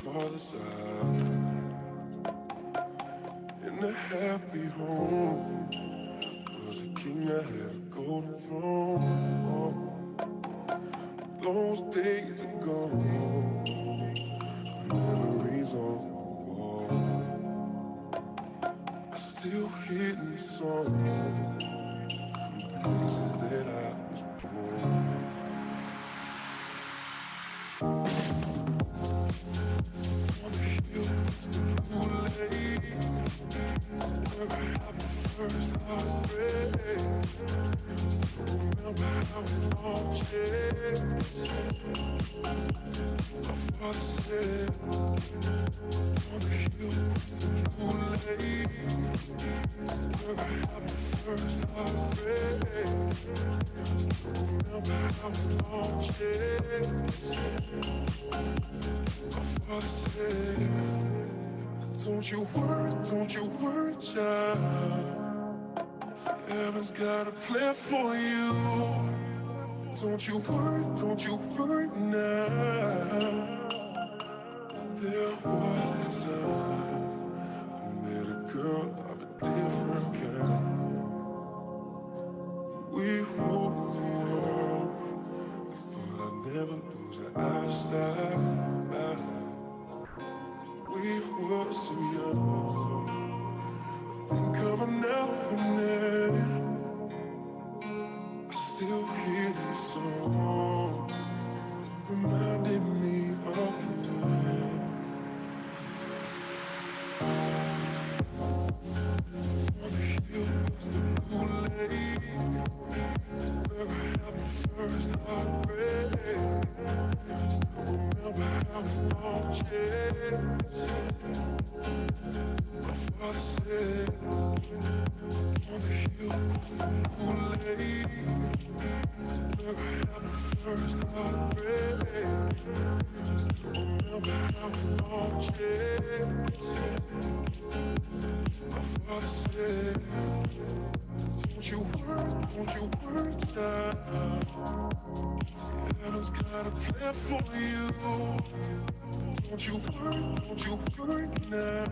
father's side in a happy home. Was a king, I had a golden throne. Those days are gone, memories on the wall. I still hear these songs from the places that I was born. On the hill was the Kool-Aid, where I had my first heartbreak. Still remember how it all changed. My father said, on the hill was the Kool-Aid, where I had my first heartbreak. Still remember how it all changed. My father said, don't you worry, child. Heaven's got a plan for you. Don't you worry now. There was a time I met a girl of a different kind. We ruled the world. I thought I'd never lose her eyesight. We were so young. Think of her now and then. I still hear this song, reminding me of the on the hill was the Kool-Aid, where I had my first heartbreak. Still remember how it all changed. My father said, on the hill was the Kool-Aid, where I had my first heartbreak. Still remember how it all changed. My father said, don't you worry, child. Heaven's got a plan for you. Don't you worry now.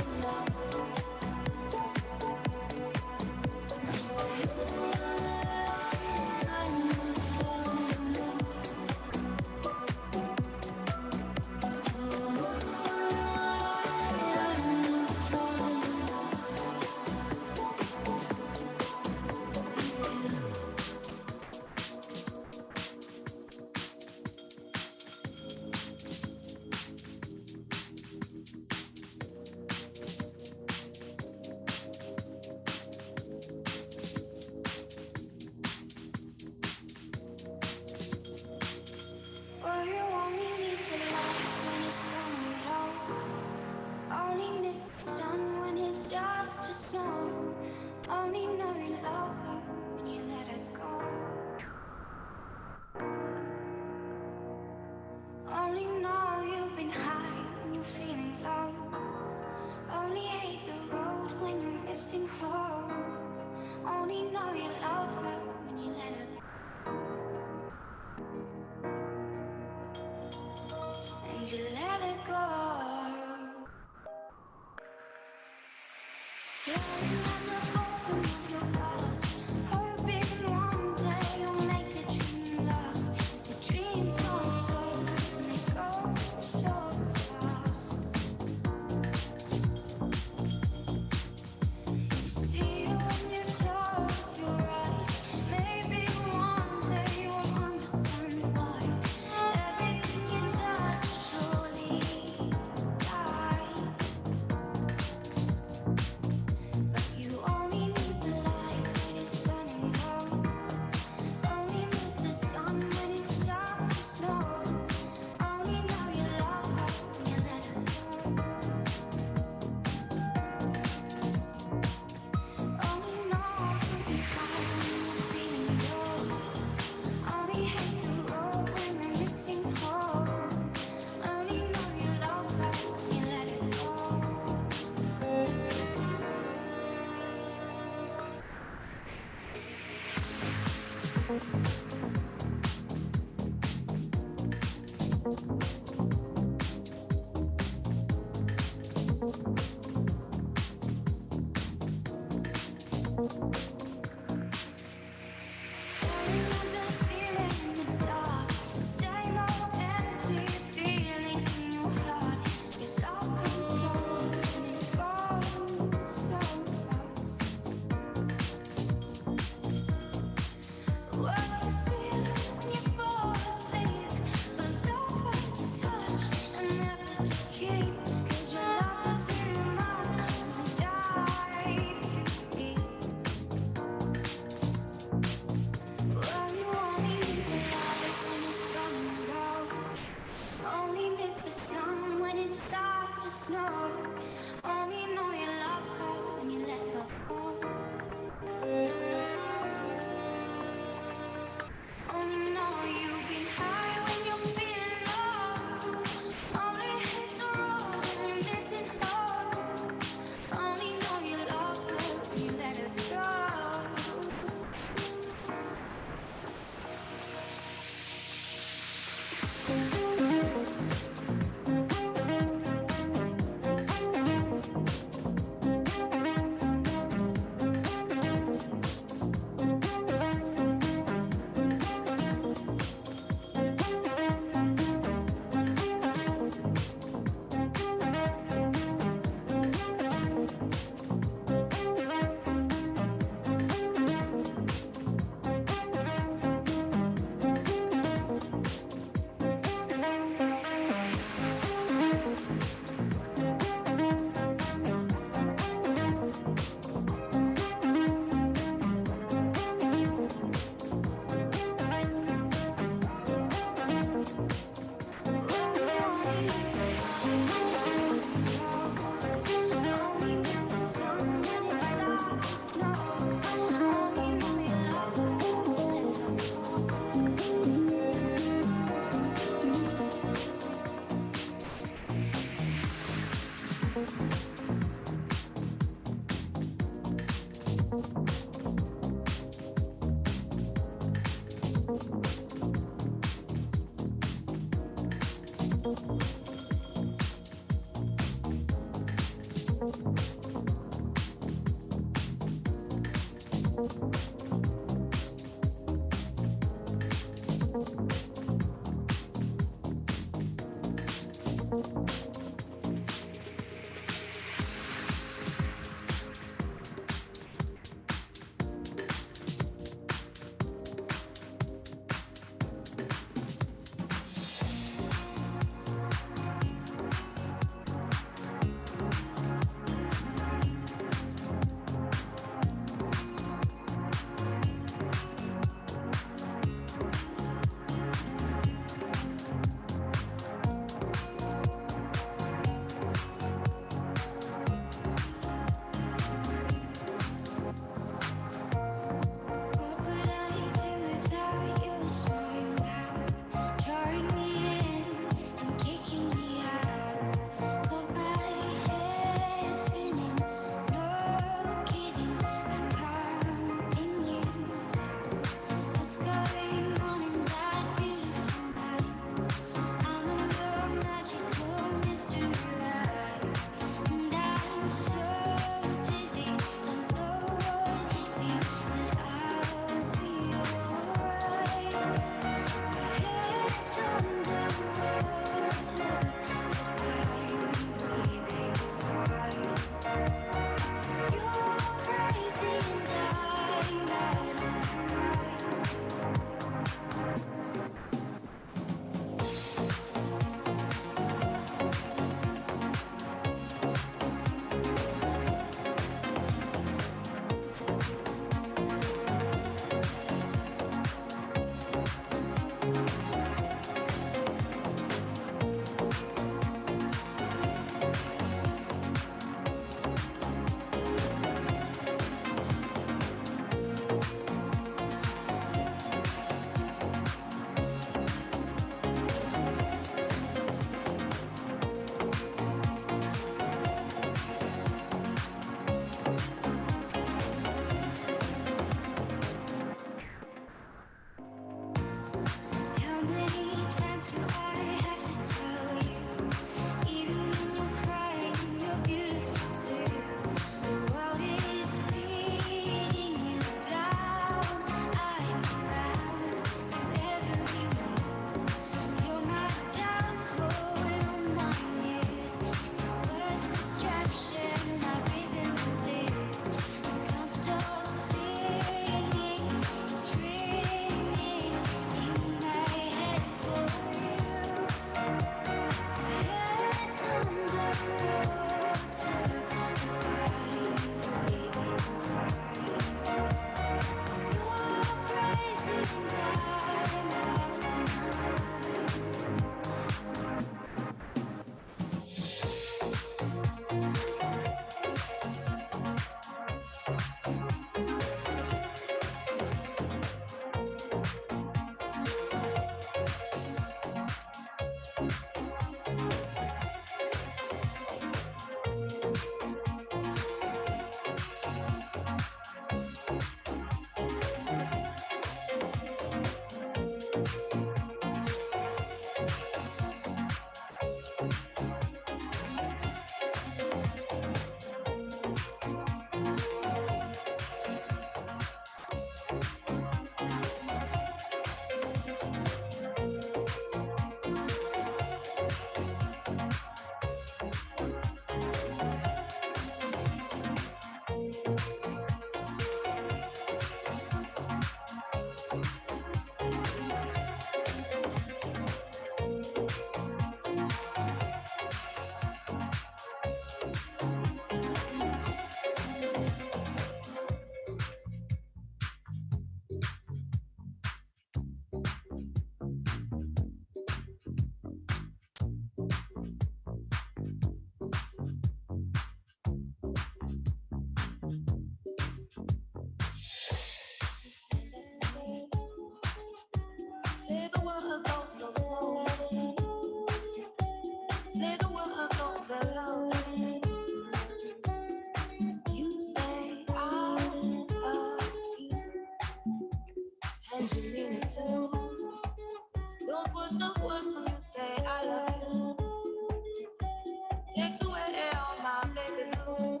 takes away all my baby blues.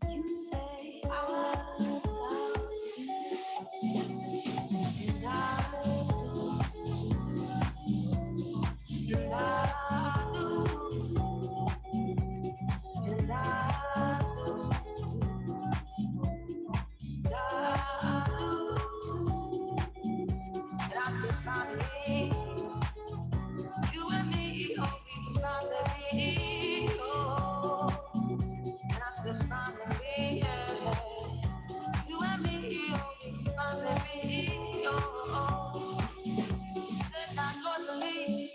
You say I love you, and I do, and I do, and I do, and I do, and I feel finally, you and me, oh, we can finally be, oh, and I feel finally, yeah. You and me, oh, we can finally be, oh, said not joyfully.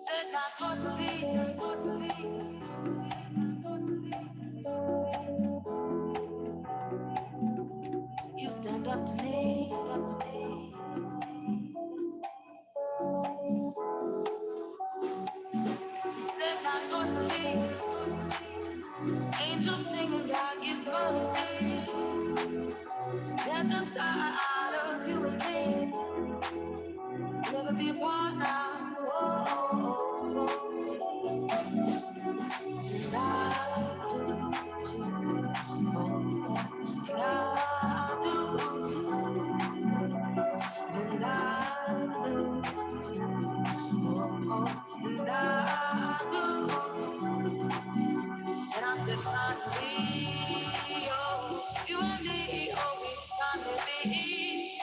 Said not joyfully, not joyfully. You stand up to me, up to me. Said not joyfully. Angels singing, God gives mercy. At the side of you and me, never be apart now. Oh, oh, oh, oh. And I do too. Oh, and I do too. And I do too. Oh, oh, and I do too. And I said, finally, oh, you and me, oh, we finally be.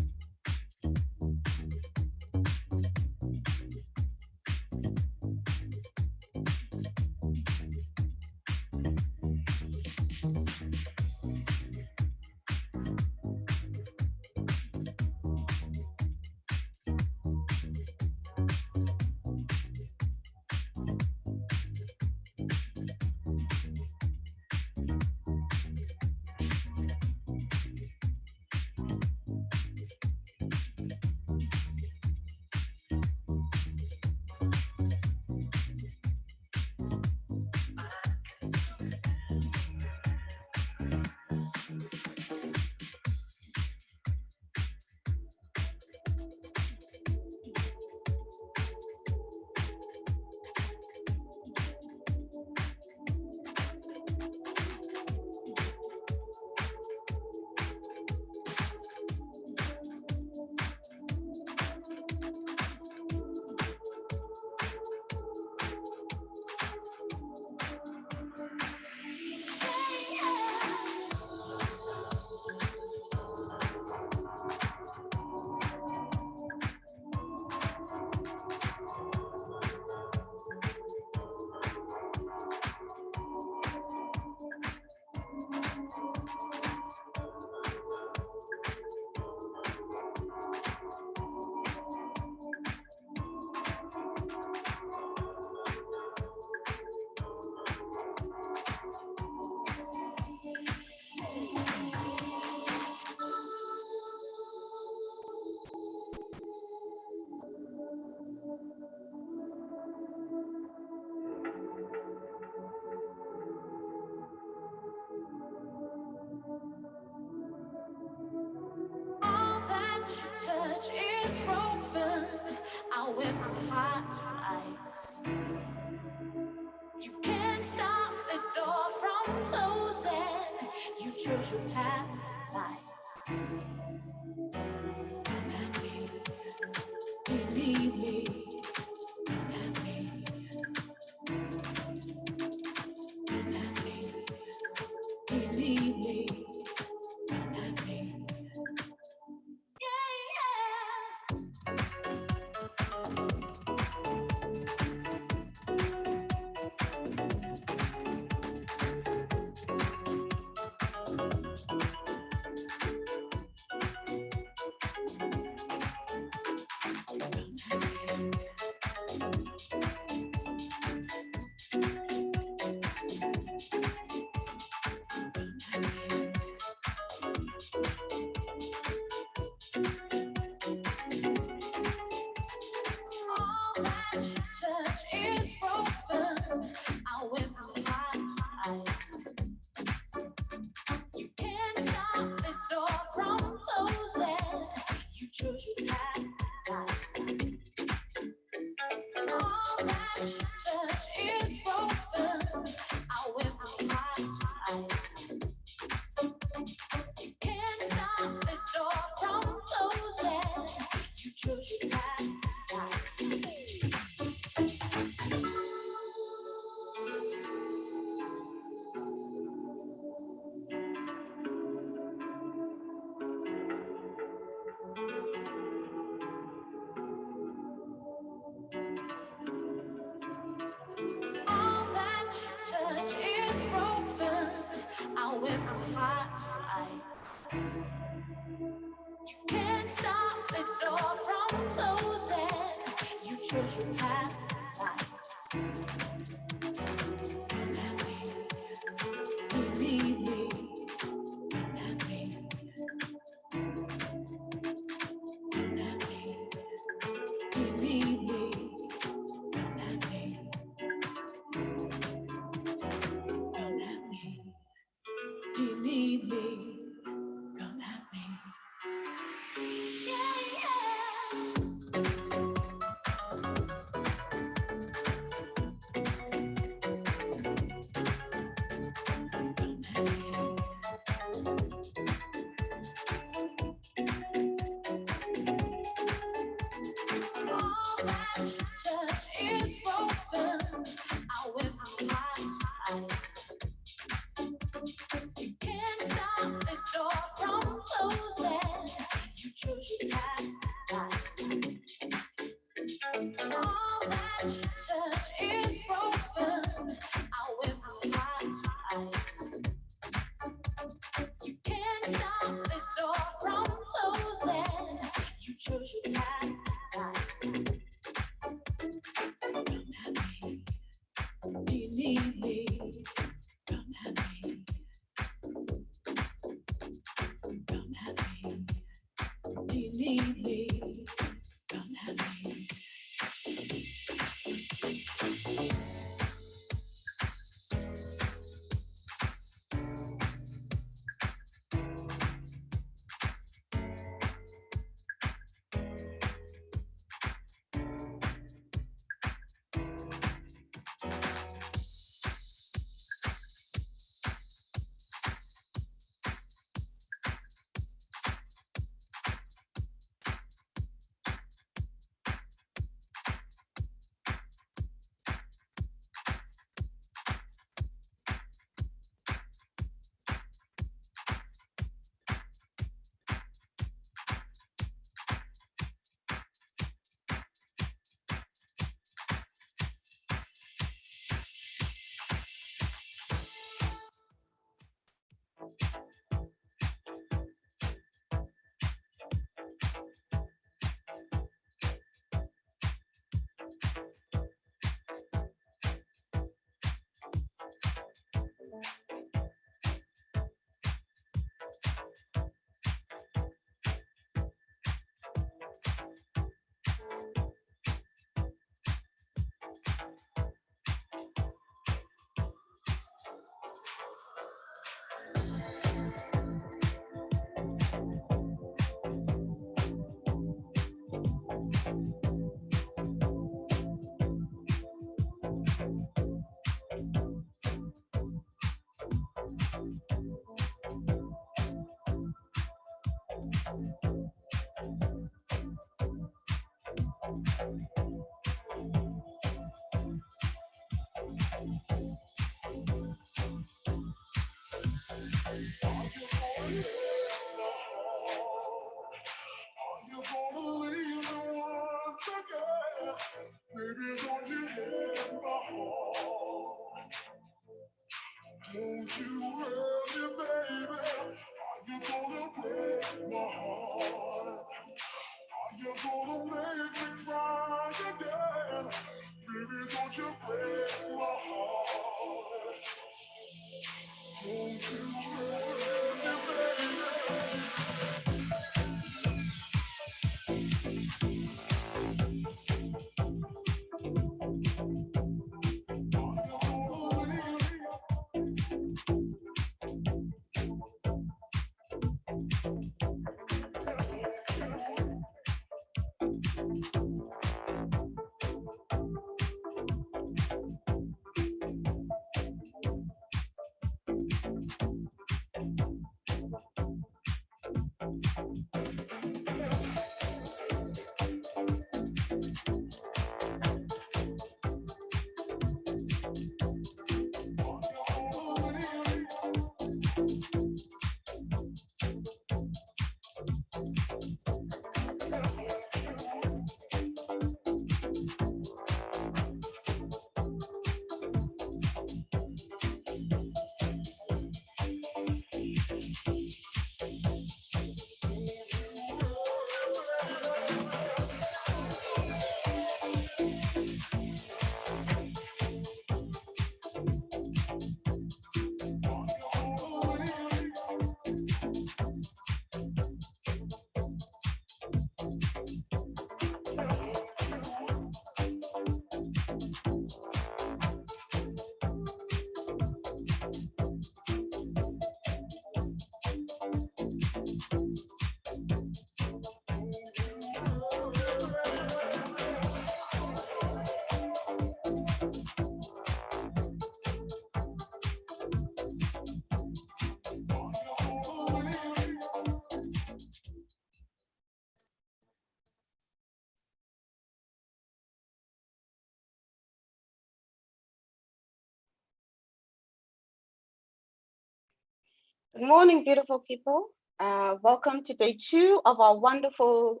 Good morning, beautiful people. Welcome to day two of our wonderful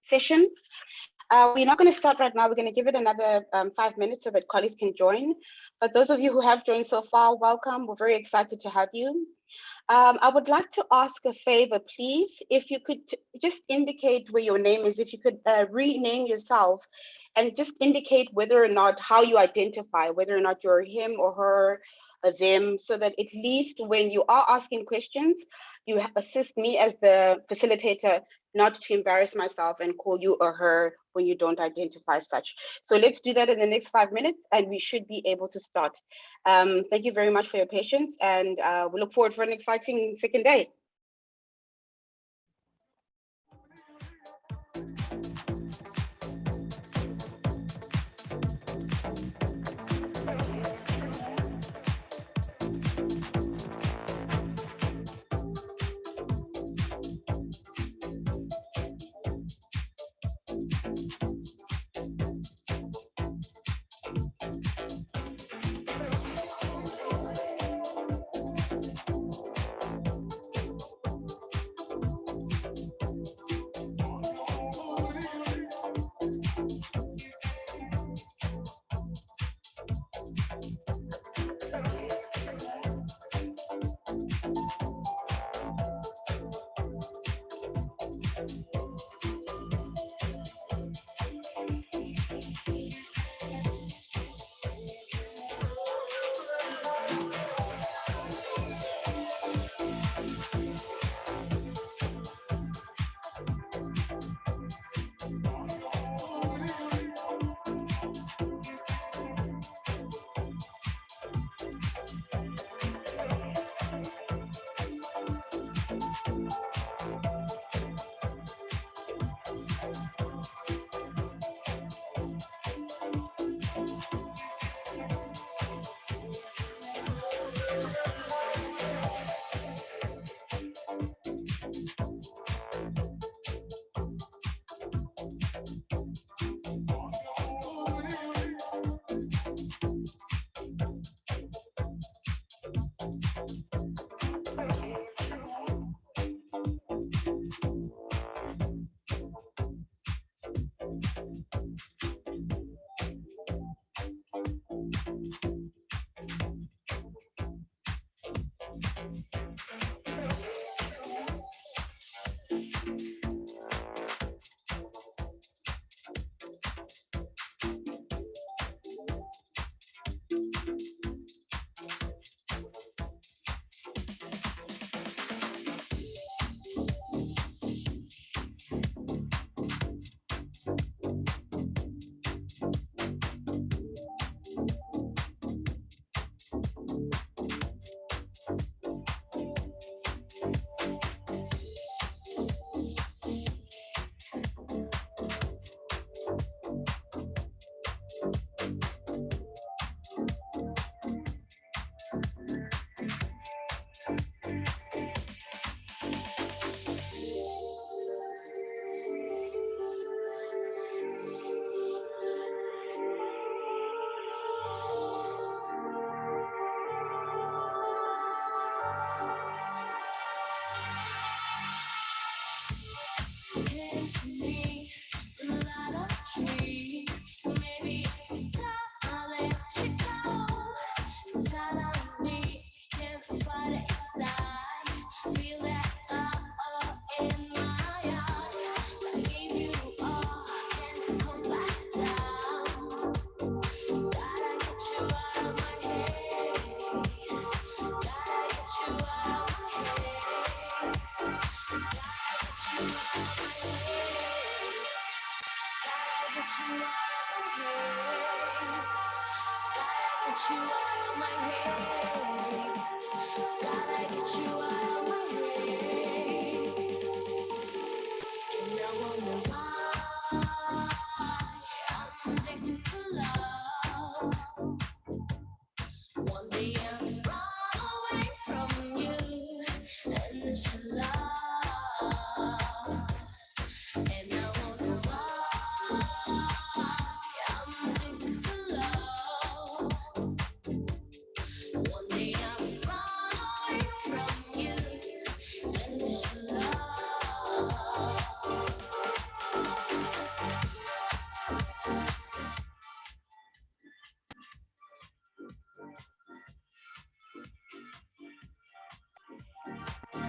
session. We're not going to start right now. We're going to give it another 5 minutes so that colleagues can join. But those of you who have joined so far, welcome. We're very excited to have you. I would like to ask a favor, please. If you could just indicate where your name is, if you could rename yourself and just indicate whether or not how you identify, whether or not you're him or her or them, so that at least when you are asking questions, you assist me as the facilitator not to embarrass myself and call you or her when you don't identify such. So let's do that in the next 5 minutes and we should be able to start. Thank you very much for your patience, and we look forward for an exciting second day.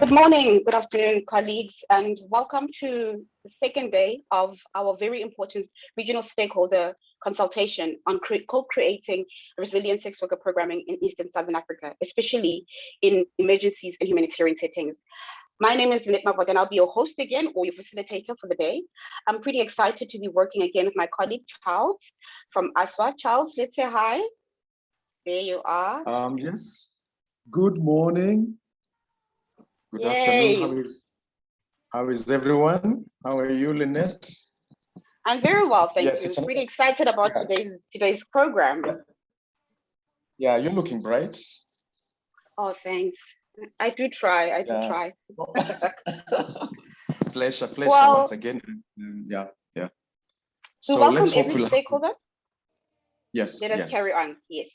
Good morning, good afternoon, colleagues, and welcome to the second day of our very important regional stakeholder consultation on co-creating resilient sex worker programming in East and Southern Africa, especially in emergencies and humanitarian settings. My name is Lynette Mavot, and I'll be your host again, or your facilitator for the day. I'm pretty excited to be working again with my colleague, Charles, from ASWA. Charles, let's say hi. There you are. Yes. Good morning. Good afternoon. How is everyone? How are you, Lynette? I'm very well, thank Yes, you. Pretty excited about today's program. Yeah, you're looking bright. Oh, thanks. I do try. I do try. Pleasure once again. Yeah. So welcome every stakeholder. Yes. Let us carry on. Yes.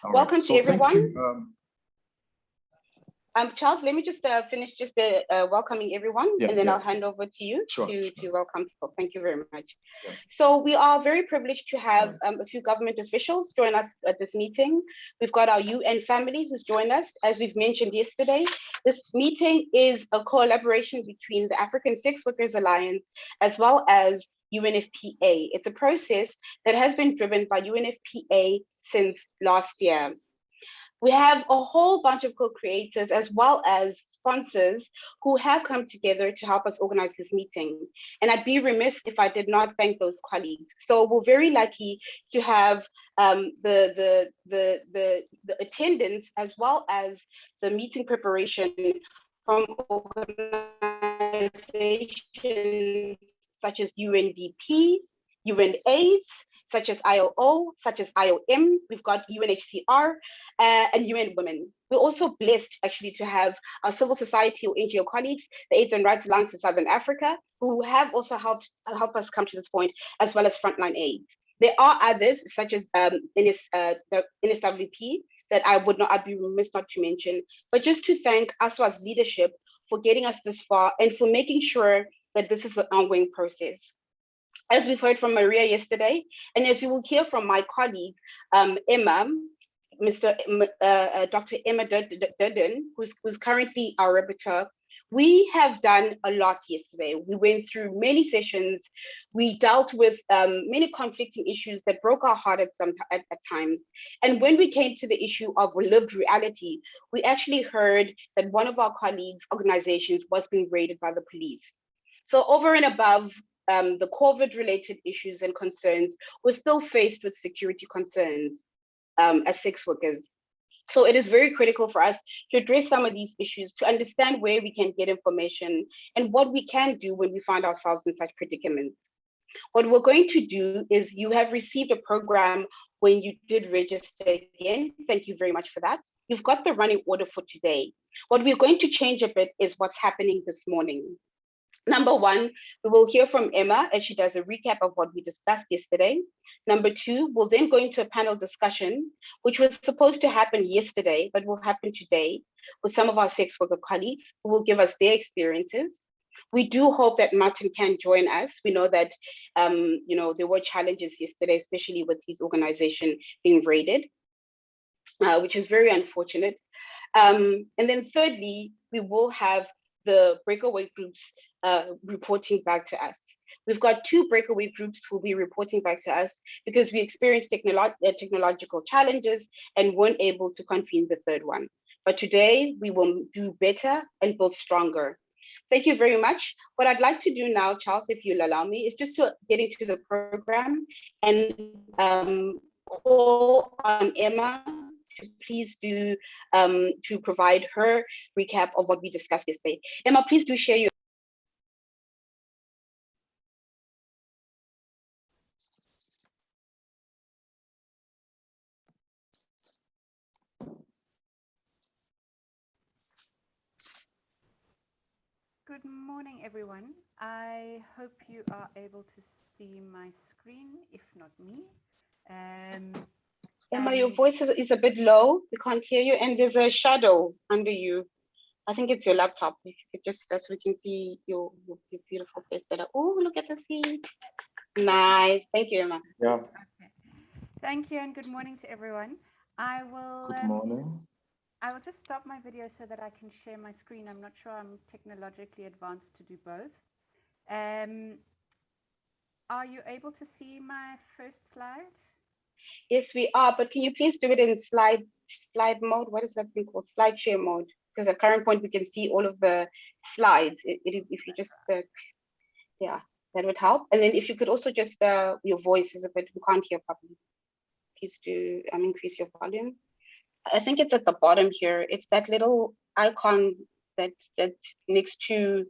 All welcome right. to everyone. Charles, let me just finish just welcoming everyone, and then I'll hand over to you to welcome people. Thank you very much. Yeah. So we are very privileged to have a few government officials join us at this meeting. We've got our UN family who's joined us. As we've mentioned yesterday, this meeting is a collaboration between the African Sex Workers Alliance as well as UNFPA. It's a process that has been driven by UNFPA since last year. We have a whole bunch of co-creators as well as sponsors who have come together to help us organize this meeting. And I'd be remiss if I did not thank those colleagues. So we're very lucky to have the attendance as well as the meeting preparation from organizations such as UNDP, UNAIDS, such as ILO, such as IOM, we've got UNHCR, and UN Women. We're also blessed actually to have our civil society or NGO colleagues, the AIDS and Rights Alliance in Southern Africa, who have also helped us come to this point, as well as Frontline AIDS. There are others, such as the NSWP, that I'd be remiss not to mention, but just to thank ASWA's leadership for getting us this far and for making sure that this is an ongoing process. As we've heard from Maria yesterday, and as you will hear from my colleague, Emma, Dr. Emma Durden, who's currently our rapporteur, we have done a lot yesterday. We went through many sessions. We dealt with many conflicting issues that broke our heart at times. And when we came to the issue of lived reality, we actually heard that one of our colleagues' organizations was being raided by the police. So over and above the COVID-related issues and concerns, we're still faced with security concerns as sex workers. So it is very critical for us to address some of these issues, to understand where we can get information and what we can do when we find ourselves in such predicaments. What we're going to do is, you have received a program when you did register again. Thank you very much for that. You've got the running order for today. What we're going to change a bit is what's happening this morning. Number one, we will hear from Emma as she does a recap of what we discussed yesterday. Number two, we'll then go into a panel discussion, which was supposed to happen yesterday, but will happen today with some of our sex worker colleagues who will give us their experiences. We do hope that Martin can join us. We know that there were challenges yesterday, especially with his organization being raided, which is very unfortunate. And then thirdly, we will have the breakaway groups reporting back to us. We've got two breakaway groups who will be reporting back to us because we experienced technological challenges and weren't able to convene the third one. But today we will do better and build stronger. Thank you very much. What I'd like to do now, Charles, if you'll allow me, is just to get into the program and call on Emma to please do to provide her recap of what we discussed yesterday. Emma, please do share your. Good morning, everyone. I hope you are able to see my screen, if not me. Emma, your voice is a bit low. We can't hear you, and there's a shadow under you. I think it's your laptop. If you could just, so we can see your beautiful face better. Oh, look at the scene. Nice. Thank you, Emma. Yeah. Okay. Thank you, and good morning to everyone. Good morning. I will just stop my video so that I can share my screen. I'm not sure I'm technologically advanced to do both. Are you able to see my first slide? Yes, we are, but can you please do it in slide mode? What is that thing called? Slide share mode. Because at current point, we can see all of the slides. If you just, yeah, that would help. And then if you could also just, your voice is a bit, we can't hear properly. Please do increase your volume. I think it's at the bottom here. It's that little icon that's next to,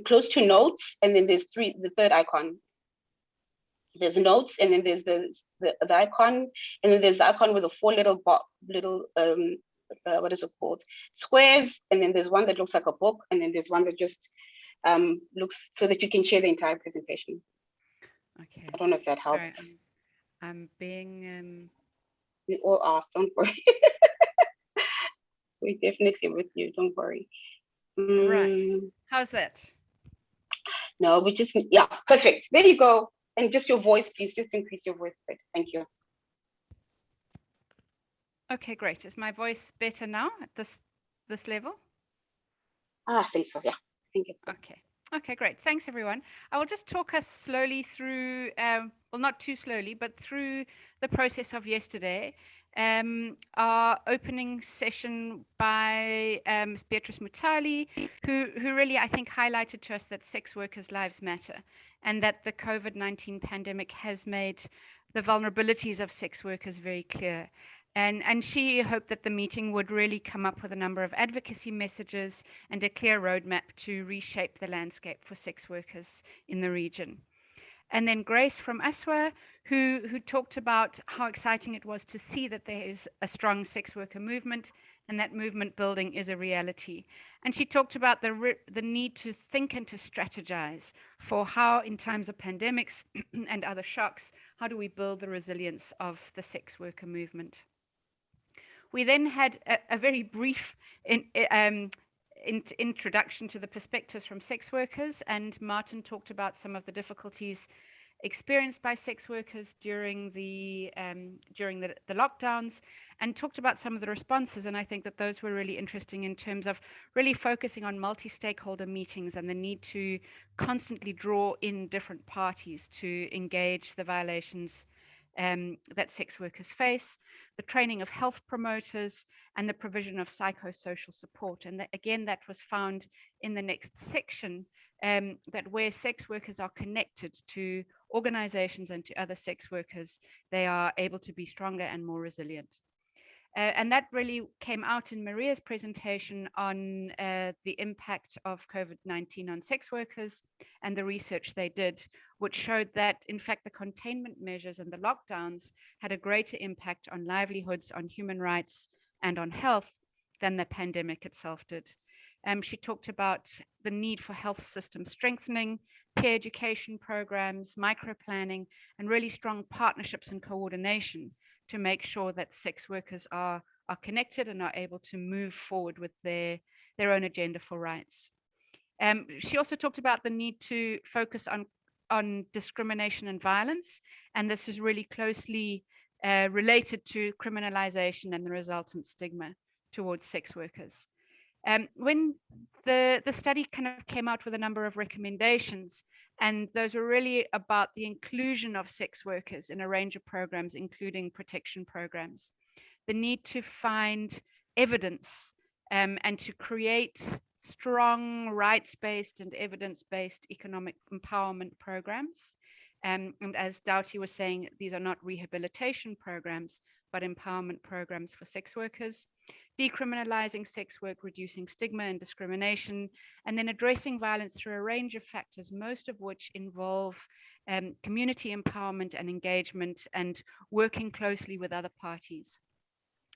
close to notes, and then there's the third icon. There's notes, and then there's the icon, and then there's the icon with the four little what is it called? Squares, and then there's one that looks like a book, and then there's one that just looks so that you can share the entire presentation. Okay. I don't know if that helps. Sorry, I'm being. We all are. Don't worry. We're definitely with you. Don't worry. Right. How's that? No, we just, yeah, perfect. There you go. And just your voice, please. Just increase your voice a bit. Thank you. Okay, great. Is my voice better now at this level? I think so, yeah. Thank you. Okay. Okay, great. Thanks, everyone. I will just talk us slowly through, well, not too slowly, but through the process of yesterday. Our opening session by Beatrice Mutali, who really, I think, highlighted to us that sex workers' lives matter and that the COVID-19 pandemic has made the vulnerabilities of sex workers very clear. And she hoped that the meeting would really come up with a number of advocacy messages and a clear roadmap to reshape the landscape for sex workers in the region. And then Grace from ASWA, who talked about how exciting it was to see that there is a strong sex worker movement and that movement building is a reality. And she talked about the need to think and to strategize for how, in times of pandemics and other shocks, how do we build the resilience of the sex worker movement. We then had a very brief introduction to the perspectives from sex workers, and Martin talked about some of the difficulties experienced by sex workers during the lockdowns, and talked about some of the responses. And I think that those were really interesting in terms of really focusing on multi-stakeholder meetings and the need to constantly draw in different parties to engage the violations that sex workers face, the training of health promoters, and the provision of psychosocial support. And again, that was found in the next section, that where sex workers are connected to organizations and to other sex workers, they are able to be stronger and more resilient. And that really came out in Maria's presentation on the impact of COVID-19 on sex workers and the research they did, which showed that, in fact, the containment measures and the lockdowns had a greater impact on livelihoods, on human rights, and on health than the pandemic itself did. She talked about the need for health system strengthening, peer education programs, micro-planning, and really strong partnerships and coordination to make sure that sex workers are connected and are able to move forward with their own agenda for rights. She also talked about the need to focus on discrimination and violence, and this is really closely related to criminalization and the resultant stigma towards sex workers. When the study kind of came out with a number of recommendations, and those were really about the inclusion of sex workers in a range of programs, including protection programs, the need to find evidence and to create strong rights-based and evidence-based economic empowerment programs. And as Doughty was saying, these are not rehabilitation programs, but empowerment programs for sex workers, decriminalizing sex work, reducing stigma and discrimination, and then addressing violence through a range of factors, most of which involve community empowerment and engagement and working closely with other parties.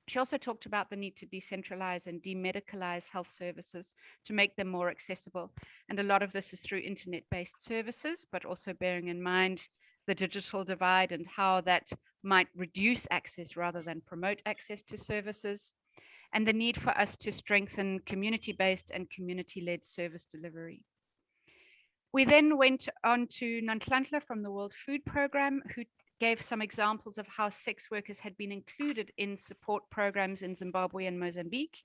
She also talked about the need to decentralize and demedicalize health services to make them more accessible. And a lot of this is through internet-based services, but also bearing in mind the digital divide and how that might reduce access rather than promote access to services, and the need for us to strengthen community-based and community-led service delivery. We then went on to Nanhlanhla from the World Food Programme, who gave some examples of how sex workers had been included in support programs in Zimbabwe and Mozambique.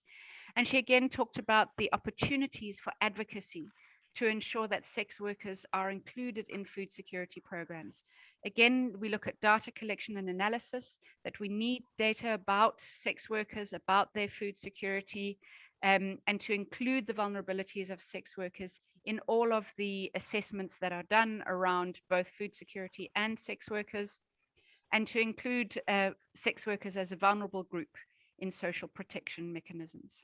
And she again talked about the opportunities for advocacy to ensure that sex workers are included in food security programs. Again, we look at data collection and analysis, that we need data about sex workers, about their food security, and to include the vulnerabilities of sex workers in all of the assessments that are done around both food security and sex workers, and to include sex workers as a vulnerable group in social protection mechanisms.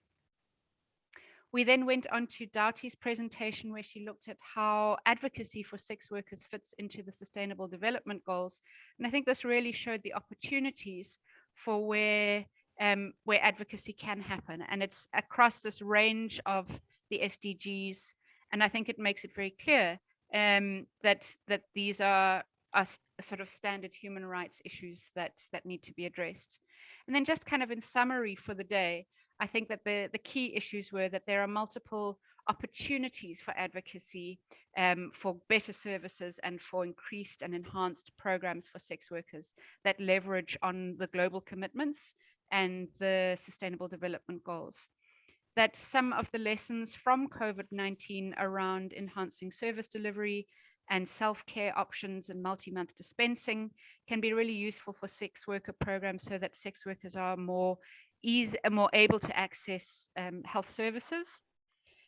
We then went on to Doughty's presentation, where she looked at how advocacy for sex workers fits into the Sustainable Development Goals. And I think this really showed the opportunities for where advocacy can happen. And it's across this range of the SDGs. And I think it makes it very clear that these are sort of standard human rights issues that need to be addressed. And then just kind of in summary for the day, I think that the key issues were that there are multiple opportunities for advocacy, for better services, and for increased and enhanced programs for sex workers that leverage on the global commitments and the Sustainable Development Goals. That some of the lessons from COVID-19 around enhancing service delivery and self-care options and multi-month dispensing can be really useful for sex worker programs, so that sex workers are more able to access health services,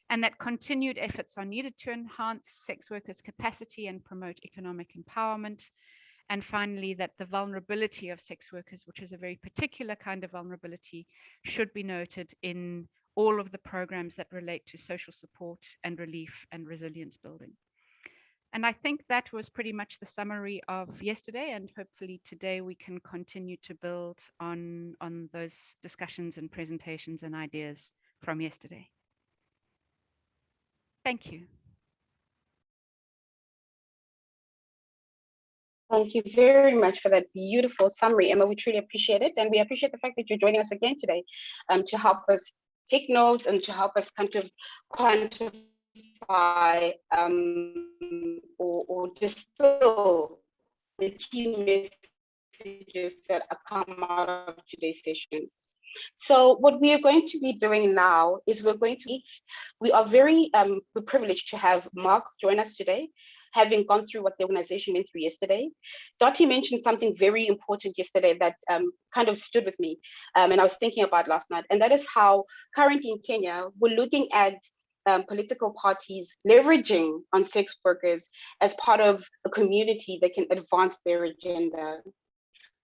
and that continued efforts are needed to enhance sex workers' capacity and promote economic empowerment. And finally, that the vulnerability of sex workers, which is a very particular kind of vulnerability, should be noted in all of the programs that relate to social support and relief and resilience building. And I think that was pretty much the summary of yesterday, and hopefully today we can continue to build on those discussions and presentations and ideas from yesterday. Thank you. Thank you very much for that beautiful summary, Emma. We truly appreciate it. And we appreciate the fact that you're joining us again today to help us take notes and to help us kind of quantify or distill the key messages that come out of today's sessions. So what we are going to be doing now is we are very privileged to have Mark join us today, having gone through what the organization went through yesterday. Dottie mentioned something very important yesterday that kind of stood with me, and I was thinking about last night, and that is how currently in Kenya, we're looking at political parties leveraging on sex workers as part of a community that can advance their agenda.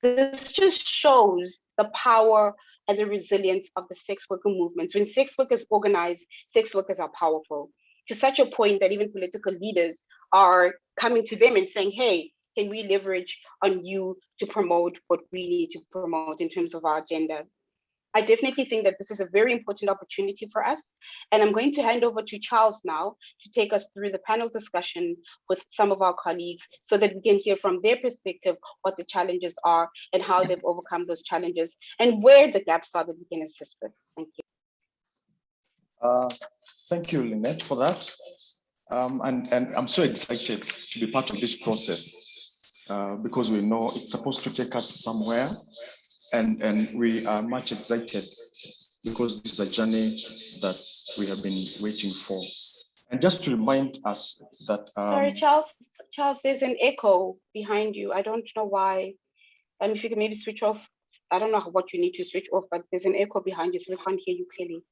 This just shows the power and the resilience of the sex worker movement. When sex workers organize, sex workers are powerful, to such a point that even political leaders are coming to them and saying, hey, can we leverage on you to promote what we need to promote in terms of our agenda? I definitely think that this is a very important opportunity for us. And I'm going to hand over to Charles now to take us through the panel discussion with some of our colleagues so that we can hear from their perspective what the challenges are and how they've overcome those challenges and where the gaps are that we can assist with. Thank you. Thank you, Lynette, for that. And I'm so excited to be part of this process because we know it's supposed to take us somewhere. And we are much excited because this is a journey that we have been waiting for. And just to remind us that... Sorry, Charles, there's an echo behind you. I don't know why. If you can maybe switch off, I don't know what you need to switch off, but there's an echo behind you, so we can't hear you clearly.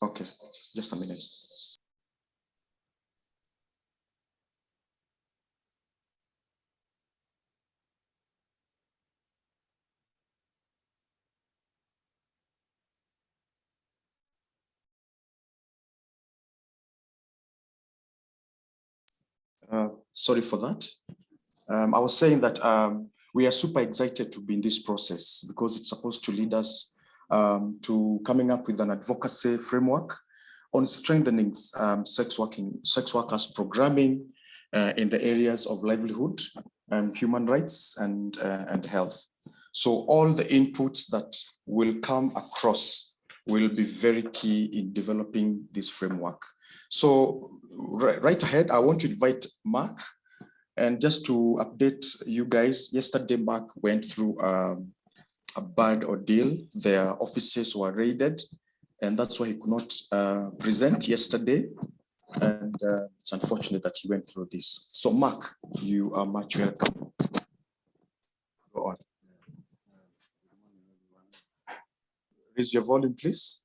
Okay, just a minute. Sorry for that. I was saying that we are super excited to be in this process because it's supposed to lead us to coming up with an advocacy framework on strengthening sex workers programming in the areas of livelihood, human rights, and health. So all the inputs that will come across will be very key in developing this framework. So right ahead, I want to invite Mark And just to update you guys, yesterday Mark went through a bad ordeal. Their offices were raided, and that's why he could not present yesterday. And it's unfortunate that he went through this. So Mark, you are much welcome. Go on. Raise your volume, please.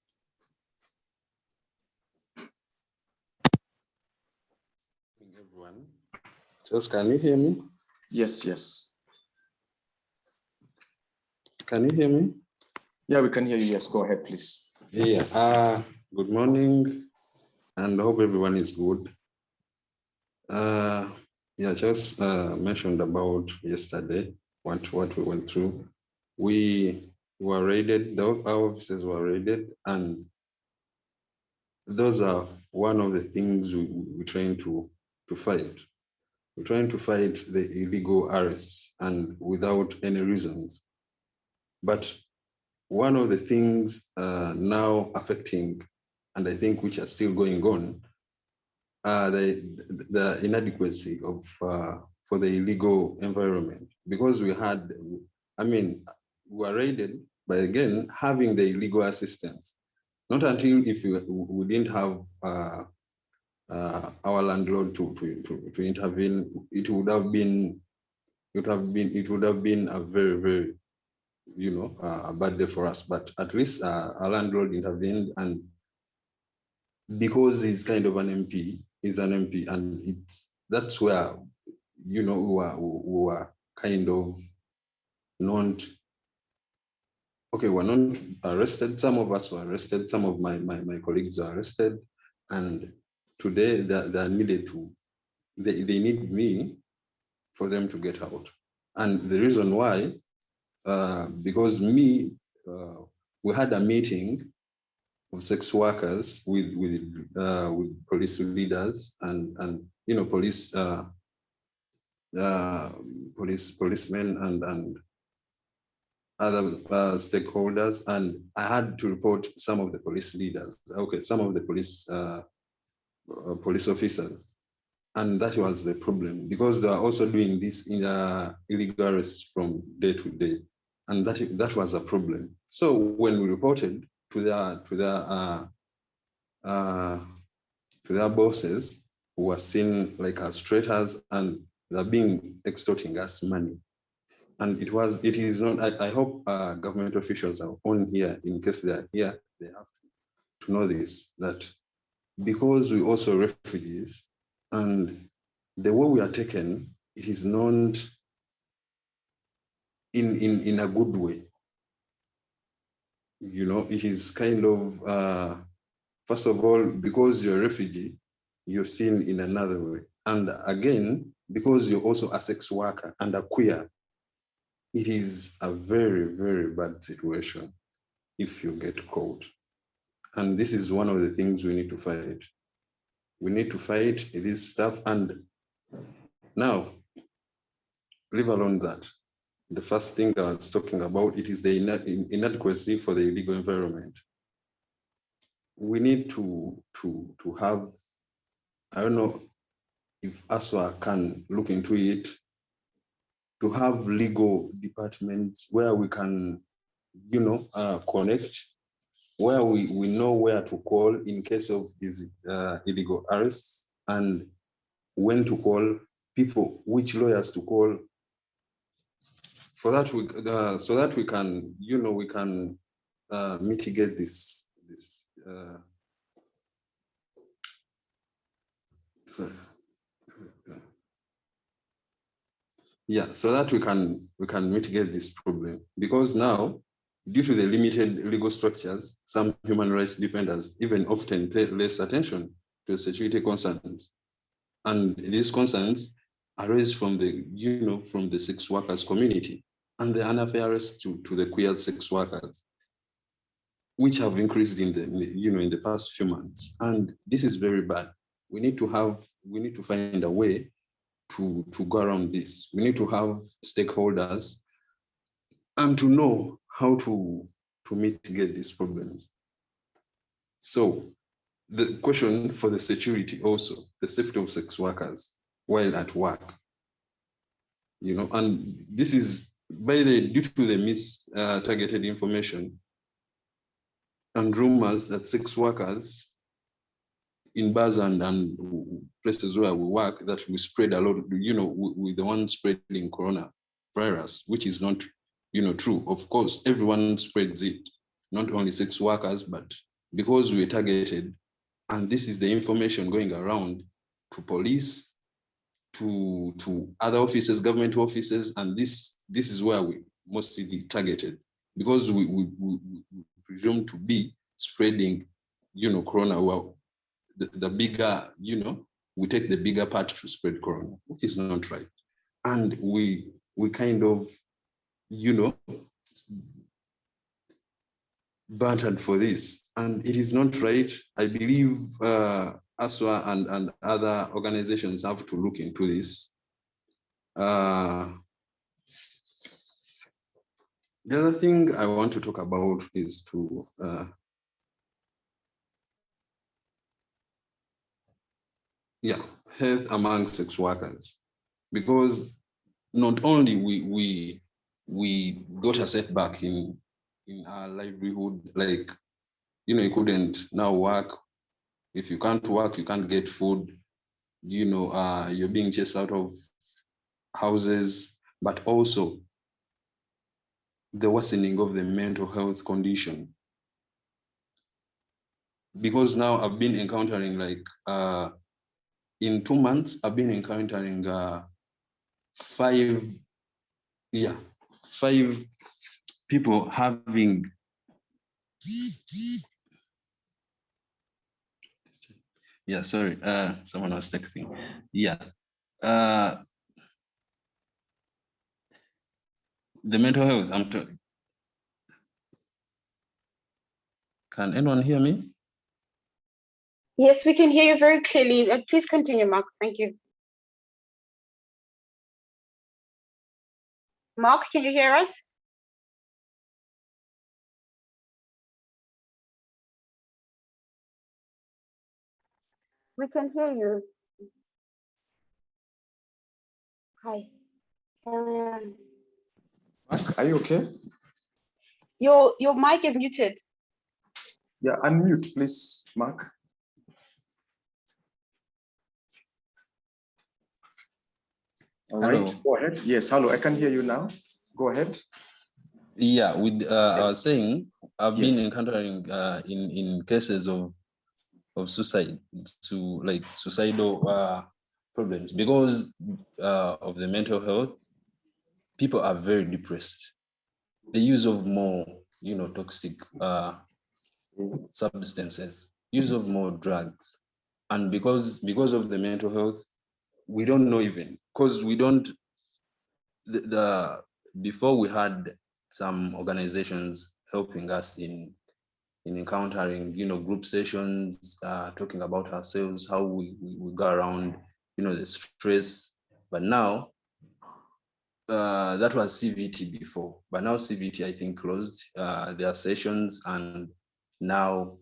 Everyone. Just, can you hear me? Yes, yes. Can you hear me? Yeah, we can hear you. Yes, go ahead, please. Yeah. Good morning, and I hope everyone is good. Just mentioned about yesterday what we went through. We were raided. Our offices were raided, and those are one of the things we're trying to fight. We're trying to fight the illegal arrests and without any reasons. But one of the things now affecting, and I think which are still going on, the inadequacy of for the illegal environment, because we were raided, but again, having the illegal assistance, not until if we didn't have our landlord to intervene, it would have been a very, very, a bad day for us. But at least our landlord intervened, and because he's kind of an MP, and that's where, we were kind of not, okay, we're not arrested. Some of us were arrested. Some of my colleagues were arrested, and today they needed to, they need me for them to get out. And the reason why, because we had a meeting of sex workers with police leaders and policemen and other stakeholders, and I had to report some of the police leaders, some of the police officers, and that was the problem, because they are also doing this in illegal arrests from day to day, and that was a problem. So when we reported to their bosses, who were seen like as traitors, and they're being extorting us money. And it is not, I hope government officials are on here, in case they are here, they have to know this, that because we also refugees, and the way we are taken, it is not in a good way. It is kind of, first of all, because you're a refugee, you're seen in another way. And again, because you're also a sex worker and a queer, it is a very, very bad situation if you get caught. And this is one of the things we need to fight. We need to fight this stuff. And now, leave alone that. The first thing I was talking about, it is the inadequacy for the illegal environment. We need to have, I don't know if ASWA can look into it, to have legal departments where we can, connect, where we know where to call in case of these illegal arrests, and when to call people, which lawyers to call, for that so that we can, we can mitigate this. So that we can mitigate this problem, because now, due to the limited legal structures, some human rights defenders even often pay less attention to security concerns, and these concerns arise from the sex workers community and the unfair arrests to the queer sex workers, which have increased in the past few months, and this is very bad. We need to find a way to go around this. We need to have stakeholders and to know how to mitigate these problems. So the question for the security also, the safety of sex workers while at work. And this is due to the targeted information and rumors that sex workers in bars and places where we work, that we spread a lot, with the one spreading coronavirus, which is not, true. Of course, everyone spreads it, not only sex workers, but because we're targeted, and this is the information going around to police, to other offices, government offices, and this is where we mostly targeted, because we presume to be spreading, corona. Well, the bigger, we take the bigger part to spread corona, which is not right. And we kind of, bantered for this, and it is not right. I believe ASWA and other organizations have to look into this. The other thing I want to talk about is to health among sex workers, because not only we got a setback in our livelihood, like, you couldn't now work. If you can't work, you can't get food, you're being chased out of houses, but also the worsening of the mental health condition. Because now I've been encountering, like, in 2 months, I've been encountering 5 people having sorry, someone was texting. The mental health, can anyone hear me? Yes, we can hear you very clearly. Please continue, Mark. Thank you. Mark, can you hear us? We can hear you. Hi. Mark, are you okay? Your mic is muted. Yeah, unmute, please, Mark. All right, Hello. go ahead. Yes, hello, I can hear you now. Go ahead. Yeah, I was saying, I've been Yes. encountering in cases of suicide, to like suicidal problems, because of the mental health. People are very depressed. The use of more, toxic substances, use of more drugs, and because of the mental health, we don't know, even because we don't. Before, we had some organizations helping us in encountering, group sessions, talking about ourselves, how we go around, the stress. But now, that was CVT before, but now CVT, I think, closed their sessions, and now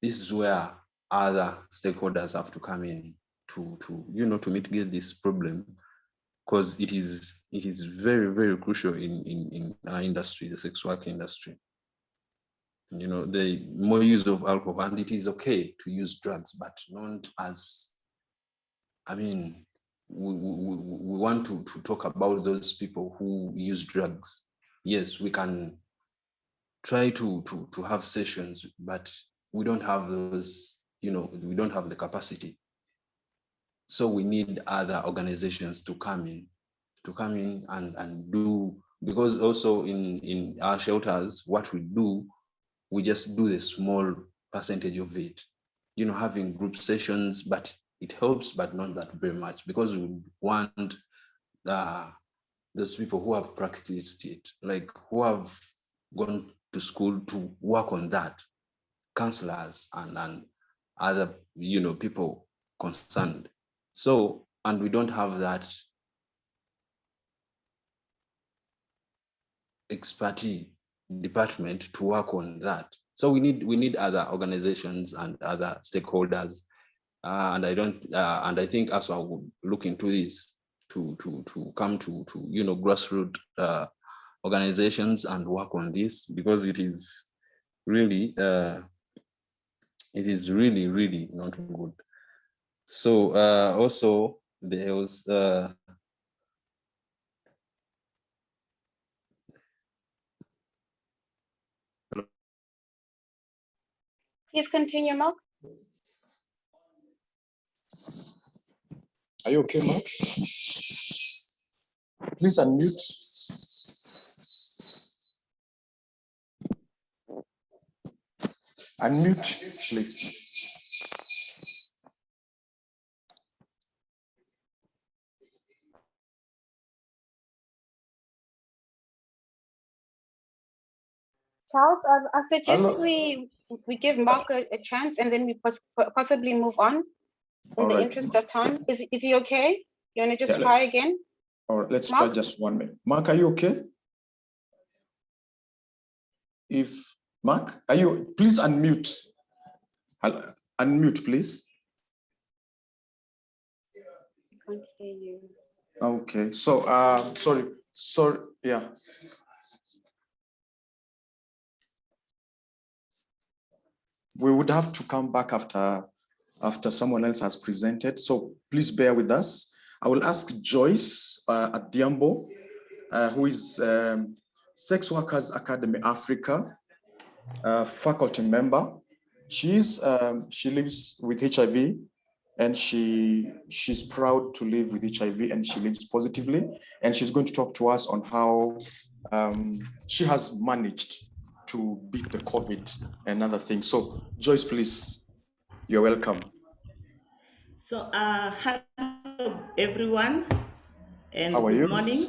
this is where other stakeholders have to come in to mitigate this problem, because it is very, very crucial in our industry, the sex work industry. The more use of alcohol, and it is okay to use drugs, but not as, we want to talk about those people who use drugs. Yes, we can try to have sessions, but we don't have those, we don't have the capacity. So we need other organizations to come in and do, because also in our shelters, what we do, we just do the small percentage of it, having group sessions, but it helps, but not that very much, because we want those people who have practiced it, like who have gone to school to work on that, counselors and other, people concerned. So, and we don't have that expertise department to work on that. So we need other organizations and other stakeholders, and I think ASWA will look into this come to grassroots organizations and work on this, because it is really really not good. So also there was Please continue, Mark. Are you okay, Mark? Please unmute. Unmute, please. Charles, I suggest Hello. we give Mark a chance and then we possibly move on in All the right. interest of time. Is he okay? You want to just Yeah, try again? All right, let's Mark? try just 1 minute. Mark, are you okay? If Mark, are you, please unmute. Unmute, please. I can't hear you. Okay, so sorry, yeah. We would have to come back after someone else has presented, so please bear with us. I will ask Joyce Adhiambo, who is Sex Workers Academy Africa faculty member. She lives with HIV, and she's proud to live with HIV, and she lives positively. And she's going to talk to us on how she has managed to beat the COVID and other things. So Joyce, please, you're welcome. So hello everyone, and How are good you? morning.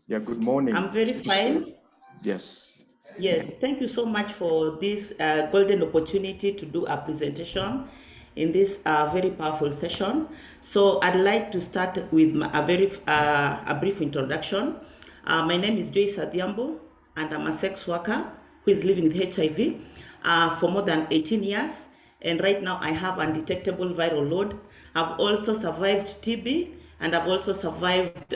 Yeah, good morning. I'm very fine. Yes. Yes, thank you so much for this golden opportunity to do a presentation in this very powerful session. So I'd like to start with a brief introduction. My name is Joyce Adhiambo, and I'm a sex worker who is living with HIV for more than 18 years. And right now I have undetectable viral load. I've also survived TB, and I've also survived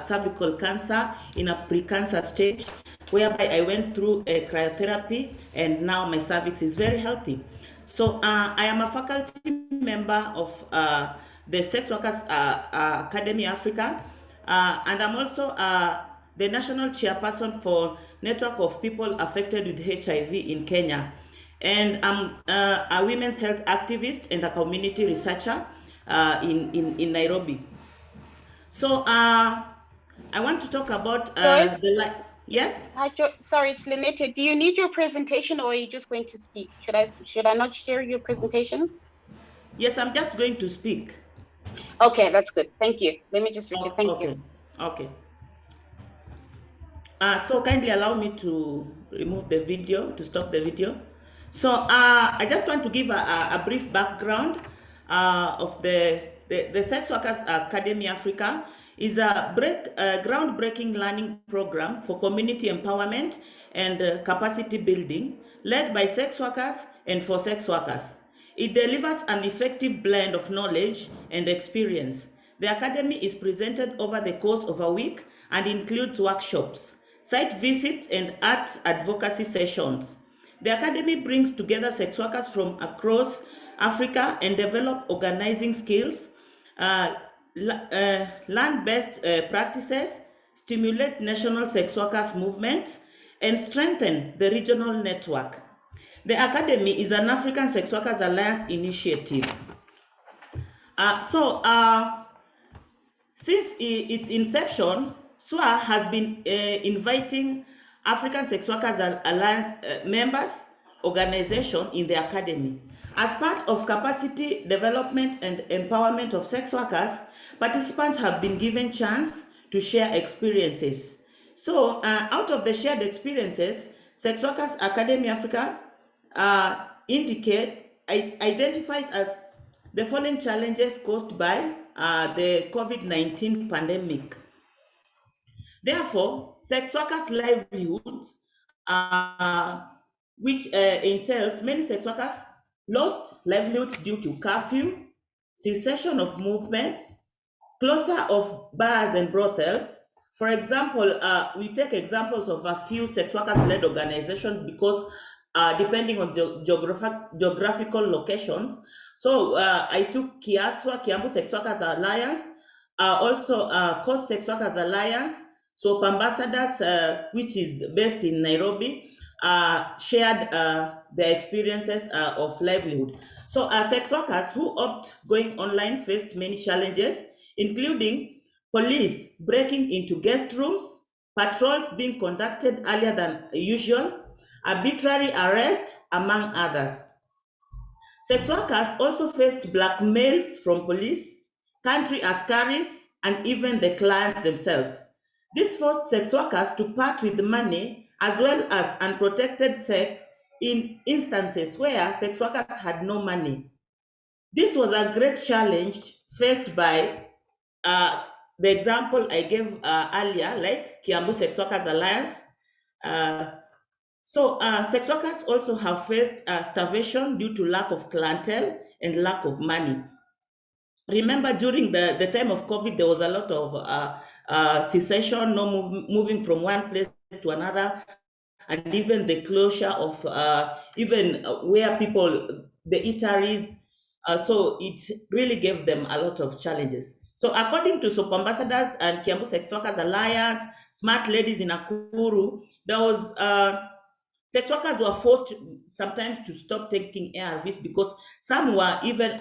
cervical cancer in a pre-cancer stage, whereby I went through a cryotherapy, and now my cervix is very healthy. So I am a faculty member of the Sex Workers Academy Africa, and I'm also the national chairperson for Network of People Affected with HIV in Kenya. And I'm a women's health activist and a community researcher in Nairobi. So I want to talk about yes. Hi, sorry, it's Lynette. Do you need your presentation, or are you just going to speak? Should I not share your presentation? Yes, I'm just going to speak. Okay, that's good. Thank you. Let me just read it. Thank you. Okay. So kindly allow me to remove the video, to stop the video. So I just want to give a brief background of the Sex Workers Academy Africa. Is a groundbreaking learning program for community empowerment and capacity building, led by sex workers and for sex workers. It delivers an effective blend of knowledge and experience. The Academy is presented over the course of a week and includes workshops, site visits, and art advocacy sessions. The Academy brings together sex workers from across Africa and develop organizing skills, learn best practices, stimulate national sex workers movements, and strengthen the regional network. The Academy is an African Sex Workers Alliance initiative. Since its inception, SWA has been inviting African Sex Workers Alliance members, organization in the Academy. As part of capacity development and empowerment of sex workers, participants have been given chance to share experiences. So out of the shared experiences, Sex Workers Academy Africa identifies as the following challenges caused by the COVID-19 pandemic. Therefore, sex workers' livelihoods, which entails many sex workers lost livelihoods due to curfew, cessation of movements, closure of bars and brothels. For example, we take examples of a few sex workers-led organizations because depending on the geographical locations. So I took Kiambu Sex Workers Alliance, also Coast Sex Workers Alliance, so Ambassadors, which is based in Nairobi, shared their experiences of livelihood. So sex workers who opt going online faced many challenges, including police breaking into guest rooms, patrols being conducted earlier than usual, arbitrary arrest, among others. Sex workers also faced blackmails from police, country askaris, and even the clients themselves. This forced sex workers to part with money as well as unprotected sex in instances where sex workers had no money. This was a great challenge faced by the example I gave earlier, like Kiambu Sex Workers Alliance. Sex workers also have faced starvation due to lack of clientele and lack of money. Remember, during the time of COVID, there was a lot of cessation, moving from one place to another, and even the closure of even where people, the eateries. So it really gave them a lot of challenges. So according to Soap Ambassadors and Kiambu Sex Workers Alliance, Smart Ladies in Nakuru, there was sex workers were forced sometimes to stop taking ARVs because some were even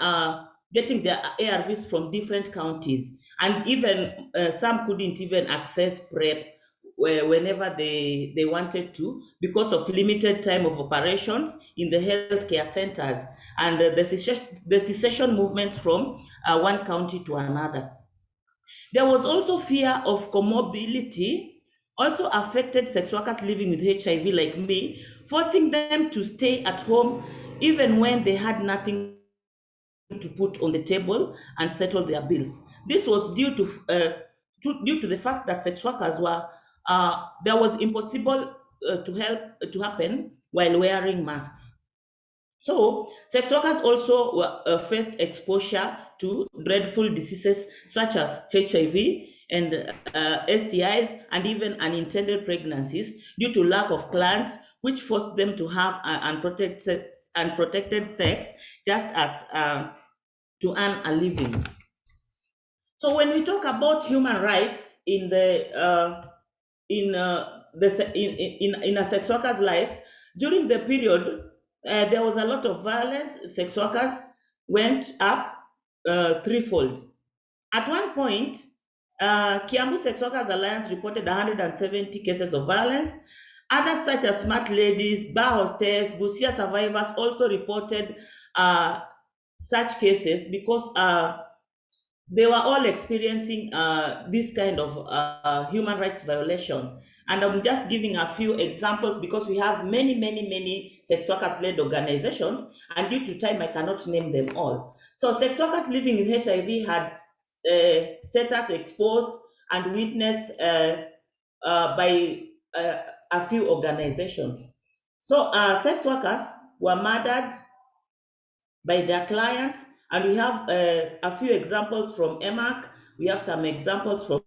getting their ARVs from different counties, and even some couldn't even access PrEP whenever they wanted to because of limited time of operations in the healthcare centers and the cessation movements from one county to another. There was also fear of comorbidity also affected sex workers living with HIV like me, forcing them to stay at home even when they had nothing to put on the table and settle their bills. This was due to the fact that sex workers were there was impossible to happen while wearing masks. So, sex workers also faced exposure to dreadful diseases such as HIV and STIs and even unintended pregnancies due to lack of clients, which forced them to have unprotected sex just as to earn a living. So, when we talk about human rights in in a sex worker's life, during the period there was a lot of violence. Sex workers went up threefold. At one point, Kiambu Sex Workers Alliance reported 170 cases of violence. Others, such as Smart Ladies, Bar Hostess, Busia survivors, also reported such cases because they were all experiencing this kind of human rights violation. And I'm just giving a few examples because we have many sex workers-led organizations, and due to time, I cannot name them all. So sex workers living with HIV had status exposed and witnessed by a few organizations. So sex workers were murdered by their clients, and we have a few examples from EMAC, we have some examples from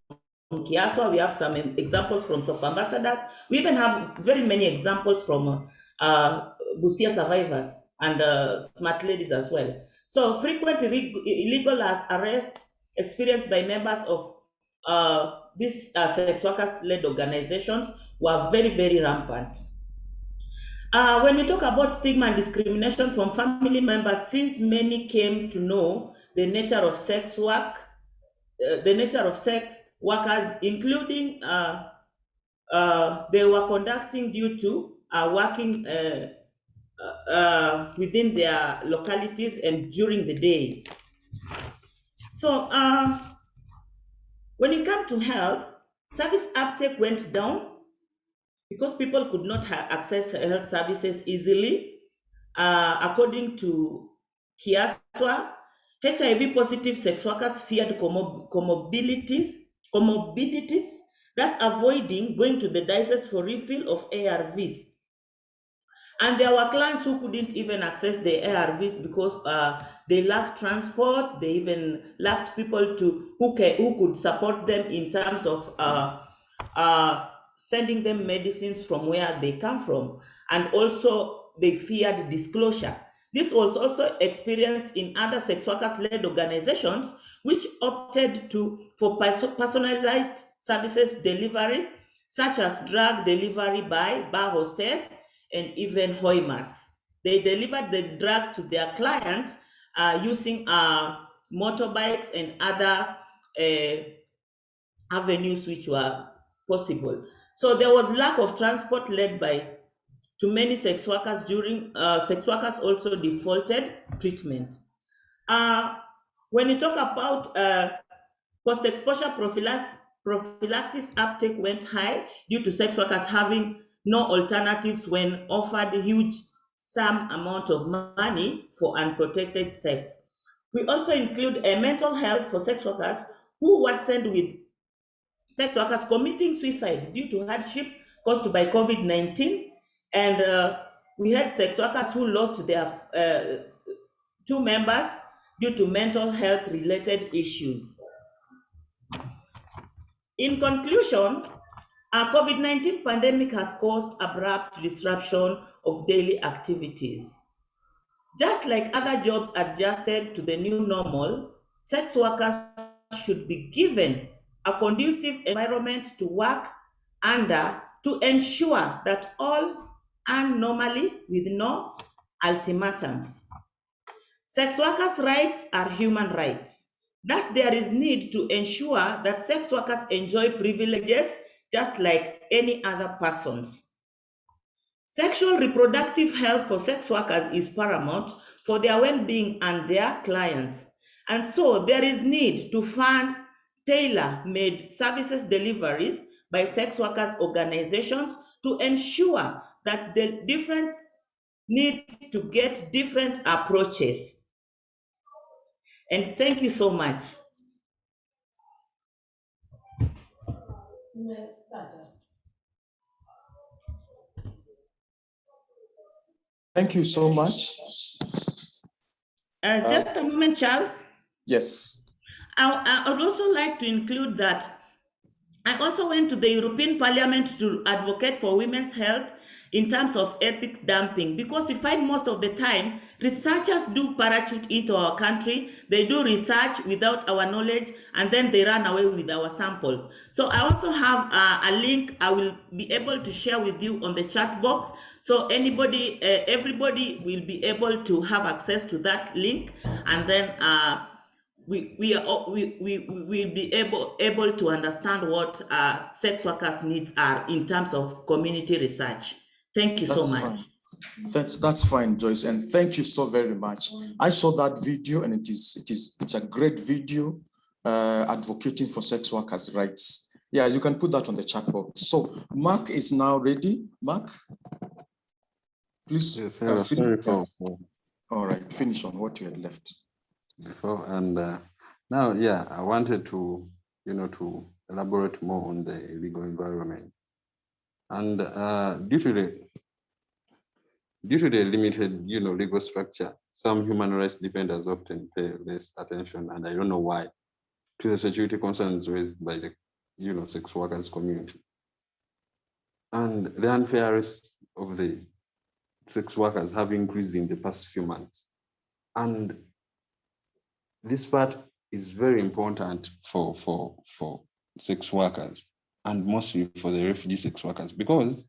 Kiaswa, we have some examples from Soap Ambassadors, we even have very many examples from Busia survivors and Smart Ladies as well. So frequent illegal arrests experienced by members of these sex workers-led organizations were very rampant. When we talk about stigma and discrimination from family members, since many came to know the nature of sex work, the nature of sex workers, including they were conducting due to working within their localities and during the day. So when it comes to health, service uptake went down because people could not access health services easily. According to Kiaswa, HIV positive sex workers feared comorbidities, thus avoiding going to the diocese for refill of ARVs. And there were clients who couldn't even access the ARVs because they lacked transport. They even lacked people who could support them in terms of sending them medicines from where they come from. And also they feared disclosure. This was also experienced in other sex workers-led organizations, which opted for personalized services delivery, such as drug delivery by bar hostess and even hoimers. They delivered the drugs to their clients using motorbikes and other avenues which were possible. So there was lack of transport led by to many sex workers during sex workers also defaulted treatment. When you talk about post-exposure prophylaxis uptake went high due to sex workers having no alternatives when offered huge sum amount of money for unprotected sex. We also include a mental health for sex workers who worsened with sex workers committing suicide due to hardship caused by COVID-19. And we had sex workers who lost their 2 members due to mental health related issues. In conclusion, our COVID-19 pandemic has caused abrupt disruption of daily activities. Just like other jobs adjusted to the new normal, sex workers should be given a conducive environment to work under to ensure that all earn normally with no ultimatums. Sex workers' rights are human rights. Thus, there is need to ensure that sex workers enjoy privileges just like any other persons. Sexual reproductive health for sex workers is paramount for their well-being and their clients. And so there is need to fund tailor-made services deliveries by sex workers organizations to ensure that the different needs to get different approaches. And thank you so much. Thank you so much. Just a moment, Charles. Yes. I would also like to include that I also went to the European Parliament to advocate for women's health in terms of ethics dumping, because we find most of the time researchers do parachute into our country, they do research without our knowledge, and then they run away with our samples. So I also have a link I will be able to share with you on the chat box, so anybody, everybody will be able to have access to that link, and then we will be able to understand what sex workers' needs are in terms of community research. Thank you so much. Fine. That's fine, Joyce, and thank you so very much. I saw that video, and it's a great video advocating for sex workers' rights. Yeah, you can put that on the chat box. So Mark is now ready. Mark, please. Yes, all right, finish on what you had left before. And now, yeah, I wanted to, to elaborate more on the legal environment. And due to the limited, legal structure, some human rights defenders often pay less attention, and I don't know why, to the security concerns raised by the, sex workers community. And the unfair arrests of the sex workers have increased in the past few months. And this part is very important for sex workers, and mostly for the refugee sex workers, because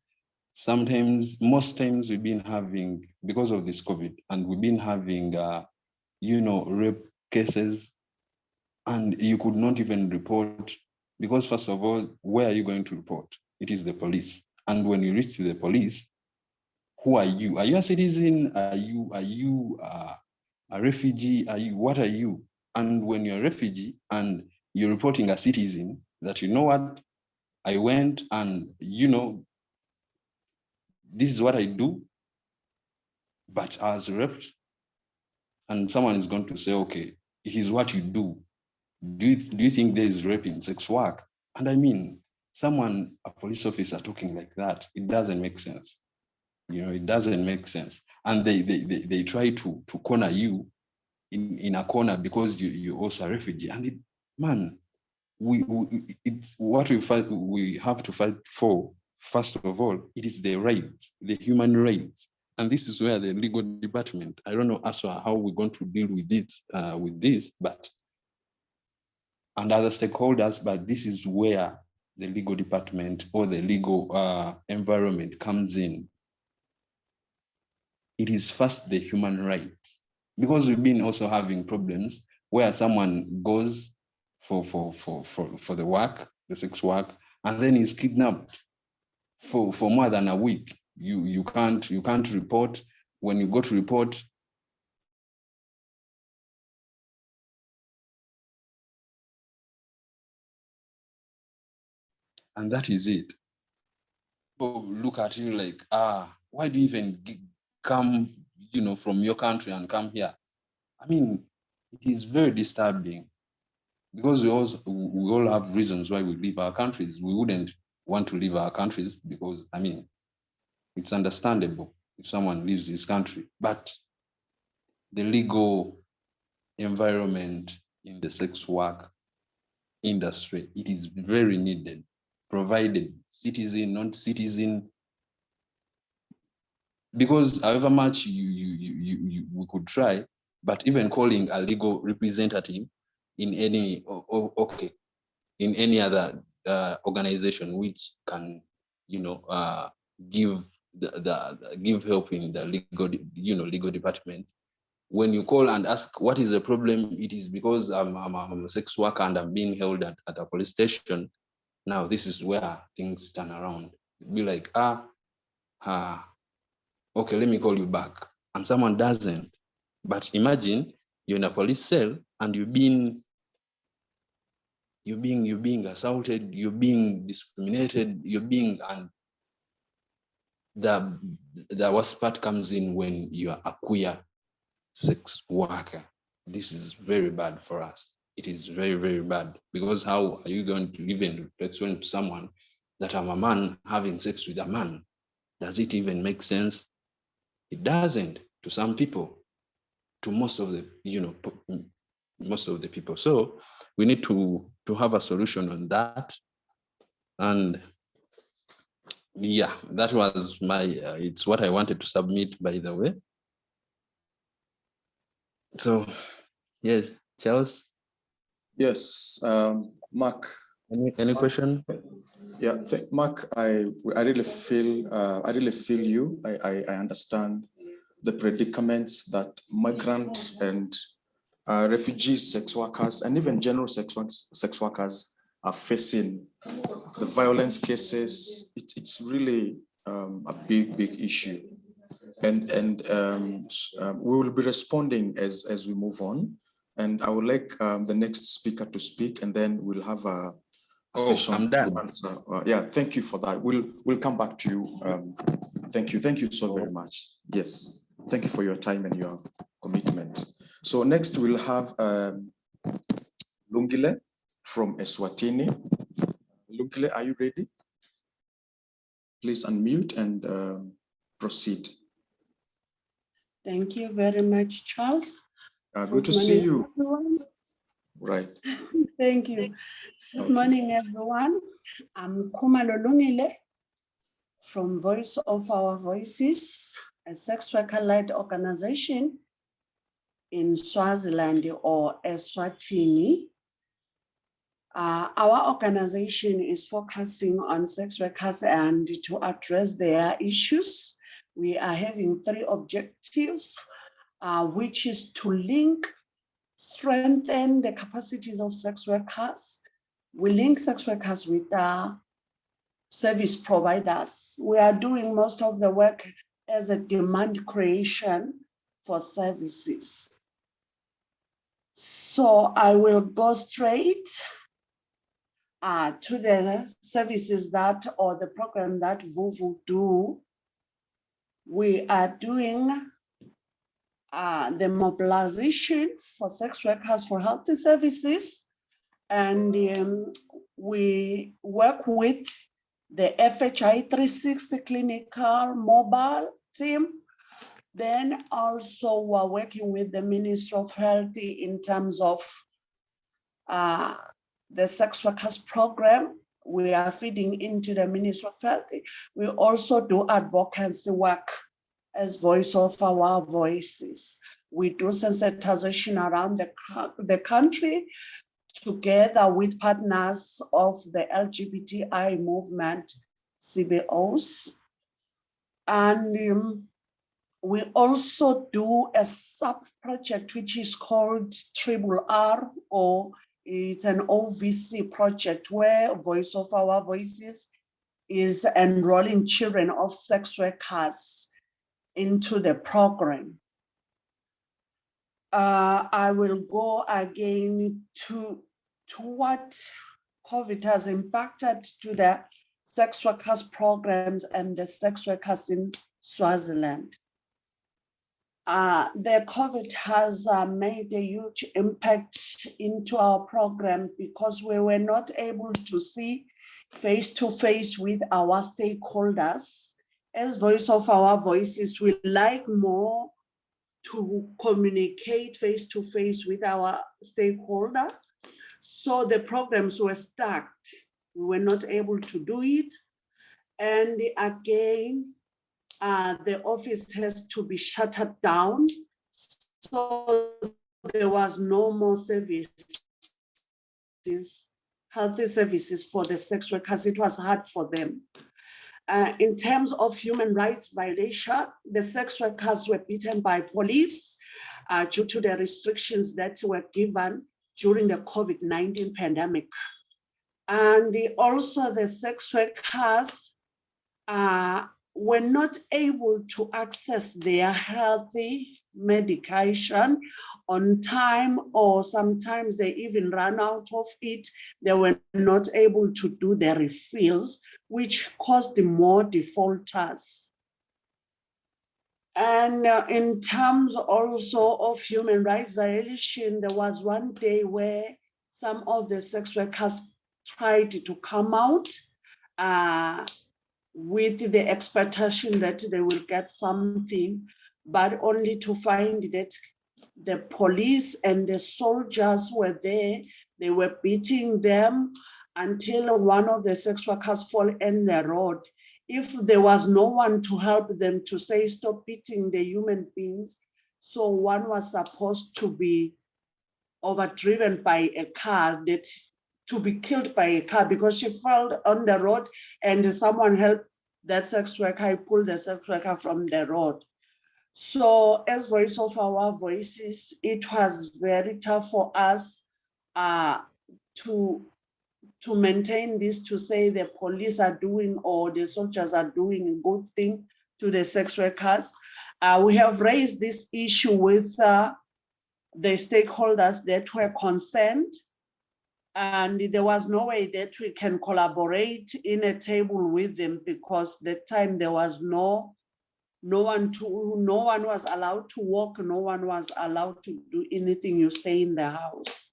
most times we've been having, because of this COVID, and we've been having, rape cases, and you could not even report, because first of all, where are you going to report? It is the police. And when you reach to the police, who are you? Are you a citizen? Are you a refugee? What are you? And when you're a refugee and you're reporting a citizen, that, what, I went and, this is what I do, but I was raped, and someone is going to say, okay, it is what you do. Do you think there is rape in sex work? And I mean, a police officer talking like that, it doesn't make sense. You know, it doesn't make sense. And they try to corner you in a corner because you're also a refugee. And it, man, it's what we have to fight for. First of all, it is the rights, the human rights. And this is where the legal department, I don't know also how we're going to deal with it, with this, but and other stakeholders, but this is where the legal department or the legal environment comes in. It is first the human rights, because we've been also having problems where someone goes for the work, the sex work, and then is kidnapped for more than a week. You can't report. When you go to report, and that is it. People look at you like, why do you even come, from your country and come here? I mean, it is very disturbing, because we all have reasons why we leave our countries. We wouldn't want to leave our countries because, I mean, it's understandable if someone leaves this country, but the legal environment in the sex work industry, it is very needed, provided citizen, non-citizen, because however much we could try, but even calling a legal representative in any, in any other organization which can, give give help in the legal department. When you call and ask what is the problem, it is because I'm a sex worker and I'm being held at a police station. Now this is where things turn around. Be like, okay, let me call you back, and someone doesn't. But imagine you're in a police cell and you're being assaulted, you're being discriminated, and the worst part comes in when you are a queer sex worker. This is very bad for us. It is very, very bad, because how are you going to even explain to someone that I'm a man having sex with a man? Does it even make sense? It doesn't to some people, to most of the, most of the people. So we need to have a solution on that. And yeah, that was my, it's what I wanted to submit, by the way. So, yes, Charles? Yes, Mark. Any question? Yeah, Mark, I really feel you. I understand the predicaments that migrant and refugee sex workers and even general sex workers are facing. The violence cases, it's really a big issue, and we will be responding as we move on. And I would like the next speaker to speak, and then we'll have a session. I'm done. To answer. Yeah, thank you for that. We'll come back to you. Thank you so very much. Yes, thank you for your time and your commitment. So next we'll have Lungile from Eswatini. Lungile, are you ready? Please unmute and proceed. Thank you very much, Charles. Good to see you. Everyone. Right. Thank you. Good morning, everyone. I'm Khumalo Lungile from Voice of Our Voices, a sex worker-led organization in Swaziland or Eswatini. Our organization is focusing on sex workers and to address their issues. We are having 3 objectives, which is to link, strengthen the capacities of sex workers. We link sex workers with service providers. We are doing most of the work as a demand creation for services. So I will go straight to the services that, or the program that VUVU do. We are doing the mobilization for sex workers for healthy services, and we work with the FHI 360 clinical, mobile, team. Then also we're working with the Ministry of Health in terms of the sex workers program. We are feeding into the Ministry of Health. We also do advocacy work as Voice of Our Voices. We do sensitization around the country together with partners of the LGBTI movement, CBOs. And we also do a sub-project which is called RRR, or it's an OVC project where Voice of Our Voices is enrolling children of sex workers into the program. I will go again to what COVID has impacted to the sex workers programs and the sex workers in Swaziland. The COVID has made a huge impact into our program because we were not able to see face-to-face with our stakeholders. As Voice of Our Voices, we like more to communicate face-to-face with our stakeholders. So the programs were stuck. We were not able to do it. And again, the office has to be shuttered down. So there was no more services, healthy services for the sex workers. It was hard for them. In terms of human rights violation, the sex workers were beaten by police due to the restrictions that were given during the COVID-19 pandemic. And also the sex workers were not able to access their healthy medication on time, or sometimes they even ran out of it. They were not able to do their refills, which caused more defaulters. And in terms also of human rights violation, there was one day where some of the sex workers tried to come out with the expectation that they will get something, but only to find that the police and the soldiers were there. They were beating them until one of the sex workers fell in the road. If there was no one to help them to say, stop beating the human beings, so one was supposed to be overdriven by a car, that to be killed by a car because she fell on the road and someone helped that sex worker, pulled the sex worker from the road. So as Voice of Our Voices, it was very tough for us to maintain this, to say the police are doing or the soldiers are doing a good thing to the sex workers. We have raised this issue with the stakeholders that were concerned, and there was no way that we can collaborate in a table with them because that time there was no one was allowed to walk, no one was allowed to do anything. You stay in the house.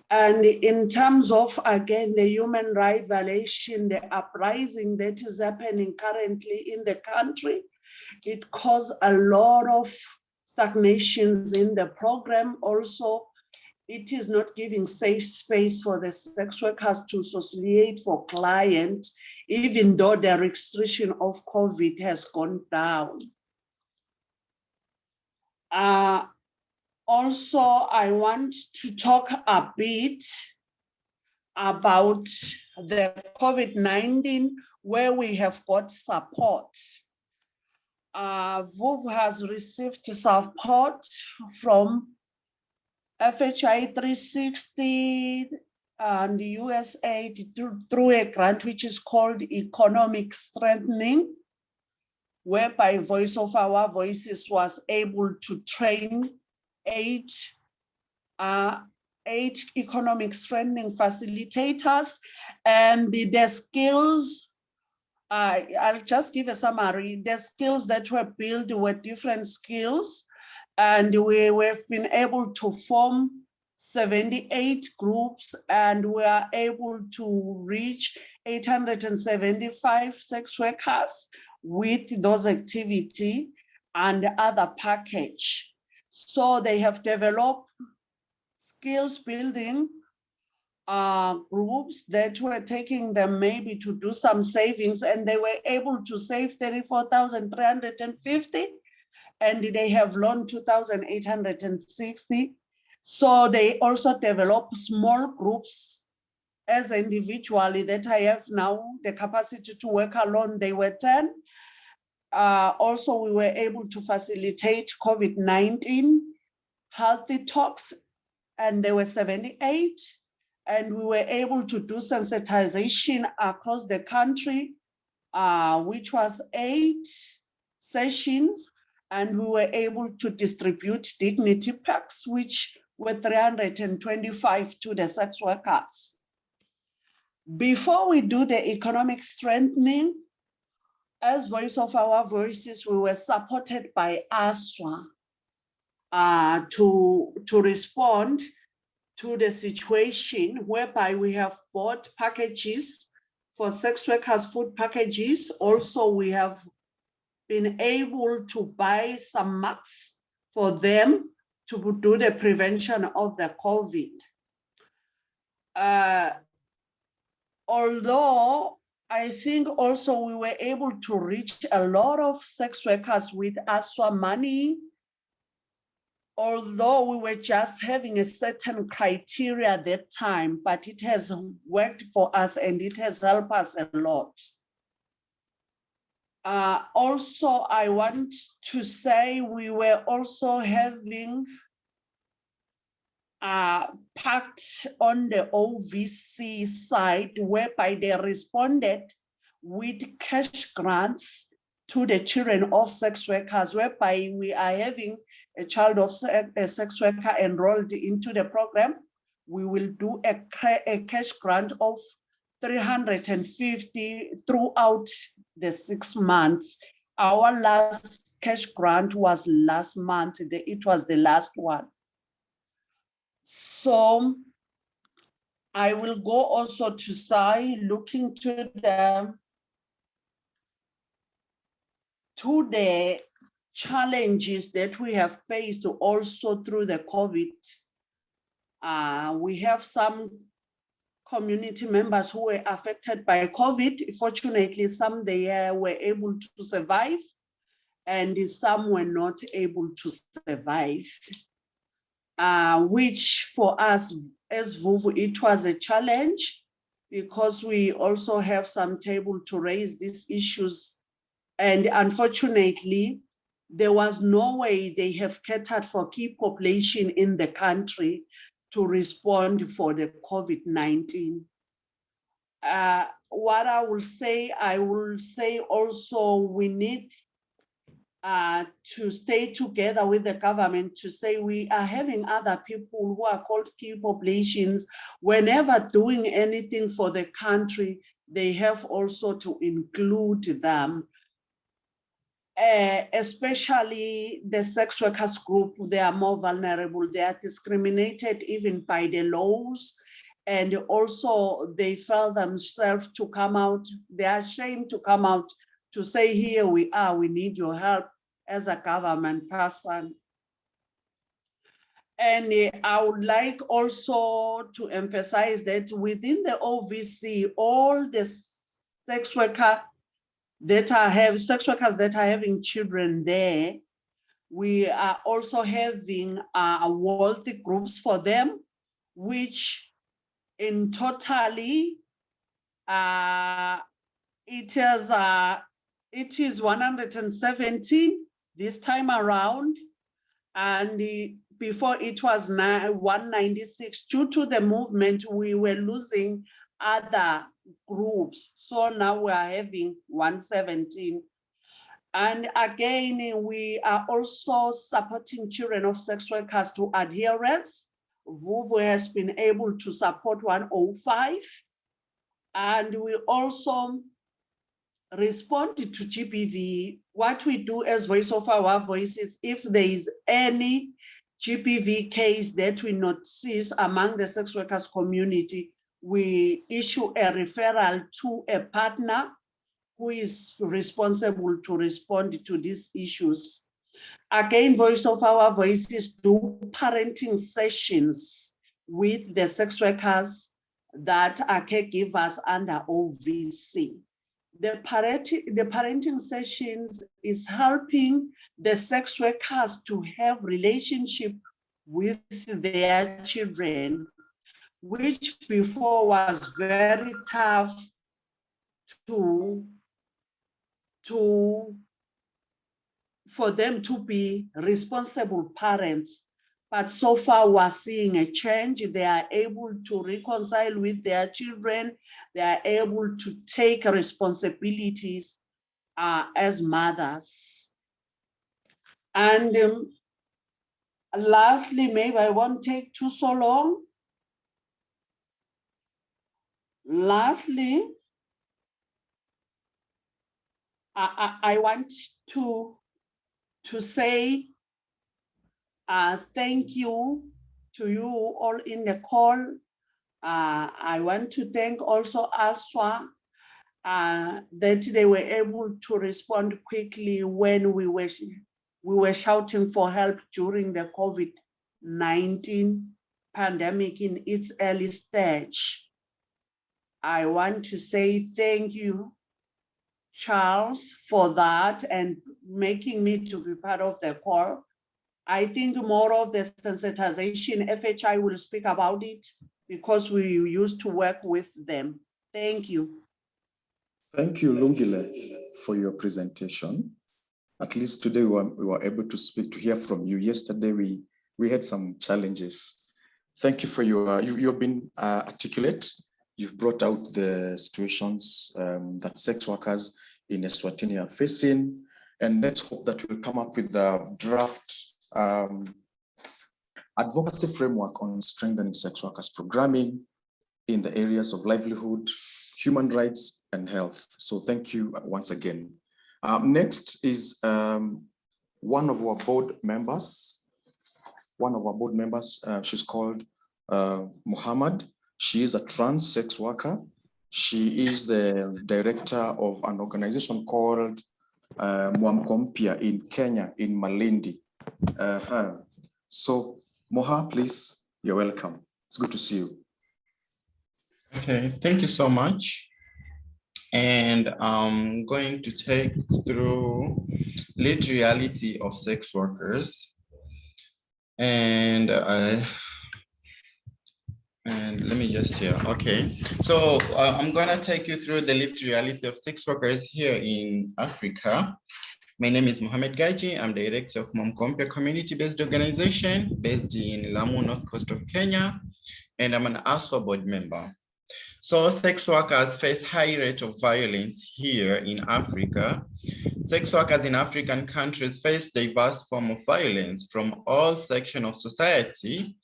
And in terms of, again, the human rights violation, the uprising that is happening currently in the country, it caused a lot of stagnations in the program. Also, it is not giving safe space for the sex workers to associate for clients, even though the restriction of COVID has gone down. Also, I want to talk a bit about the COVID-19, where we have got support. VUV has received support from FHI 360 and the USAID through a grant which is called Economic Strengthening, whereby Voice of Our Voices was able to train eight economic strengthening facilitators, and the skills, I'll just give a summary. The skills that were built were different skills, and we've been able to form 78 groups, and we are able to reach 875 sex workers with those activity and other package. So they have developed skills building groups that were taking them maybe to do some savings, and they were able to save 34,350, and they have loaned 2,860. So they also develop small groups as individually that I have now the capacity to work alone. They were 10. Also, we were able to facilitate COVID-19 healthy talks, and there were 78. And we were able to do sensitization across the country, which was 8 sessions. And we were able to distribute dignity packs, which were 325 to the sex workers. Before we do the economic strengthening, as Voice of Our Voices, we were supported by ASWA to respond to the situation whereby we have bought packages for sex workers, food packages. Also, we have been able to buy some masks for them to do the prevention of the COVID. Although I think also we were able to reach a lot of sex workers with ASWA money, although we were just having a certain criteria at that time, but it has worked for us and it has helped us a lot. Also, I want to say we were also having pact on the OVC side, whereby they responded with cash grants to the children of sex workers, whereby we are having a child of a sex worker enrolled into the program. We will do a cash grant of 350 throughout the 6 months. Our last cash grant was last month. It was the last one. So I will go also to say, looking to the challenges that we have faced also through the COVID. We have some community members who were affected by COVID. Fortunately, some they were able to survive, and some were not able to survive. Which for us as VUVU, it was a challenge, because we also have some table to raise these issues. And unfortunately, there was no way they have catered for key population in the country to respond for the COVID-19. What I will say also we need to stay together with the government to say we are having other people who are called key populations. Whenever doing anything for the country, they have also to include them. Especially the sex workers group, they are more vulnerable. They are discriminated even by the laws. And also they felt themselves to come out, they are ashamed to come out to say, here we are, we need your help as a government person. And I would like also to emphasize that within the OVC, all the sex workers that are having children there, we are also having wealthy groups for them, which in totally it is 117 this time around, and before it was 196. Due to the movement, we were losing other groups, so now we are having 117. And again, we are also supporting children of sex workers to adherence. VUVU has been able to support 105, and we also respond to GBV. What we do as Voice of Our Voices, if there is any GBV case that we notice among the sex workers community, we issue a referral to a partner who is responsible to respond to these issues. Again, Voice of Our Voices do parenting sessions with the sex workers that are caregivers under OVC. The parenting sessions is helping the sex workers to have relationship with their children, which before was very tough for them to be responsible parents. But so far we're seeing a change. They are able to reconcile with their children. They are able to take responsibilities as mothers. And lastly, maybe I won't take too so long. Lastly, I want to say thank you to you all in the call. I want to thank also ASWA that they were able to respond quickly when we were shouting for help during the COVID-19 pandemic in its early stage. I want to say thank you, Charles, for that and making me to be part of the call. I think more of the sensitization, FHI will speak about it because we used to work with them. Thank you. Thank you, Lungile, for your presentation. At least today we were able to hear from you. Yesterday we had some challenges. Thank you for you've been articulate. You've brought out the situations that sex workers in Eswatini are facing, and let's hope that we'll come up with a draft advocacy framework on strengthening sex workers programming in the areas of livelihood, human rights, and health. So thank you once again. Next is one of our board members. She's called Muhammad. She is a trans sex worker. She is the director of an organization called Mwamkompia in Kenya, in Malindi. So Moha, please, you're welcome. It's good to see you. Okay, thank you so much. And I'm going to take through lived reality of sex workers. And let me just share. Okay, so I'm gonna take you through the lived reality of sex workers here in Africa. My name is Mohamed Gaji. I'm director of Mwamkompia community-based organization based in Lamu, North Coast of Kenya, and I'm an ASWA board member. So sex workers face high rate of violence here in Africa. Sex workers in African countries face diverse form of violence from all sections of society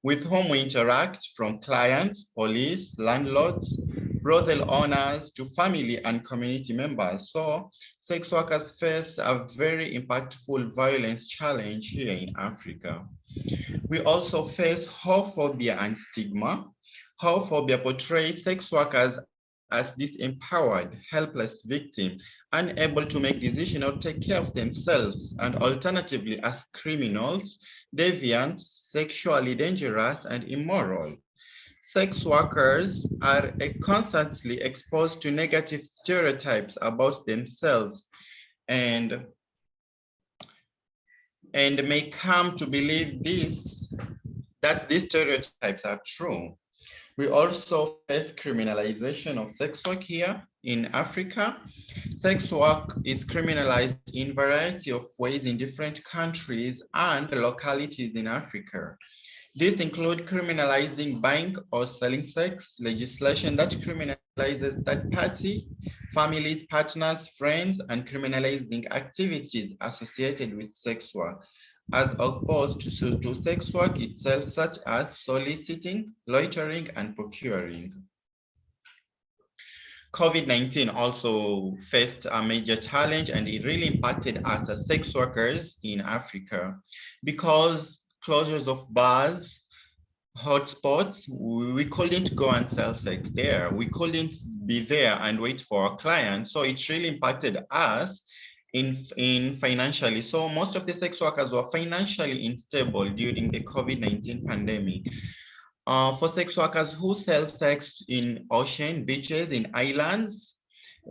with whom we interact, from clients, police, landlords, brothel owners to family and community members. So sex workers face a very impactful violence challenge here in Africa. We also face homophobia and stigma. Homophobia portrays sex workers as disempowered, helpless victims, unable to make decisions or take care of themselves, and alternatively as criminals, deviants, sexually dangerous, and immoral. Sex workers are constantly exposed to negative stereotypes about themselves and may come to believe that these stereotypes are true. We also face criminalization of sex work here in Africa. Sex work is criminalized in a variety of ways in different countries and localities in Africa. These include criminalizing buying or selling sex, legislation that criminalizes third party, families, partners, friends, and criminalizing activities associated with sex work, as opposed to sex work itself, such as soliciting, loitering, and procuring. COVID-19 also faced a major challenge, and it really impacted us as sex workers in Africa because closures of bars, hotspots, we couldn't go and sell sex there. We couldn't be there and wait for our clients. So it really impacted us in financially. So most of the sex workers were financially unstable during the COVID-19 pandemic. For sex workers who sell sex in ocean, beaches, in islands,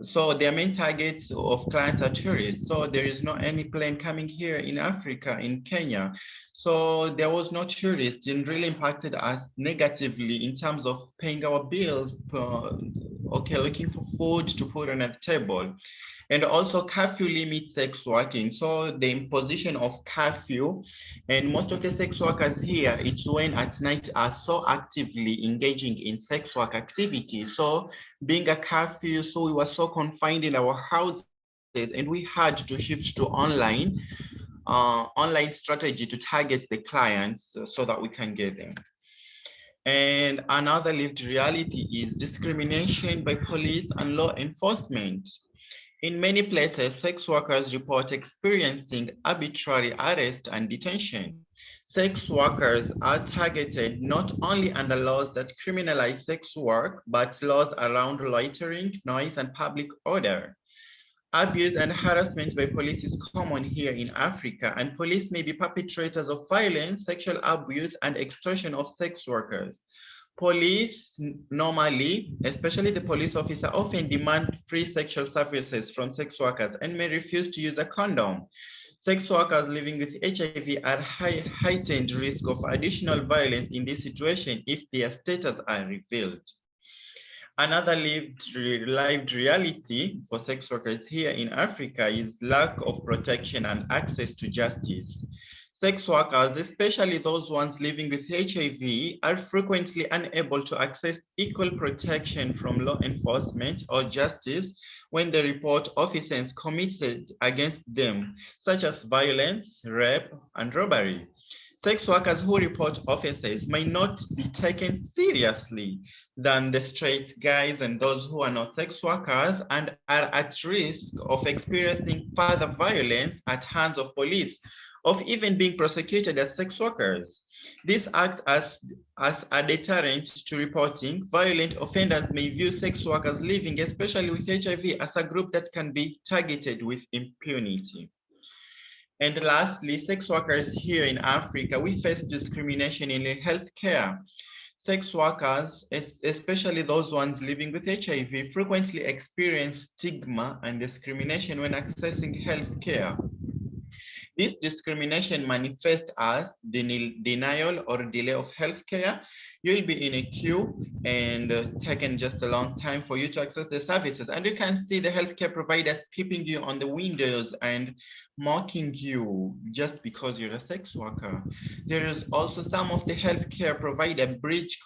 so their main targets of clients are tourists. So there is not any plane coming here in Africa, in Kenya. So there was no tourists, and really impacted us negatively in terms of paying our bills, looking for food to put on the table. And also curfew limits sex working. So the imposition of curfew, and most of the sex workers here, it's when at night are so actively engaging in sex work activities. So being a curfew, so we were so confined in our houses, and we had to shift to online strategy to target the clients so that we can get them. And another lived reality is discrimination by police and law enforcement. In many places, sex workers report experiencing arbitrary arrest and detention. Sex workers are targeted not only under laws that criminalize sex work, but laws around loitering, noise, and public order. Abuse and harassment by police is common here in Africa, and police may be perpetrators of violence, sexual abuse, and extortion of sex workers. Police normally, especially the police officer, often demand free sexual services from sex workers and may refuse to use a condom. Sex workers living with HIV are heightened risk of additional violence in this situation if their status are revealed. Another lived reality for sex workers here in Africa is lack of protection and access to justice. Sex workers, especially those ones living with HIV, are frequently unable to access equal protection from law enforcement or justice when they report offenses committed against them, such as violence, rape, and robbery. Sex workers who report offenses may not be taken seriously than the straight guys and those who are not sex workers, and are at risk of experiencing further violence at hands of police, of even being prosecuted as sex workers. This acts as a deterrent to reporting. Violent offenders may view sex workers living, especially with HIV, as a group that can be targeted with impunity. And lastly, sex workers here in Africa, we face discrimination in healthcare. Sex workers, especially those ones living with HIV, frequently experience stigma and discrimination when accessing healthcare. This discrimination manifests as denial or delay of healthcare. You'll be in a queue and taking just a long time for you to access the services. And you can see the healthcare providers peeping you on the windows and mocking you just because you're a sex worker. There is also some of the healthcare provider breach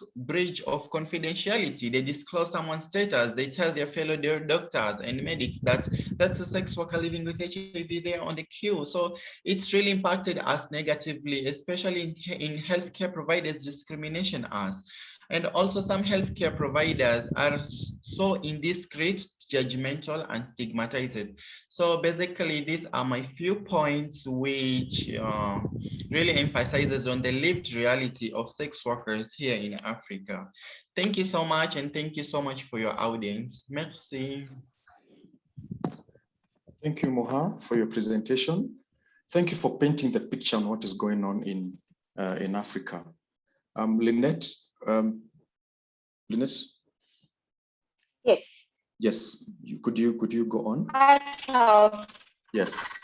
of confidentiality. They disclose someone's status. They tell their fellow doctors and medics that that's a sex worker living with HIV there on the queue. So it's really impacted us negatively, especially in healthcare providers discrimination us. And also some healthcare providers are so indiscreet, judgmental, and stigmatized. So basically, these are my few points which really emphasizes on the lived reality of sex workers here in Africa. Thank you so much, and thank you so much for your audience. Merci. Thank you, Moha, for your presentation. Thank you for painting the picture on what is going on in Africa. Lynette. Lynette? Yes. Yes, could you go on? Hi, Charles. Yes.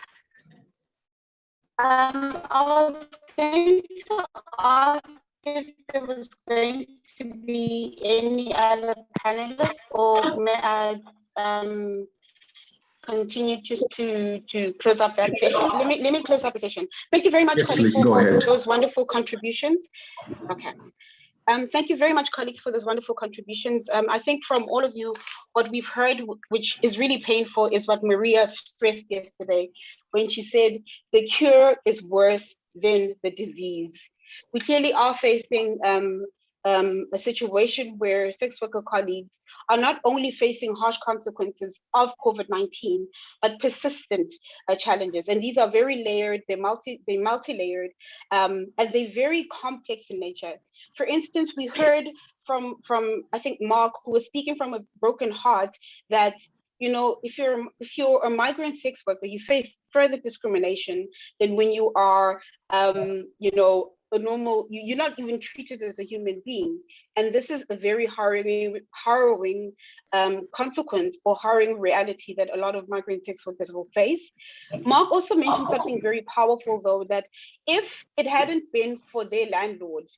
I was going to ask if there was going to be any other panelists, or may I continue just to close up that session? Let me close up the session. Thank you very much, Yes, colleagues, please, go for ahead. those wonderful contributions. Okay. Thank you very much, colleagues, for those wonderful contributions. I think from all of you, what we've heard, which is really painful, is what Maria stressed yesterday when she said the cure is worse than the disease. We clearly are facing a situation where sex worker colleagues are not only facing harsh consequences of COVID-19, but persistent challenges. And these are very layered, they're multi-layered, and they're very complex in nature. For instance, we heard from I think Mark, who was speaking from a broken heart, that if you're a migrant sex worker, you face further discrimination than when you are a normal, you're not even treated as a human being. And this is a very harrowing consequence or harrowing reality that a lot of migrant sex workers will face. Mark also mentioned something very powerful, though, that if it hadn't been for their landlord,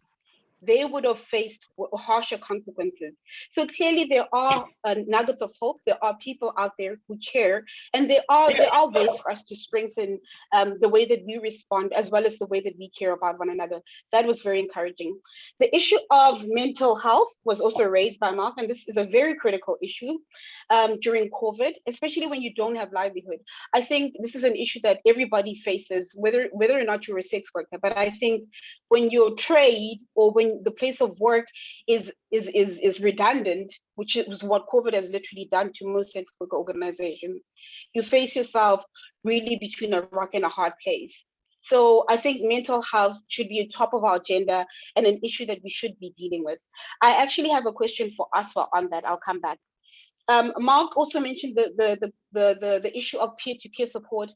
they would have faced harsher consequences. So clearly there are nuggets of hope. There are people out there who care, and there are ways for us to strengthen the way that we respond, as well as the way that we care about one another. That was very encouraging. The issue of mental health was also raised by Mark, and this is a very critical issue during COVID, especially when you don't have livelihood. I think this is an issue that everybody faces, whether or not you're a sex worker. But I think when your trade or when the place of work is redundant, which is what COVID has literally done to most sex worker organizations, you face yourself really between a rock and a hard place. So I think mental health should be top of our agenda and an issue that we should be dealing with. I actually have a question for Aswa on that. I'll come back. Mark also mentioned the issue of peer-to-peer support,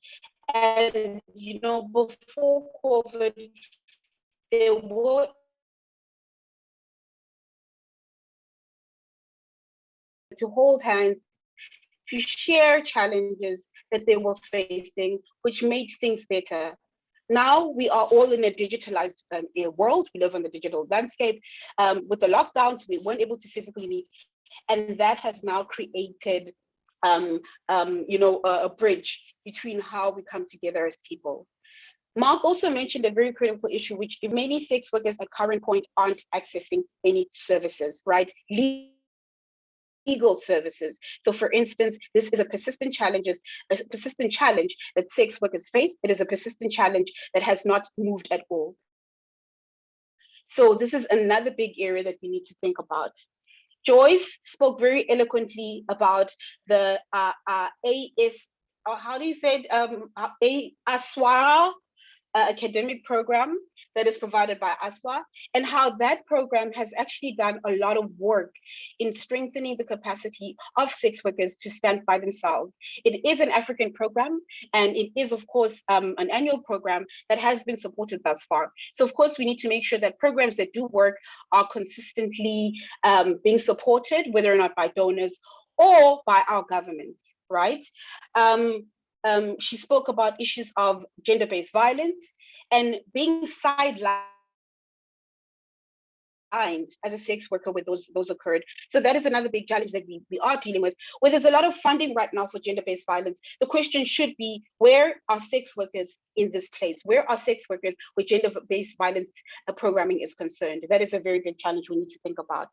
and before COVID, there were to hold hands, to share challenges that they were facing, which made things better. Now we are all in a digitalized world. We live on the digital landscape. With the lockdowns, we weren't able to physically meet, and that has now created, a bridge between how we come together as people. Mark also mentioned a very critical issue, which many sex workers at current point aren't accessing any services, right? Legal services. So for instance, this is a persistent challenge that sex workers face. It is a persistent challenge that has not moved at all. So this is another big area that we need to think about. Joyce spoke very eloquently about the AS, or how do you say it, ASWA academic program that is provided by ASWA, and how that program has actually done a lot of work in strengthening the capacity of sex workers to stand by themselves. It is an African program, and it is, of course, an annual program that has been supported thus far. So, of course, we need to make sure that programs that do work are consistently being supported, whether or not by donors or by our governments, right? She spoke about issues of gender-based violence and being sidelined as a sex worker when those occurred. So that is another big challenge that we are dealing with. Where there's a lot of funding right now for gender-based violence, the question should be, where are sex workers in this place? Where are sex workers where gender-based violence programming is concerned? That is a very big challenge we need to think about.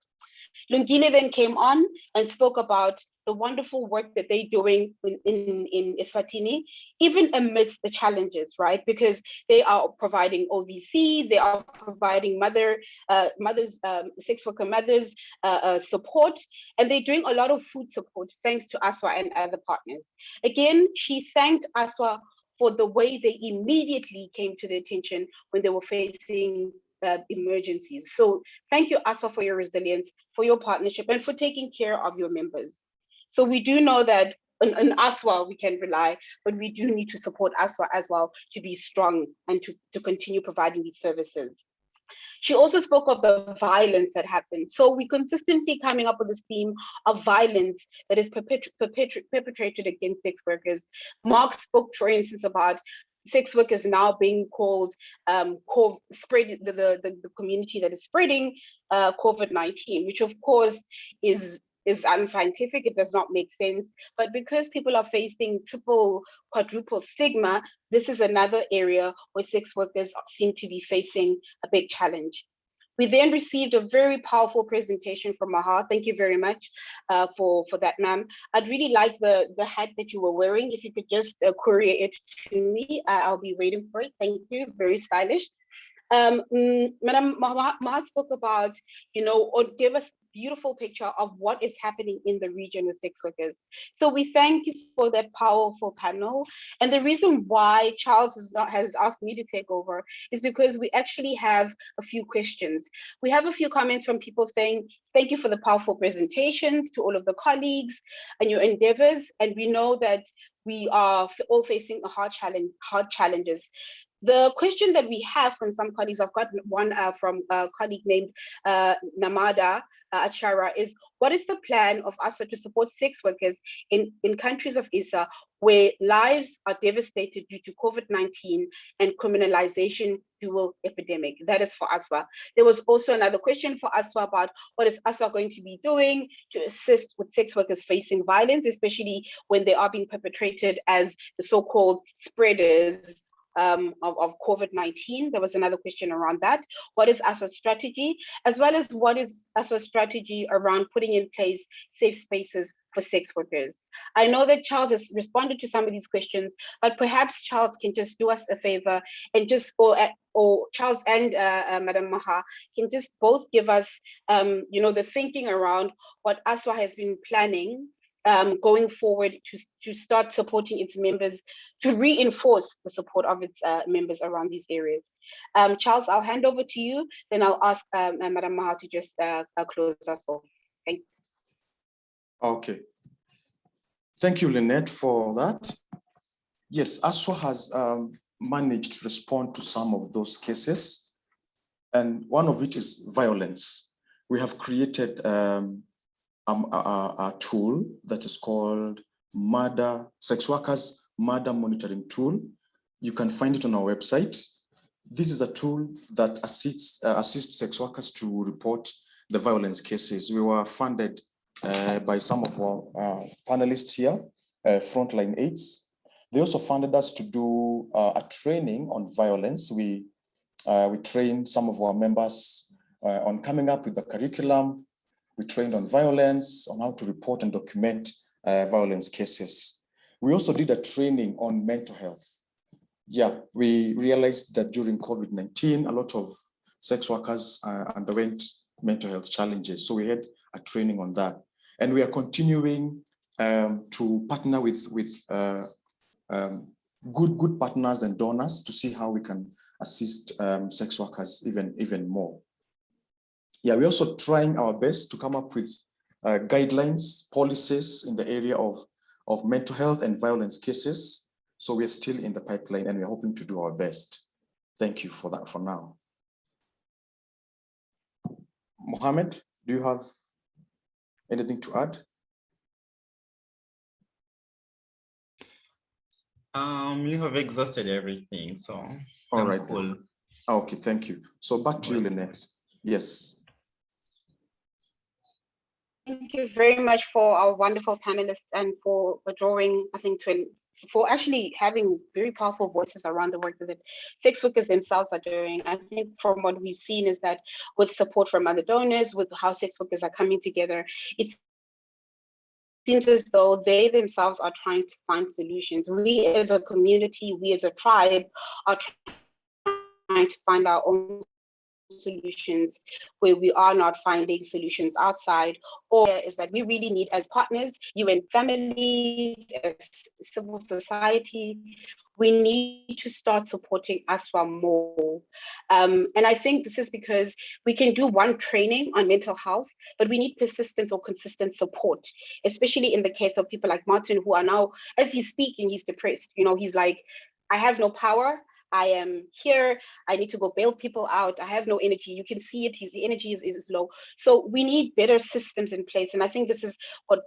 Lungile then came on and spoke about the wonderful work that they're doing in Eswatini, even amidst the challenges, right? Because they are providing OVC, they are providing sex worker mothers support, and they're doing a lot of food support thanks to ASWA and other partners. Again, she thanked ASWA for the way they immediately came to the attention when they were facing emergencies. So thank you, ASWA, for your resilience, for your partnership, and for taking care of your members. So we do know that in ASWA we can rely, but we do need to support ASWA as well to be strong and to continue providing these services. She also spoke of the violence that happened. So we consistently coming up with this theme of violence that is perpetrated against sex workers. Mark spoke, for instance, about sex workers now being called spread the community that is spreading COVID-19, which of course is unscientific. It does not make sense. But because people are facing triple, quadruple stigma, this is another area where sex workers seem to be facing a big challenge. We then received a very powerful presentation from Maha. Thank you very much for that, ma'am. I'd really like the hat that you were wearing. If you could just courier it to me, I'll be waiting for it. Thank you, very stylish. Madam Maha spoke about, or gave us beautiful picture of what is happening in the region with sex workers. So we thank you for that powerful panel. And the reason why Charles has asked me to take over is because we actually have a few questions. We have a few comments from people saying, thank you for the powerful presentations to all of the colleagues and your endeavors. And we know that we are all facing a hard challenges. The question that we have from some colleagues, I've got one from a colleague named Namada Achara, is what is the plan of ASWA to support sex workers in countries of ISA where lives are devastated due to COVID-19 and criminalization dual epidemic? That is for ASWA. There was also another question for ASWA about what is ASWA going to be doing to assist with sex workers facing violence, especially when they are being perpetrated as the so-called spreaders of COVID-19. There was another question around that. What is ASWA's strategy, as well as what is ASWA's strategy around putting in place safe spaces for sex workers? I know that Charles has responded to some of these questions, but perhaps Charles can just do us a favor and just, or Charles and Madam Maha can just both give us, the thinking around what ASWA has been planning going forward to start supporting its members, to reinforce the support of its members around these areas. Charles, I'll hand over to you, then I'll ask Madam Maha to just close us off. Thank you. Okay. Thank you, Lynette, for that. Yes, ASWA has managed to respond to some of those cases, and one of it is violence. We have created a tool that is called Sex Workers Murder Monitoring Tool. You can find it on our website. This is a tool that assists sex workers to report the violence cases. We were funded by some of our panelists here, Frontline AIDS. They also funded us to do a training on violence. We trained some of our members on coming up with the curriculum. We trained on violence, on how to report and document violence cases. We also did a training on mental health. Yeah, we realized that during COVID-19, a lot of sex workers underwent mental health challenges. So we had a training on that. And we are continuing to partner with good partners and donors to see how we can assist sex workers even more. Yeah, we're also trying our best to come up with guidelines, policies in the area of mental health and violence cases. So we're still in the pipeline and we're hoping to do our best. Thank you for that for now. Mohammed, do you have anything to add? You have exhausted everything, so all right. Cool. Okay, thank you. So back to you, Lynette. Yes. Thank you very much for our wonderful panelists and for drawing, I think, for actually having very powerful voices around the work that sex workers themselves are doing. I think from what we've seen is that with support from other donors, with how sex workers are coming together, it seems as though they themselves are trying to find solutions. We as a community, we as a tribe are trying to find our own solutions where we are not finding solutions outside, or is that we really need, as partners, UN families, as civil society, we need to start supporting ASWA more. And I think this is because we can do one training on mental health, but we need persistence or consistent support, especially in the case of people like Martin, who are now, as he's speaking, he's depressed. He's like, I have no power. I am here, I need to go bail people out, I have no energy. You can see it, his energy is low. So we need better systems in place. And I think this is what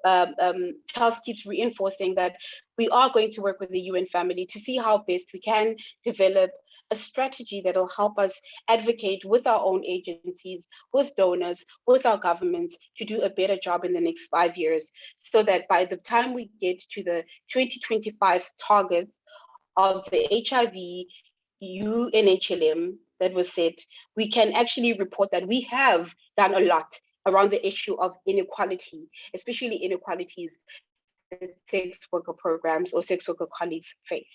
Charles keeps reinforcing, that we are going to work with the UN family to see how best we can develop a strategy that will help us advocate with our own agencies, with donors, with our governments to do a better job in the next 5 years, so that by the time we get to the 2025 targets of the HIV UNHLM that was set, we can actually report that we have done a lot around the issue of inequality, especially inequalities that sex worker programs or sex worker colleagues face.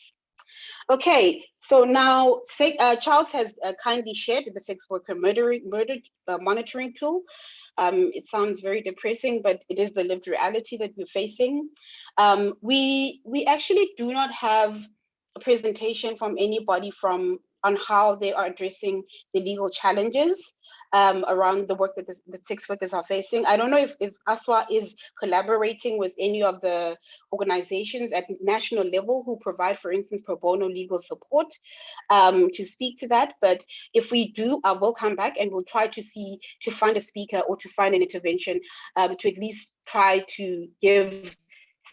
Okay, so now Charles has kindly shared the sex worker monitoring tool. It sounds very depressing, but it is the lived reality that we're facing. We actually do not have a presentation from anybody on how they are addressing the legal challenges around the work that the sex workers are facing. I don't know if ASWA is collaborating with any of the organizations at national level who provide, for instance, pro bono legal support to speak to that. But if we do, I will come back and we'll try to find a speaker or to find an intervention to at least try to give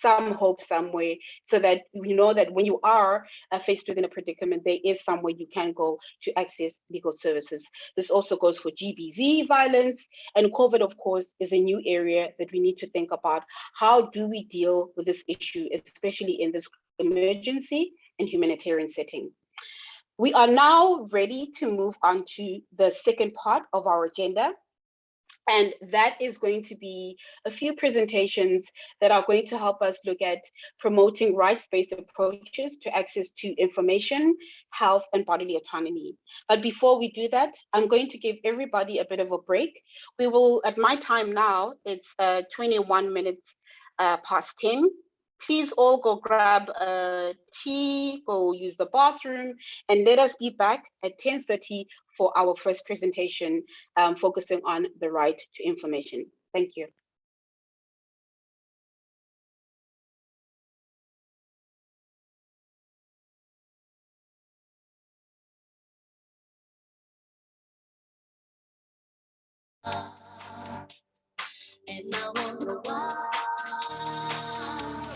some hope somewhere, so that we know that when you are faced with a predicament, there is somewhere you can go to access legal services. This also goes for GBV violence, and COVID, of course, is a new area that we need to think about. How do we deal with this issue, especially in this emergency and humanitarian setting? We are now ready to move on to the second part of our agenda, and that is going to be a few presentations that are going to help us look at promoting rights-based approaches to access to information, health, and bodily autonomy. But before we do that, I'm going to give everybody a bit of a break. We will, at my time now, it's 21 minutes past 10. Please all go grab a tea, go use the bathroom, and let us be back at 10:30 for our first presentation, focusing on the right to information. Thank you. And I wonder why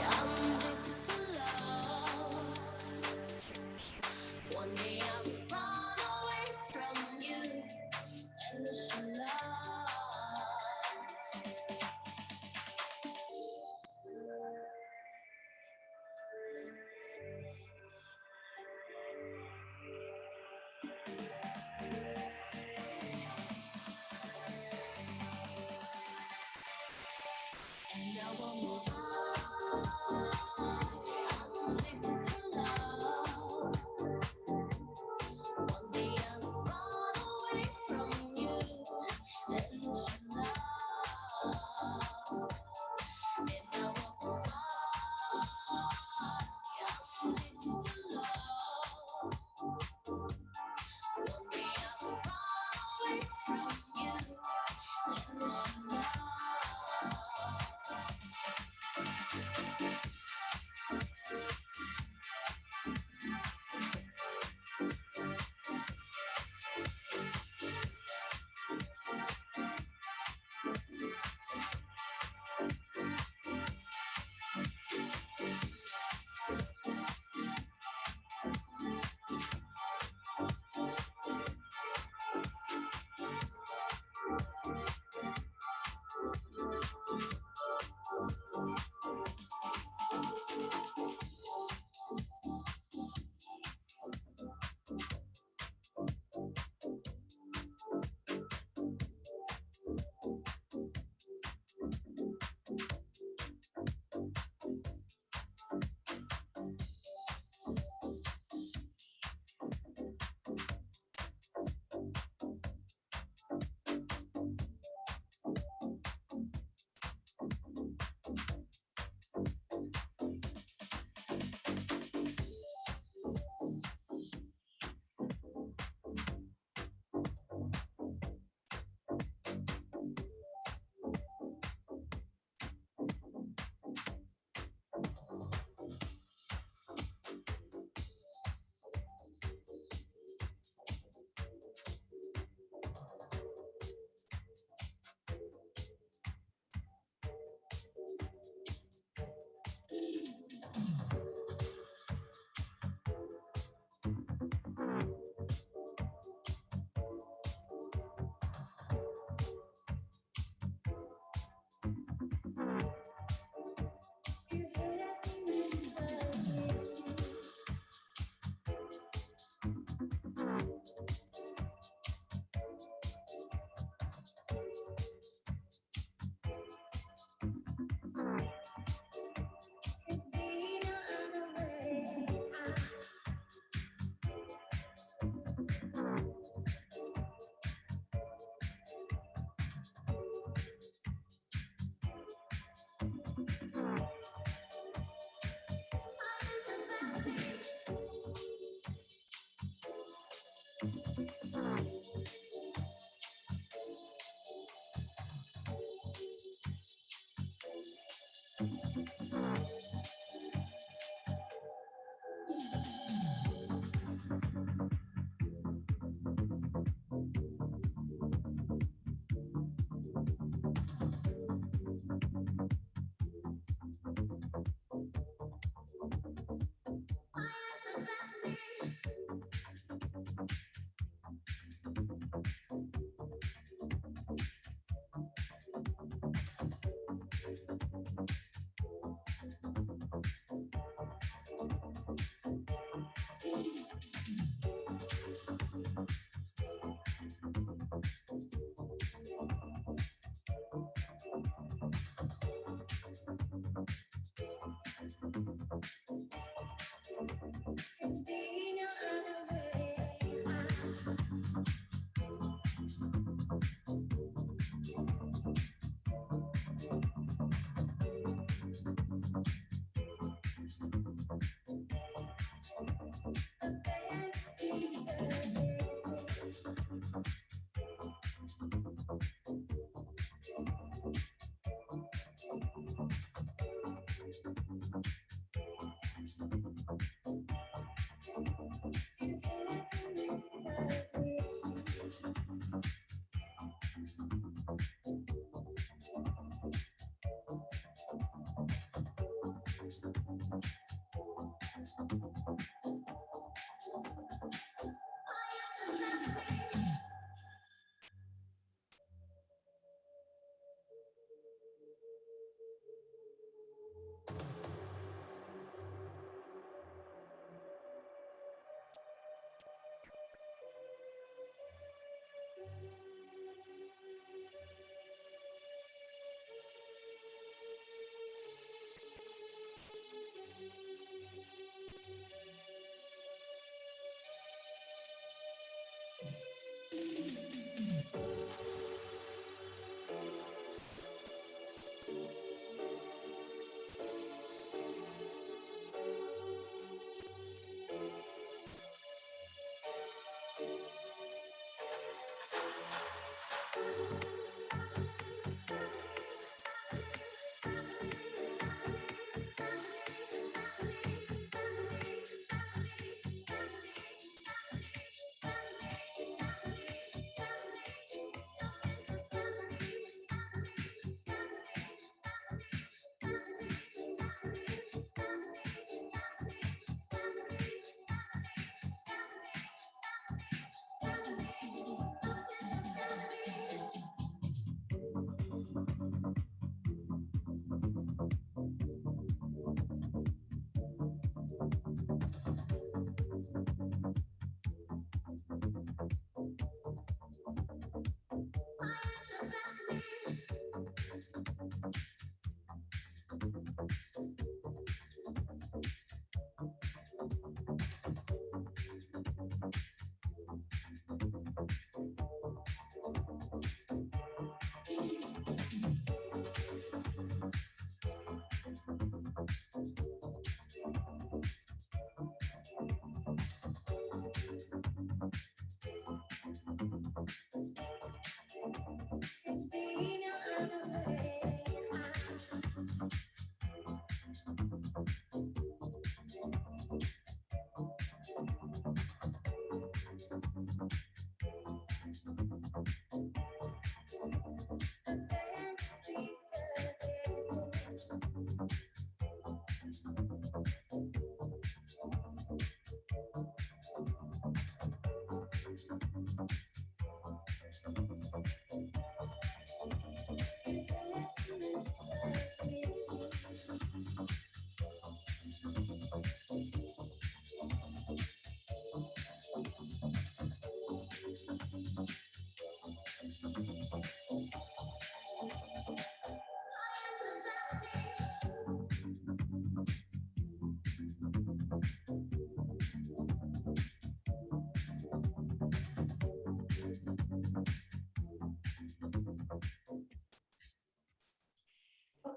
I'm addicted to love. One day I'm run away from you and this love. And I wonder why I'm addicted to love. One day I'm run away from you and this love. And I wonder why I'm addicted to love. One day I'm run away from you and this love.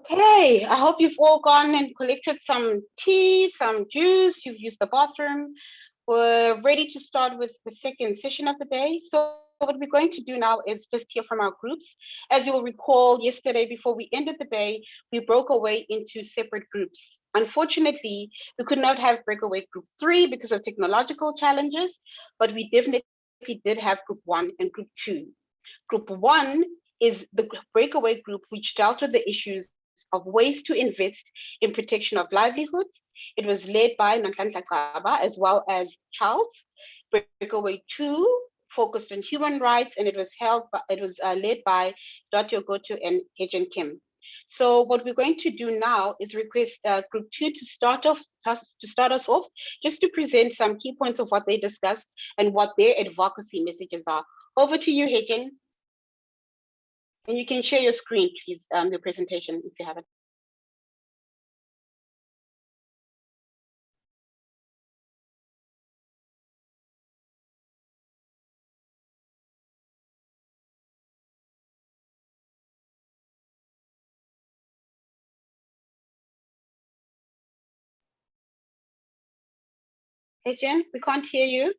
Okay, I hope you've all gone and collected some tea, some juice, you've used the bathroom. We're ready to start with the second session of the day. So what we're going to do now is just hear from our groups. As you'll recall, yesterday before we ended the day, we broke away into separate groups. Unfortunately, we could not have breakaway group 3 because of technological challenges, but we definitely did have group 1 and group 2. Group 1 is the breakaway group which dealt with the issues of ways to invest in protection of livelihoods. It was led by Nhlanhla Xaba as well as Charles. Breakaway 2 focused on human rights, and it was led by Dr. Goto and Hejen Kim. So what we're going to do now is request group 2 to start us off, just to present some key points of what they discussed and what their advocacy messages are. Over to you, Hejen. And you can share your screen, please, the presentation if you have it. Hey, Jen, we can't hear you.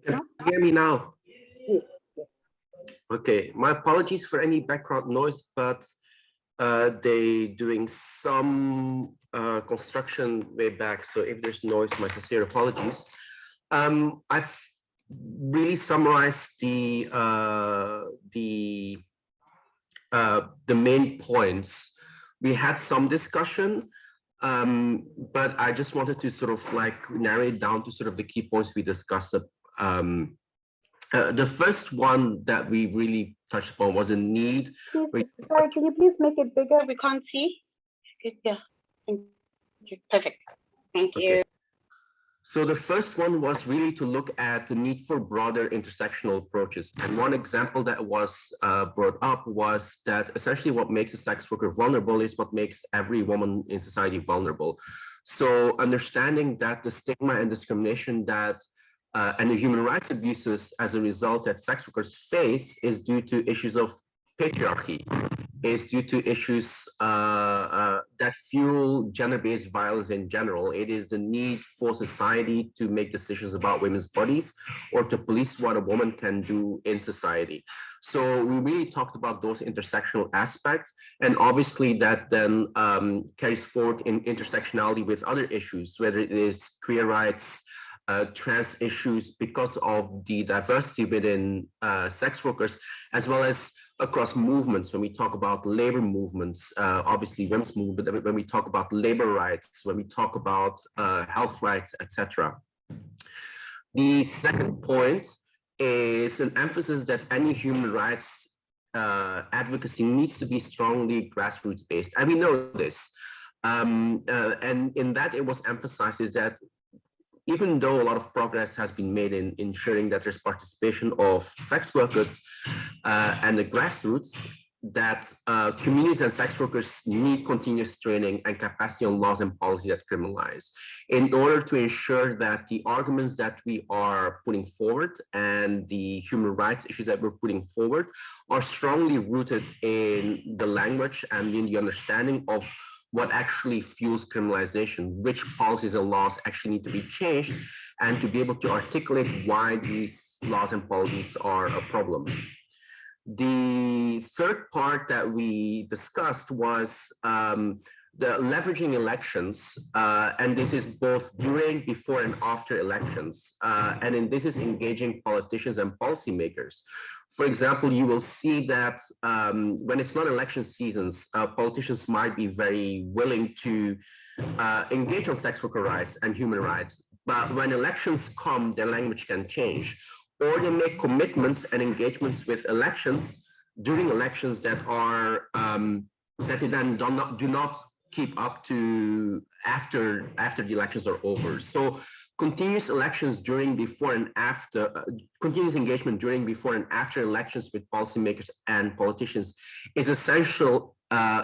Can you hear me now? Okay, my apologies for any background noise, but they doing some construction way back. So if there's noise, my sincere apologies. I've really summarized the main points. We had some discussion, but I just wanted to sort of like narrow it down to sort of the key points we discussed. The first one that we really touched upon was a need. Sorry, can you please make it bigger? We can't see. Yeah, thank you. Perfect. Thank you. Okay. So the first one was really to look at the need for broader intersectional approaches. And one example that was brought up was that essentially what makes a sex worker vulnerable is what makes every woman in society vulnerable. So understanding that the stigma and discrimination that and the human rights abuses as a result that sex workers face is due to issues of patriarchy, is due to issues that fuel gender-based violence in general. It is the need for society to make decisions about women's bodies or to police what a woman can do in society. So we really talked about those intersectional aspects, and obviously that then carries forward in intersectionality with other issues, whether it is queer rights, trans issues, because of the diversity within sex workers, as well as across movements. When we talk about labor movements, obviously women's movement, but when we talk about labor rights, when we talk about health rights, etc. The second point is an emphasis that any human rights advocacy needs to be strongly grassroots based, and we know this. And in that, it was emphasized is that even though a lot of progress has been made in ensuring that there's participation of sex workers and the grassroots, that communities and sex workers need continuous training and capacity on laws and policy that criminalize, in order to ensure that the arguments that we are putting forward and the human rights issues that we're putting forward are strongly rooted in the language and in the understanding of what actually fuels criminalization, which policies and laws actually need to be changed, and to be able to articulate why these laws and policies are a problem. The third part that we discussed was the leveraging elections, and this is both during, before, and after elections. And this is engaging politicians and policymakers. For example, you will see that when it's not election seasons, politicians might be very willing to engage on sex worker rights and human rights. But when elections come, their language can change. Or they make commitments and engagements with elections during elections that are that they then do not keep up to after the elections are over. So continuous elections during, before, and after, continuous engagement during, before, and after elections with policymakers and politicians is essential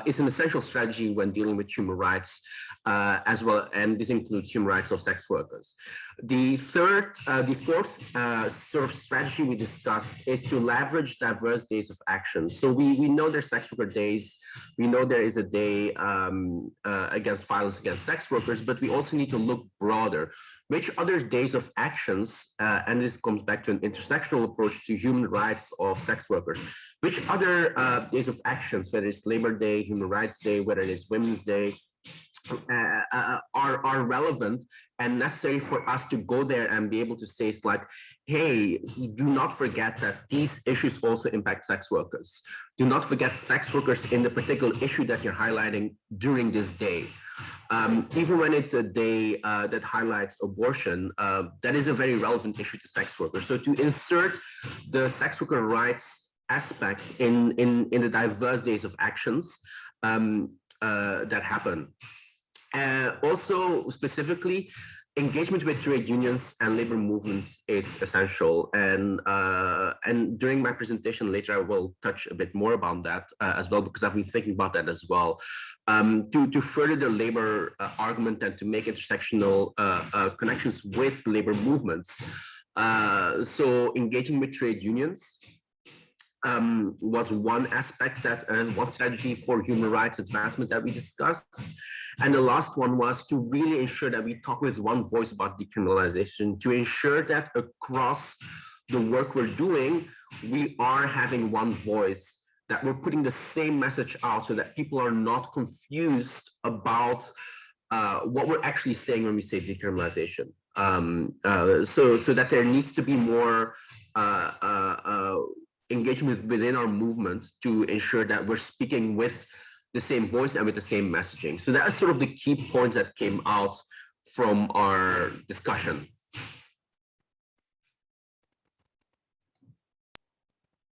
is an essential strategy when dealing with human rights as well, and this includes human rights of sex workers. The fourth sort of strategy we discussed is to leverage diverse days of action. So we know there's sex worker days, we know there is a day against violence against sex workers, but we also need to look broader. Which other days of actions, and this comes back to an intersectional approach to human rights of sex workers, which other days of actions, whether it's Labor Day, Human Rights Day, whether it's Women's Day, are relevant and necessary for us to go there and be able to say, it's like, hey, do not forget that these issues also impact sex workers. Do not forget sex workers in the particular issue that you're highlighting during this day. Even when it's a day that highlights abortion, that is a very relevant issue to sex workers. So to insert the sex worker rights aspect in the diverse days of actions that happen. Also, specifically, engagement with trade unions and labor movements is essential. And during my presentation later, I will touch a bit more about that as well, because I've been thinking about that as well. To further the labor argument and to make intersectional connections with labor movements. So engaging with trade unions was one aspect that, and one strategy for human rights advancement that we discussed. And the last one was to really ensure that we talk with one voice about decriminalization, to ensure that across the work we're doing, we are having one voice, that we're putting the same message out so that people are not confused about what we're actually saying when we say decriminalization. So that there needs to be more engagement within our movement to ensure that we're speaking with the same voice and with the same messaging. So that is sort of the key points that came out from our discussion.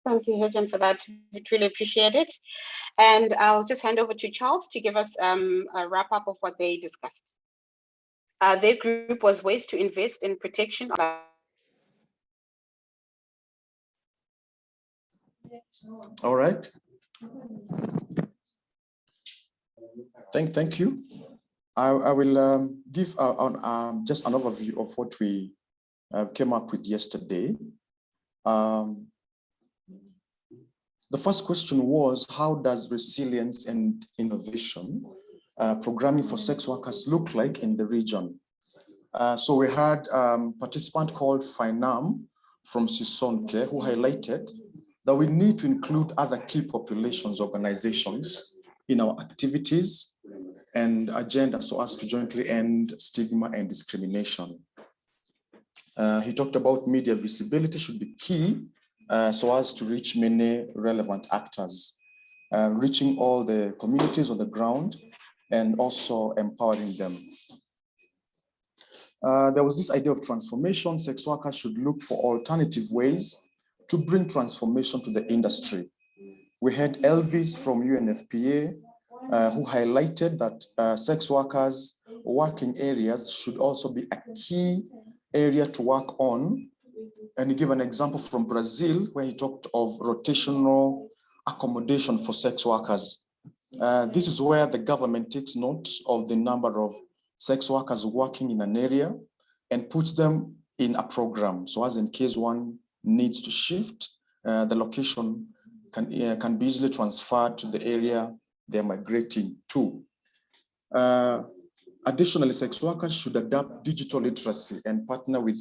Thank you, Hedgen, for that. We truly appreciate it. And I'll just hand over to Charles to give us a wrap up of what they discussed. Their group was ways to invest in protection of. All right. Thank you. I will give just an overview of what we came up with yesterday. The first question was, how does resilience and innovation programming for sex workers look like in the region? So we had a participant called Fainam from Sisonke, who highlighted that we need to include other key populations organizations in our activities and agenda so as to jointly end stigma and discrimination. He talked about media visibility should be key so as to reach many relevant actors, reaching all the communities on the ground and also empowering them. There was this idea of transformation. Sex workers should look for alternative ways to bring transformation to the industry. We had Elvis from UNFPA who highlighted that sex workers working areas should also be a key area to work on. And he gave an example from Brazil where he talked of rotational accommodation for sex workers. This is where the government takes note of the number of sex workers working in an area and puts them in a program. So as in case one needs to shift, the location can be easily transferred to the area they're migrating to. Additionally, sex workers should adopt digital literacy and partner with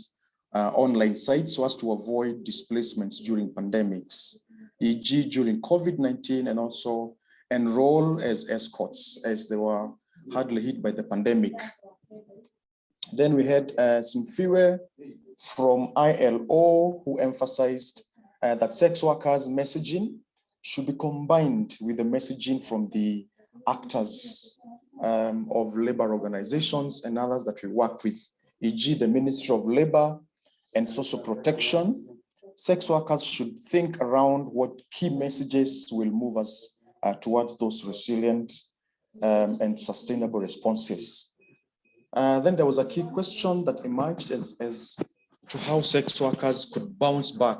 online sites so as to avoid displacements during pandemics, e.g. during COVID-19, and also enroll as escorts as they were hardly hit by the pandemic. Then we had Simfiwe from ILO who emphasized that sex workers' messaging should be combined with the messaging from the actors of labor organizations and others that we work with, e.g. the Ministry of Labor and Social Protection. Sex workers should think around what key messages will move us towards those resilient and sustainable responses. Then there was a key question that emerged as to how sex workers could bounce back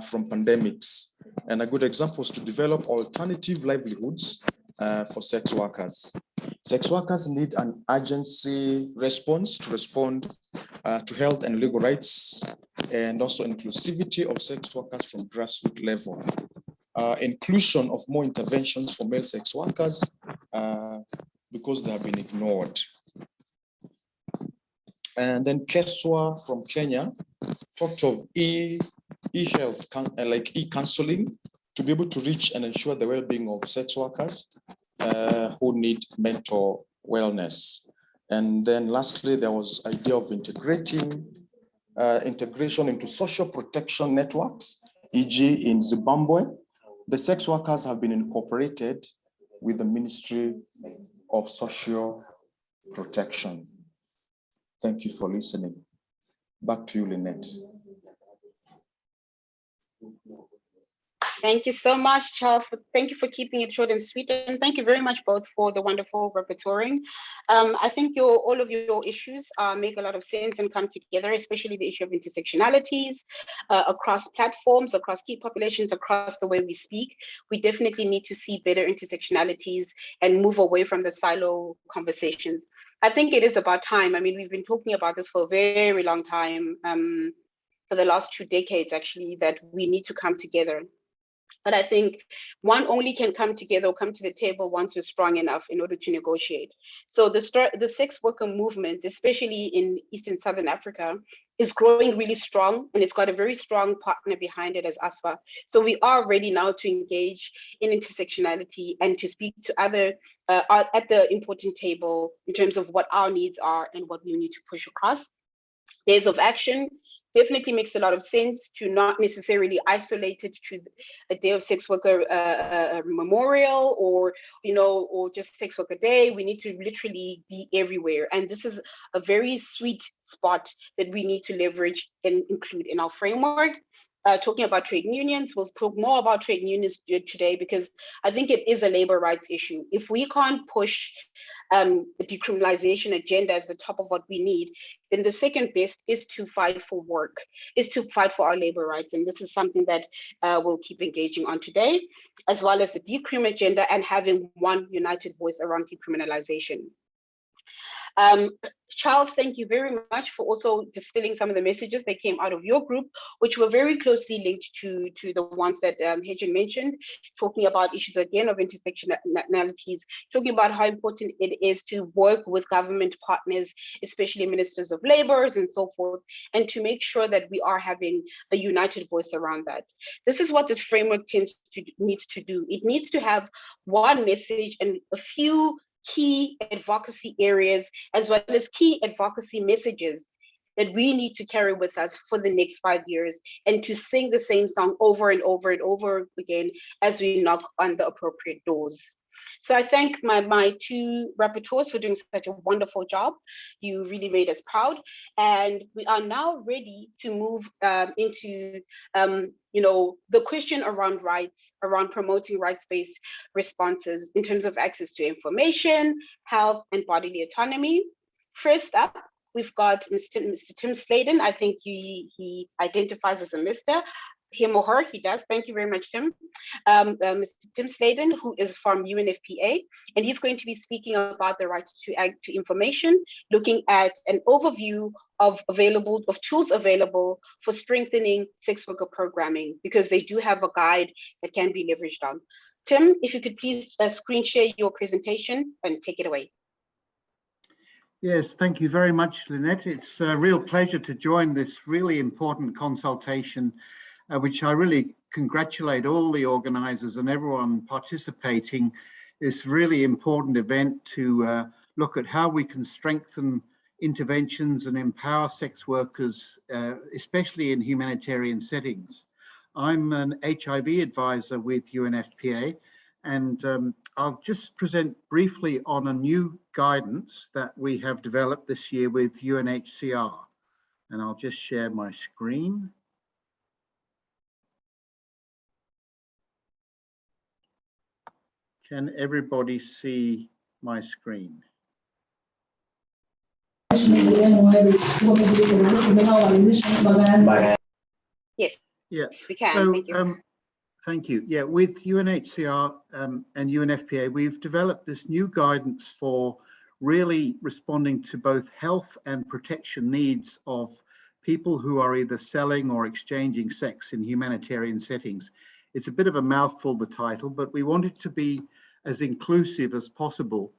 from pandemics. And a good example is to develop alternative livelihoods for sex workers. Sex workers need an urgency response to respond to health and legal rights, and also inclusivity of sex workers from grassroots level. Inclusion of more interventions for male sex workers because they have been ignored. And then Keswa from Kenya talked of e-health, like e-counseling, to be able to reach and ensure the well-being of sex workers who need mental wellness. And then lastly, there was idea of integration into social protection networks, e.g. in Zimbabwe, the sex workers have been incorporated with the Ministry of Social Protection. Thank you for listening. Back to you, Lynette. Thank you so much, Charles. Thank you for keeping it short and sweet. And thank you very much both for the wonderful repertorying. I think all of your issues make a lot of sense and come together, especially the issue of intersectionalities across platforms, across key populations, across the way we speak. We definitely need to see better intersectionalities and move away from the silo conversations. I think it is about time. I mean, we've been talking about this for a very long time, for the last 2 decades, actually, that we need to come together. But I think one only can come together or come to the table once you're strong enough in order to negotiate. So the sex worker movement, especially in East and Southern Africa, is growing really strong, and it's got a very strong partner behind it as ASFA. So we are ready now to engage in intersectionality and to speak to other at the important table in terms of what our needs are and what we need to push across. Days of action definitely makes a lot of sense, to not necessarily isolate it to a Day of Sex Worker memorial, or or just Sex Worker Day. We need to literally be everywhere, and this is a very sweet spot that we need to leverage and include in our framework. Talking about trade unions, we'll talk more about trade unions today, because I think it is a labor rights issue. If we can't push the decriminalization agenda as the top of what we need, then the second best is to fight for work, is to fight for our labor rights. And this is something that we'll keep engaging on today, as well as the decrim agenda and having one united voice around decriminalization. Charles, thank you very much for also distilling some of the messages that came out of your group, which were very closely linked to the ones that Hedgen mentioned, talking about issues again of intersectionalities, talking about how important it is to work with government partners, especially ministers of labor and so forth, and to make sure that we are having a united voice around that. This is what this framework needs to do. It needs to have one message and a few key advocacy areas, as well as key advocacy messages that we need to carry with us for the next 5 years, and to sing the same song over and over and over again as we knock on the appropriate doors. So I thank my 2 rapporteurs for doing such a wonderful job. You really made us proud. And we are now ready to move into the question around rights, around promoting rights-based responses in terms of access to information, health, and bodily autonomy. First up, we've got Mr. Tim Sladen. I think he identifies as a Mr. Him or her, he does. Thank you very much, Tim. Mr. Tim Sladen, who is from UNFPA, and he's going to be speaking about the right to information, looking at an overview of tools available for strengthening sex worker programming, because they do have a guide that can be leveraged on. Tim, if you could please screen share your presentation and take it away. Yes, thank you very much, Lynette. It's a real pleasure to join this really important consultation, which I really congratulate all the organisers and everyone participating. This really important event to look at how we can strengthen interventions and empower sex workers, especially in humanitarian settings. I'm an HIV advisor with UNFPA, and I'll just present briefly on a new guidance that we have developed this year with UNHCR. And I'll just share my screen. Can everybody see my screen? Yes. Yeah. We can. So, thank you. Thank you. Yeah, with UNHCR and UNFPA, we've developed this new guidance for really responding to both health and protection needs of people who are either selling or exchanging sex in humanitarian settings. It's a bit of a mouthful, the title, but we want it to be as inclusive as possible.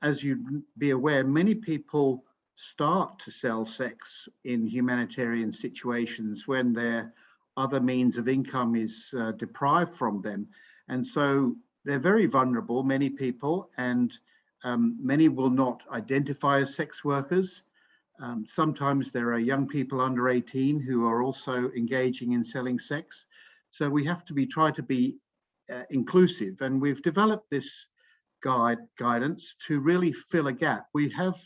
As you'd be aware, many people start to sell sex in humanitarian situations when their other means of income is deprived from them. And so they're very vulnerable, many people, and many will not identify as sex workers. Sometimes there are young people under 18 who are also engaging in selling sex. So we have to try to be inclusive, and we've developed this guidance to really fill a gap. We have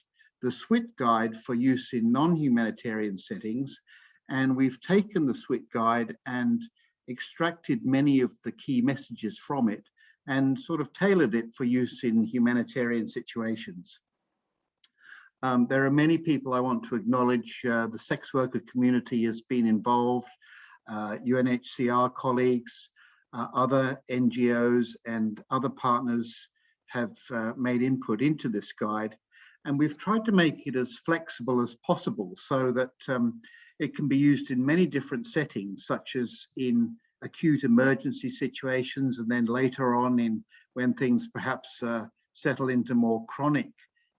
the SWIT guide for use in non-humanitarian settings, and we've taken the SWIT guide and extracted many of the key messages from it and sort of tailored it for use in humanitarian situations. There are many people I want to acknowledge. The sex worker community has been involved, UNHCR colleagues, other NGOs and other partners have made input into this guide. And we've tried to make it as flexible as possible so that it can be used in many different settings, such as in acute emergency situations, and then later on when things perhaps settle into more chronic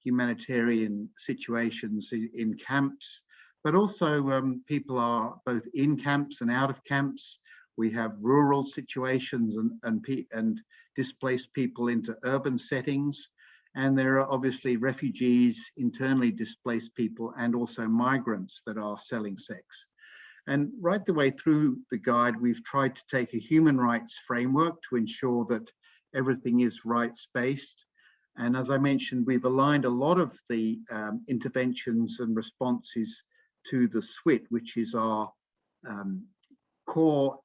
humanitarian situations in camps. But also people are both in camps and out of camps. We have rural situations and displaced people into urban settings. And there are obviously refugees, internally displaced people, and also migrants that are selling sex. And right the way through the guide, we've tried to take a human rights framework to ensure that everything is rights-based. And as I mentioned, we've aligned a lot of the interventions and responses to the SWIT, which is our core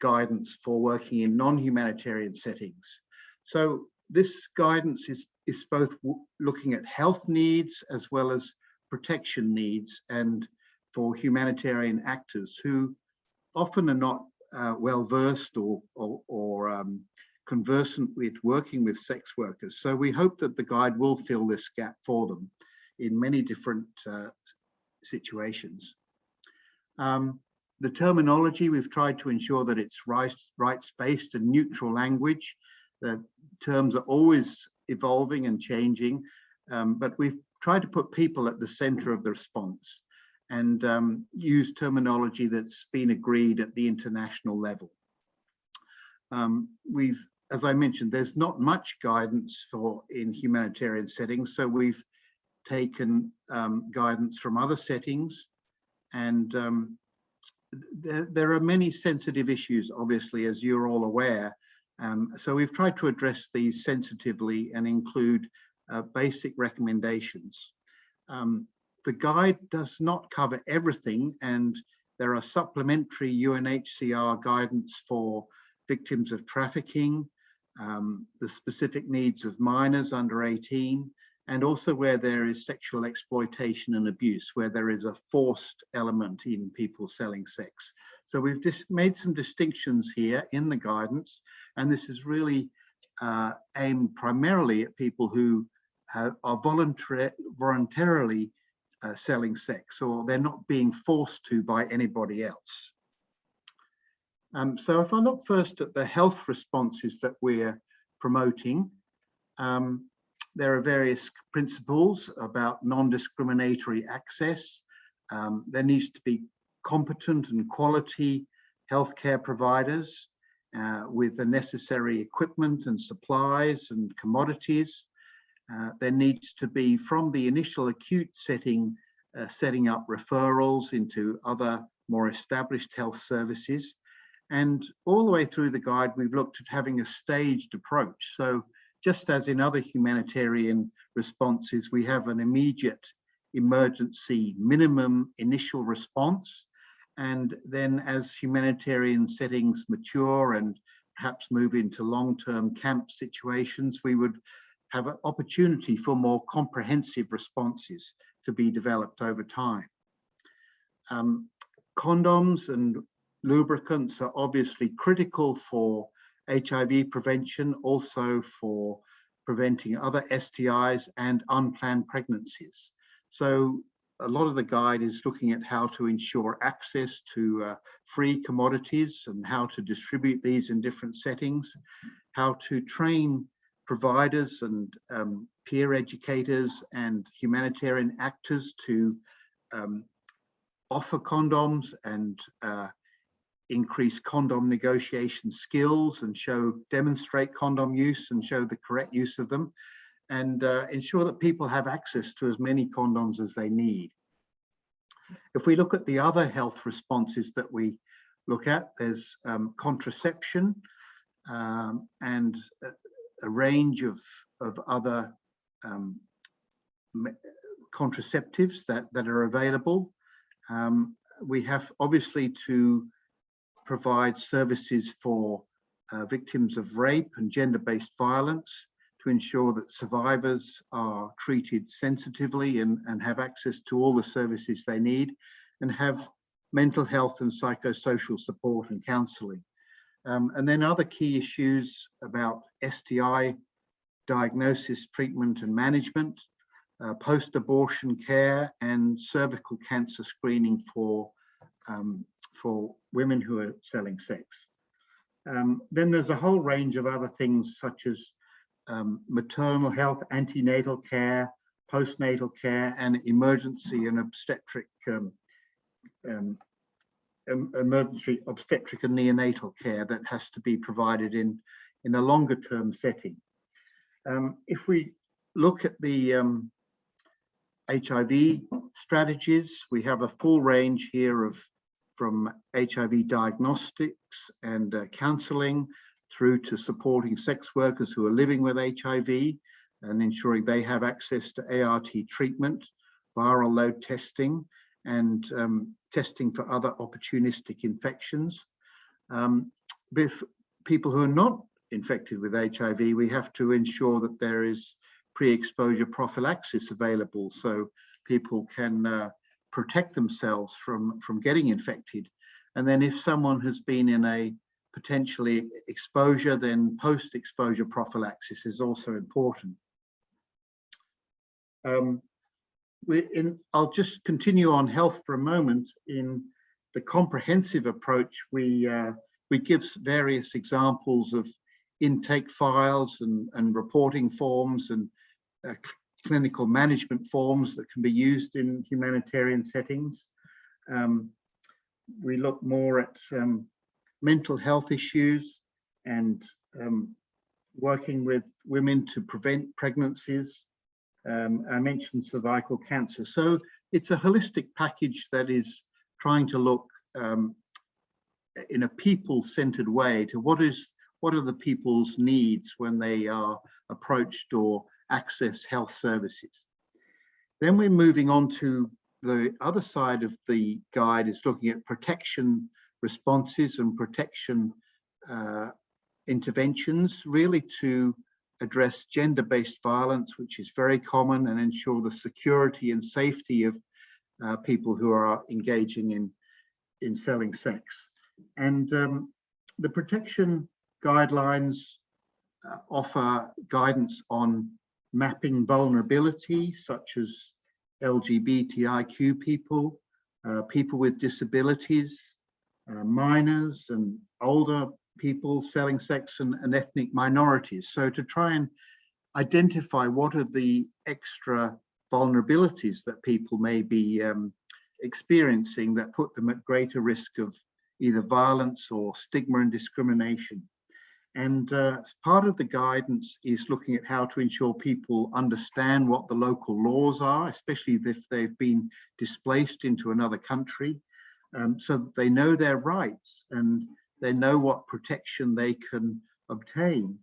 guidance for working in non-humanitarian settings. So this guidance is both looking at health needs as well as protection needs, and for humanitarian actors who often are not well versed or conversant with working with sex workers. So we hope that the guide will fill this gap for them in many different situations. The terminology, we've tried to ensure that it's rights-based and neutral language. The terms are always evolving and changing, but we've tried to put people at the center of the response and use terminology that's been agreed at the international level. As I mentioned, there's not much guidance in humanitarian settings, so we've taken guidance from other settings, and there are many sensitive issues, obviously, as you're all aware. So we've tried to address these sensitively and include basic recommendations. The guide does not cover everything, and there are supplementary UNHCR guidance for victims of trafficking, the specific needs of minors under 18, and also where there is sexual exploitation and abuse, where there is a forced element in people selling sex. So we've just made some distinctions here in the guidance, and this is really aimed primarily at people who are voluntarily selling sex, or they're not being forced to by anybody else. So if I look first at the health responses that we're promoting, there are various principles about non-discriminatory access. There needs to be competent and quality healthcare providers with the necessary equipment and supplies and commodities. There needs to be, from the initial acute setting, setting up referrals into other more established health services. And all the way through the guide, we've looked at having a staged approach. So just as in other humanitarian responses, we have an immediate emergency minimum initial response. And then as humanitarian settings mature and perhaps move into long-term camp situations, we would have an opportunity for more comprehensive responses to be developed over time. Condoms and lubricants are obviously critical for HIV prevention, also for preventing other STIs and unplanned pregnancies. So a lot of the guide is looking at how to ensure access to free commodities and how to distribute these in different settings, how to train providers and peer educators and humanitarian actors to offer condoms and increase condom negotiation skills and demonstrate condom use and show the correct use of them, and ensure that people have access to as many condoms as they need. If we look at the other health responses that we look at, there's contraception and a range of other contraceptives that are available. We have obviously to provide services for victims of rape and gender-based violence to ensure that survivors are treated sensitively and have access to all the services they need, and have mental health and psychosocial support and counselling. And then other key issues about STI diagnosis, treatment and management, post-abortion care, and cervical cancer screening for women who are selling sex. Then there's a whole range of other things such as maternal health, antenatal care, postnatal care, and emergency and obstetric emergency obstetric and neonatal care that has to be provided in a longer term setting. If we look at the HIV strategies, we have a full range here from HIV diagnostics and counselling through to supporting sex workers who are living with HIV and ensuring they have access to ART treatment, viral load testing, and testing for other opportunistic infections. With people who are not infected with HIV, we have to ensure that there is pre-exposure prophylaxis available so people can protect themselves from getting infected. And then if someone has been in a potentially exposure, then post-exposure prophylaxis is also important. I'll just continue on health for a moment. In the comprehensive approach, we give various examples of intake files and reporting forms and clinical management forms that can be used in humanitarian settings. We look more at mental health issues and working with women to prevent pregnancies. I mentioned cervical cancer. So it's a holistic package that is trying to look in a people-centered way to what are the people's needs when they are approached or access health services. Then we're moving on to the other side of the guide, is looking at protection responses and protection interventions, really to address gender-based violence, which is very common, and ensure the security and safety of people who are engaging in selling sex. And the protection guidelines offer guidance on mapping vulnerability, such as LGBTIQ people, people with disabilities, minors and older people selling sex, and ethnic minorities. So to try and identify what are the extra vulnerabilities that people may be experiencing that put them at greater risk of either violence or stigma and discrimination. And part of the guidance is looking at how to ensure people understand what the local laws are, especially if they've been displaced into another country, so that they know their rights and they know what protection they can obtain.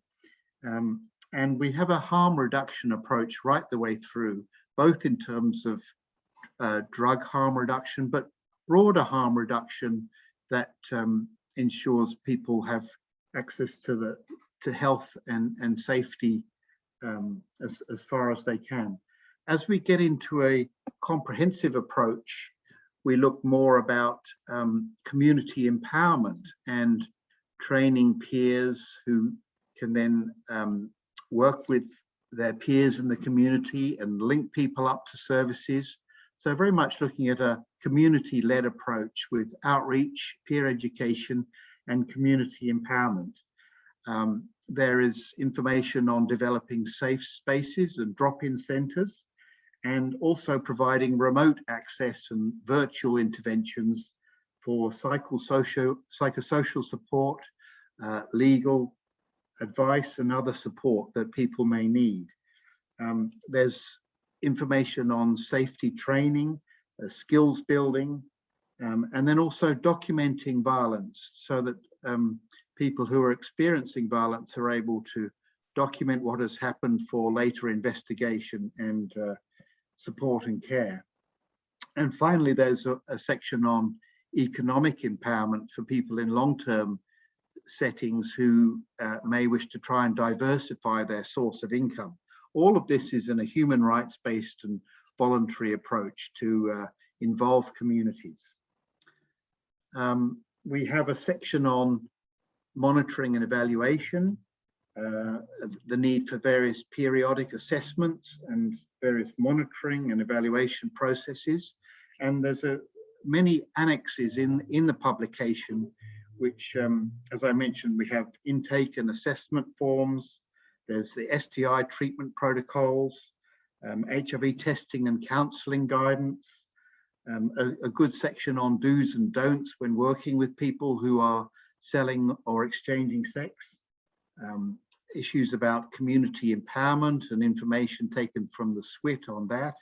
And we have a harm reduction approach right the way through, both in terms of drug harm reduction, but broader harm reduction that ensures people have access to health and safety as far as they can. As we get into a comprehensive approach, we look more about community empowerment and training peers who can then work with their peers in the community and link people up to services. So very much looking at a community-led approach with outreach, peer education, and community empowerment. There is information on developing safe spaces and drop-in centres, and also providing remote access and virtual interventions for psychosocial support, legal advice and other support that people may need. There's information on safety training, skills building, and then also documenting violence so that people who are experiencing violence are able to document what has happened for later investigation and support and care. And finally, there's a section on economic empowerment for people in long-term settings who may wish to try and diversify their source of income. All of this is in a human rights-based and voluntary approach to involve communities. We have a section on monitoring and evaluation, the need for various periodic assessments and various monitoring and evaluation processes. And there's many annexes in the publication, which, as I mentioned, we have intake and assessment forms. There's the STI treatment protocols, HIV testing and counselling guidance, a good section on do's and don'ts when working with people who are selling or exchanging sex, issues about community empowerment and information taken from the SWIT on that,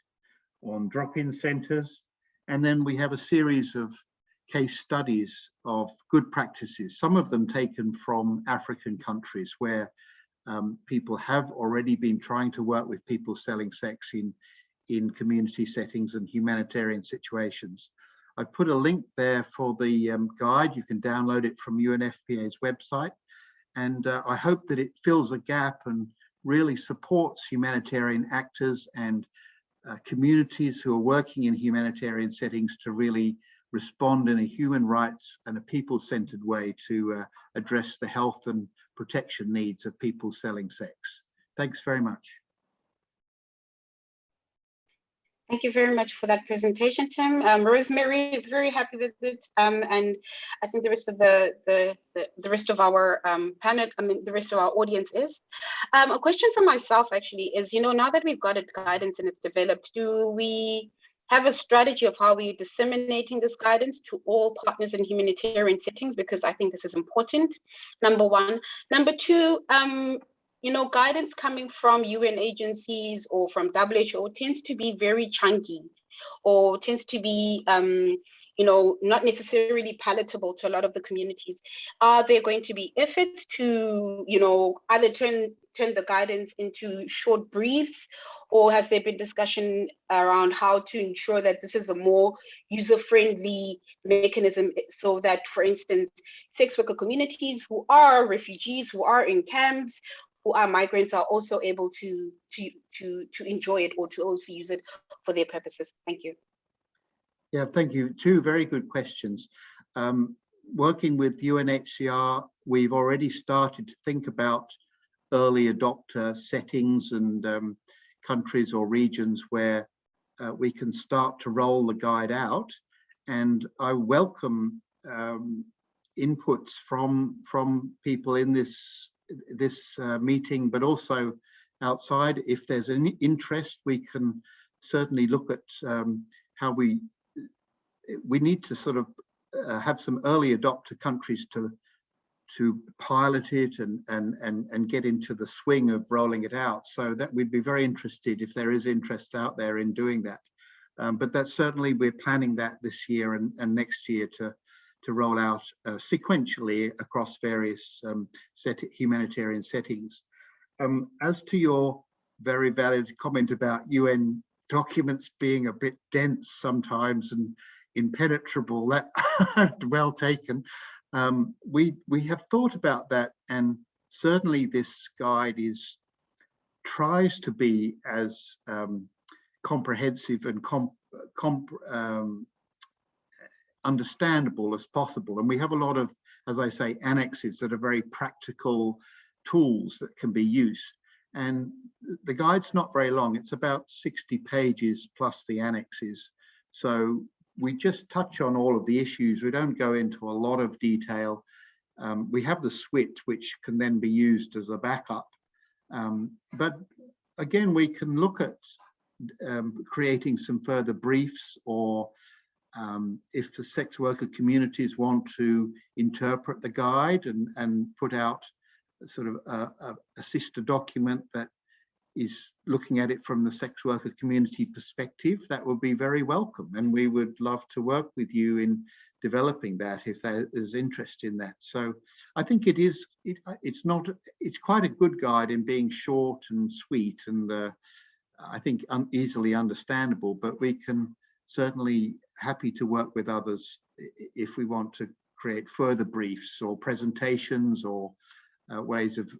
on drop-in centres. And then we have a series of case studies of good practices, some of them taken from African countries where people have already been trying to work with people selling sex in community settings and humanitarian situations. I've put a link there for the guide. You can download it from UNFPA's website. And I hope that it fills a gap and really supports humanitarian actors and communities who are working in humanitarian settings to really respond in a human rights and a people-centered way to address the health and protection needs of people selling sex. Thanks very much. Thank you very much for that presentation, Tim. Rosemary is very happy with it, and I think the rest of the rest of our panel, the rest of our audience is. A question for myself actually is, now that we've got a guidance and it's developed, do we have a strategy of how we're disseminating this guidance to all partners in humanitarian settings? Because I think this is important, number one. Number two, guidance coming from UN agencies or from WHO tends to be very chunky or tends to be, not necessarily palatable to a lot of the communities. Are there going to be efforts to, either turn the guidance into short briefs, or has there been discussion around how to ensure that this is a more user-friendly mechanism so that, for instance, sex worker communities who are refugees, who are in camps, who are migrants are also able to enjoy it or to also use it for their purposes? Thank you. Yeah, thank you. Two very good questions. Working with UNHCR, we've already started to think about early adopter settings and countries or regions where we can start to roll the guide out. And I welcome inputs from people in this meeting, but also outside. If there's any interest, we can certainly look at how we need to sort of have some early adopter countries to pilot it and get into the swing of rolling it out. So that we'd be very interested if there is interest out there in doing that. But that's certainly, we're planning that this year and next year to roll out sequentially across various humanitarian settings. As to your very valid comment about UN documents being a bit dense sometimes and impenetrable, that well taken. We have thought about that, and certainly this guide tries to be as comprehensive and understandable as possible. And we have a lot of, as I say, annexes that are very practical tools that can be used. And the guide's not very long. It's about 60 pages plus the annexes. So we just touch on all of the issues. We don't go into a lot of detail. We have the switch, which can then be used as a backup. But again, we can look at creating some further briefs, or if the sex worker communities want to interpret the guide and put out sort of a sister document that is looking at it from the sex worker community perspective, that would be very welcome. And we would love to work with you in developing that if there is interest in that. So I think it's quite a good guide in being short and sweet, and I think easily understandable, but we can certainly happy to work with others if we want to create further briefs or presentations or ways of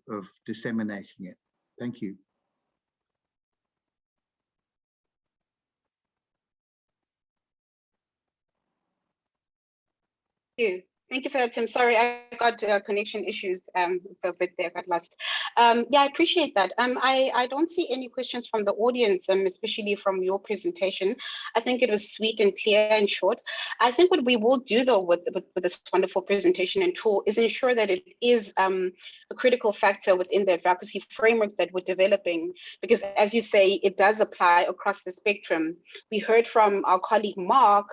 disseminating it. Thank you. Thank you for that, Tim. Sorry, I got connection issues a bit there, got lost. Yeah, I appreciate that. I don't see any questions from the audience, especially from your presentation. I think it was sweet and clear and short. I think what we will do, though, with this wonderful presentation and tool is ensure that it is a critical factor within the advocacy framework that we're developing, because as you say, it does apply across the spectrum. We heard from our colleague, Mark,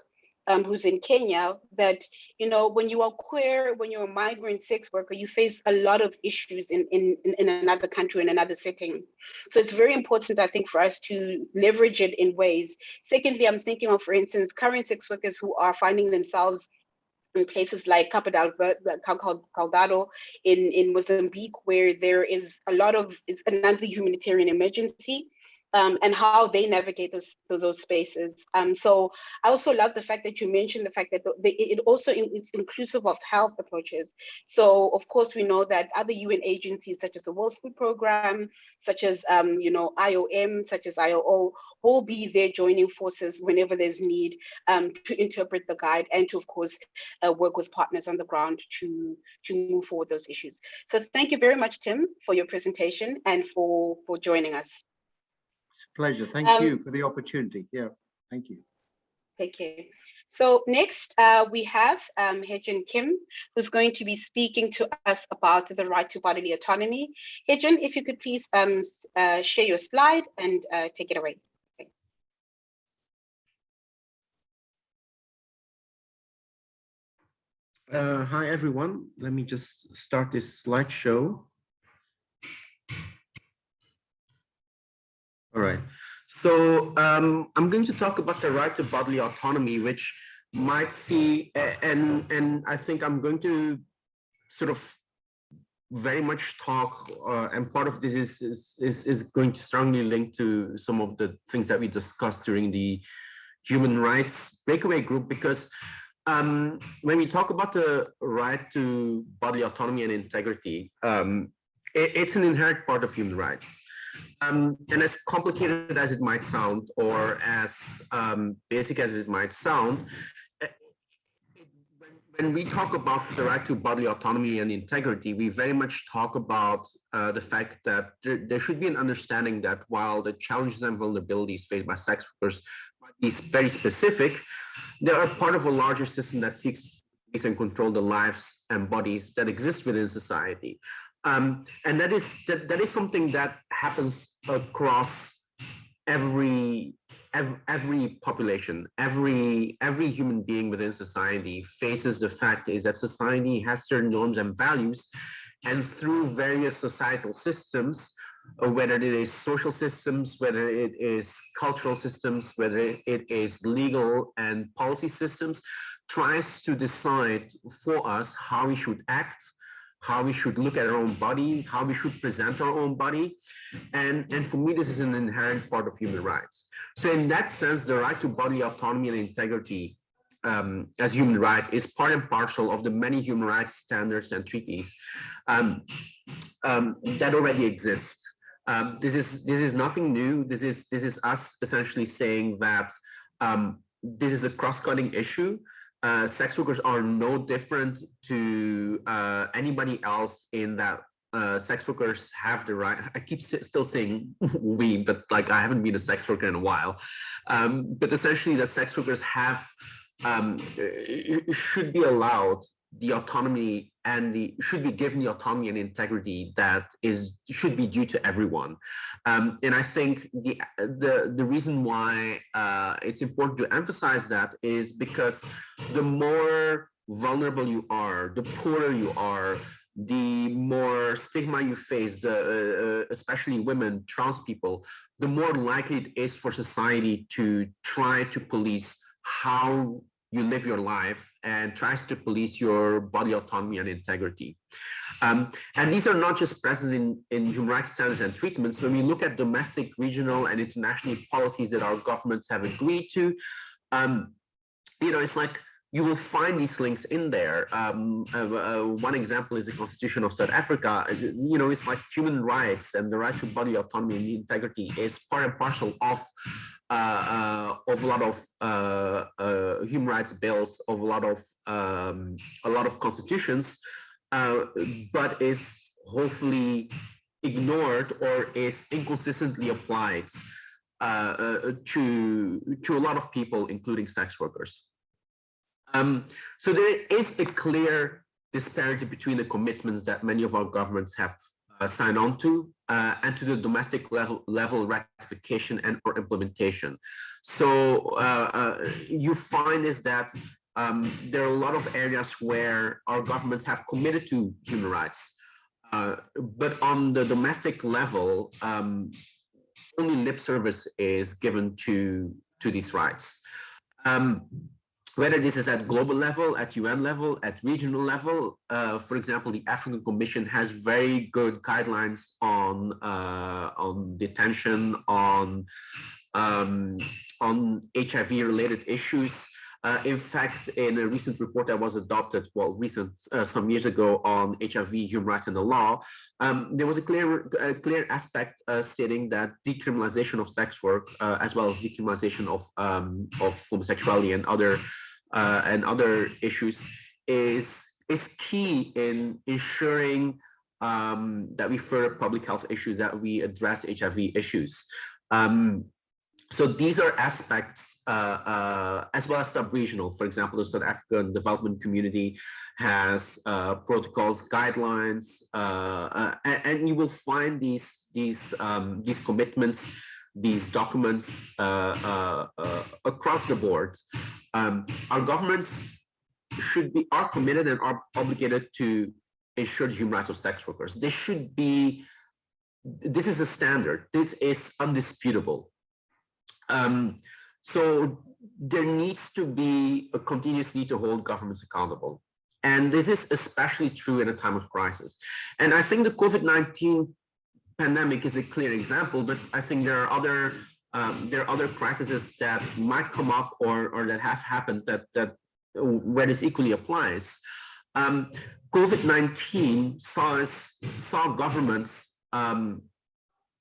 who's in Kenya, that, you know, when you are queer, when you're a migrant sex worker, you face a lot of issues in another country, in another setting. So it's very important, I think, for us to leverage it in ways. Secondly, I'm thinking of, for instance, current sex workers who are finding themselves in places like Cabo Delgado in Mozambique, where there is a lot of, it's another humanitarian emergency. And how they navigate those spaces. So I also love the fact that you mentioned the fact that it also is inclusive of health approaches. So of course we know that other UN agencies such as the World Food Program, such as you know, IOM, such as ILO, will be there joining forces whenever there's need to interpret the guide and to, of course, work with partners on the ground to move forward those issues. So thank you very much, Tim, for your presentation and for joining us. It's a pleasure. Thank you for the opportunity. Yeah, thank you. Thank you. So next we have Hejin Kim, who's going to be speaking to us about the right to bodily autonomy. Hejin, if you could please share your slide and take it away. Hi, everyone. Let me just start this slideshow. All right, so I'm going to talk about the right to bodily autonomy, which might see, and I think I'm going to sort of very much talk, and part of this is going to strongly link to some of the things that we discussed during the human rights breakaway group, because when we talk about the right to bodily autonomy and integrity, it's an inherent part of human rights. And as complicated as it might sound, or as basic as it might sound, when we talk about the right to bodily autonomy and integrity, we very much talk about the fact that there should be an understanding that while the challenges and vulnerabilities faced by sex workers might be very specific, they are part of a larger system that seeks to police and control the lives and bodies that exist within society. And that is something that happens across every population, every human being within society faces the fact is that society has certain norms and values, and through various societal systems, whether it is social systems, whether it is cultural systems, whether it is legal and policy systems, tries to decide for us how we should act, how we should look at our own body, how we should present our own body. And for me, this is an inherent part of human rights. So in that sense, the right to bodily autonomy and integrity as human right is part and parcel of the many human rights standards and treaties that already exist. This is nothing new. This is us essentially saying that this is a cross-cutting issue. sex workers are no different to anybody else in that sex workers have the right. I keep still saying we, but like I haven't been a sex worker in a while. But essentially, the sex workers have should be allowed the autonomy and should be given the autonomy and integrity that should be due to everyone. And I think the reason why it's important to emphasize that is because the more vulnerable you are, the poorer you are, the more stigma you face, especially women, trans people, the more likely it is for society to try to police how you live your life and tries to police your body autonomy and integrity. And these are not just present in human rights standards and treatments. When we look at domestic, regional, and international policies that our governments have agreed to, it's like you will find these links in there. One example is the Constitution of South Africa. It's like human rights and the right to body autonomy and integrity is part and parcel of a lot of human rights bills, of a lot of constitutions, but is hopefully ignored or is inconsistently applied to a lot of people, including sex workers. So there is a clear disparity between the commitments that many of our governments have signed on to and to the domestic level ratification and or implementation. So you find is that there are a lot of areas where our governments have committed to human rights, but on the domestic level, only lip service is given to these rights. Whether this is at global level, at UN level, at regional level. For example, the African Commission has very good guidelines on detention, on HIV-related issues. In fact, in a recent report that was adopted, some years ago on HIV, human rights and the law, there was a clear aspect stating that decriminalization of sex work, as well as decriminalization of homosexuality and other issues, is key in ensuring that we further public health issues, that we address HIV issues. So these are aspects, as well as sub-regional. For example, the South African development community has protocols, guidelines, and you will find these commitments, these documents across the board. Our governments are committed and are obligated to ensure the human rights of sex workers. This is a standard. This is undisputable. So there needs to be a continuous need to hold governments accountable. And this is especially true in a time of crisis. And I think the COVID-19 pandemic is a clear example, but I think there are other crises that might come up or that have happened that where this equally applies. COVID-19 saw governments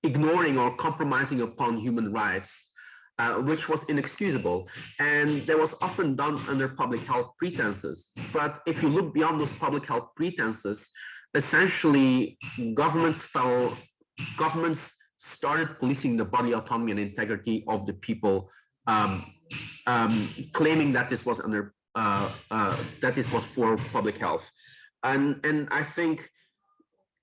ignoring or compromising upon human rights, which was inexcusable, and that was often done under public health pretenses. But if you look beyond those public health pretenses, essentially governments started policing the body autonomy and integrity of the people, claiming that this was for public health, and I think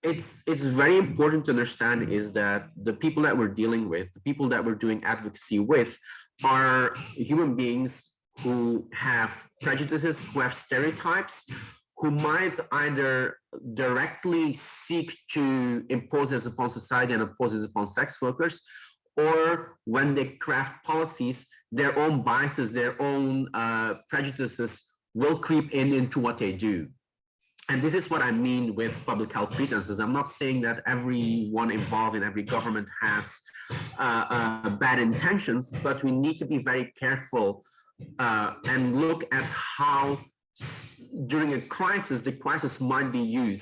it's very important to understand is that the people that we're dealing with, the people that we're doing advocacy with, are human beings who have prejudices, who have stereotypes, who might either directly seek to impose this upon society and impose this upon sex workers, or when they craft policies, their own biases, their own prejudices will creep into what they do. And this is what I mean with public health pretenses. I'm not saying that everyone involved in every government has bad intentions, but we need to be very careful and look at how, during a crisis, the crisis might be used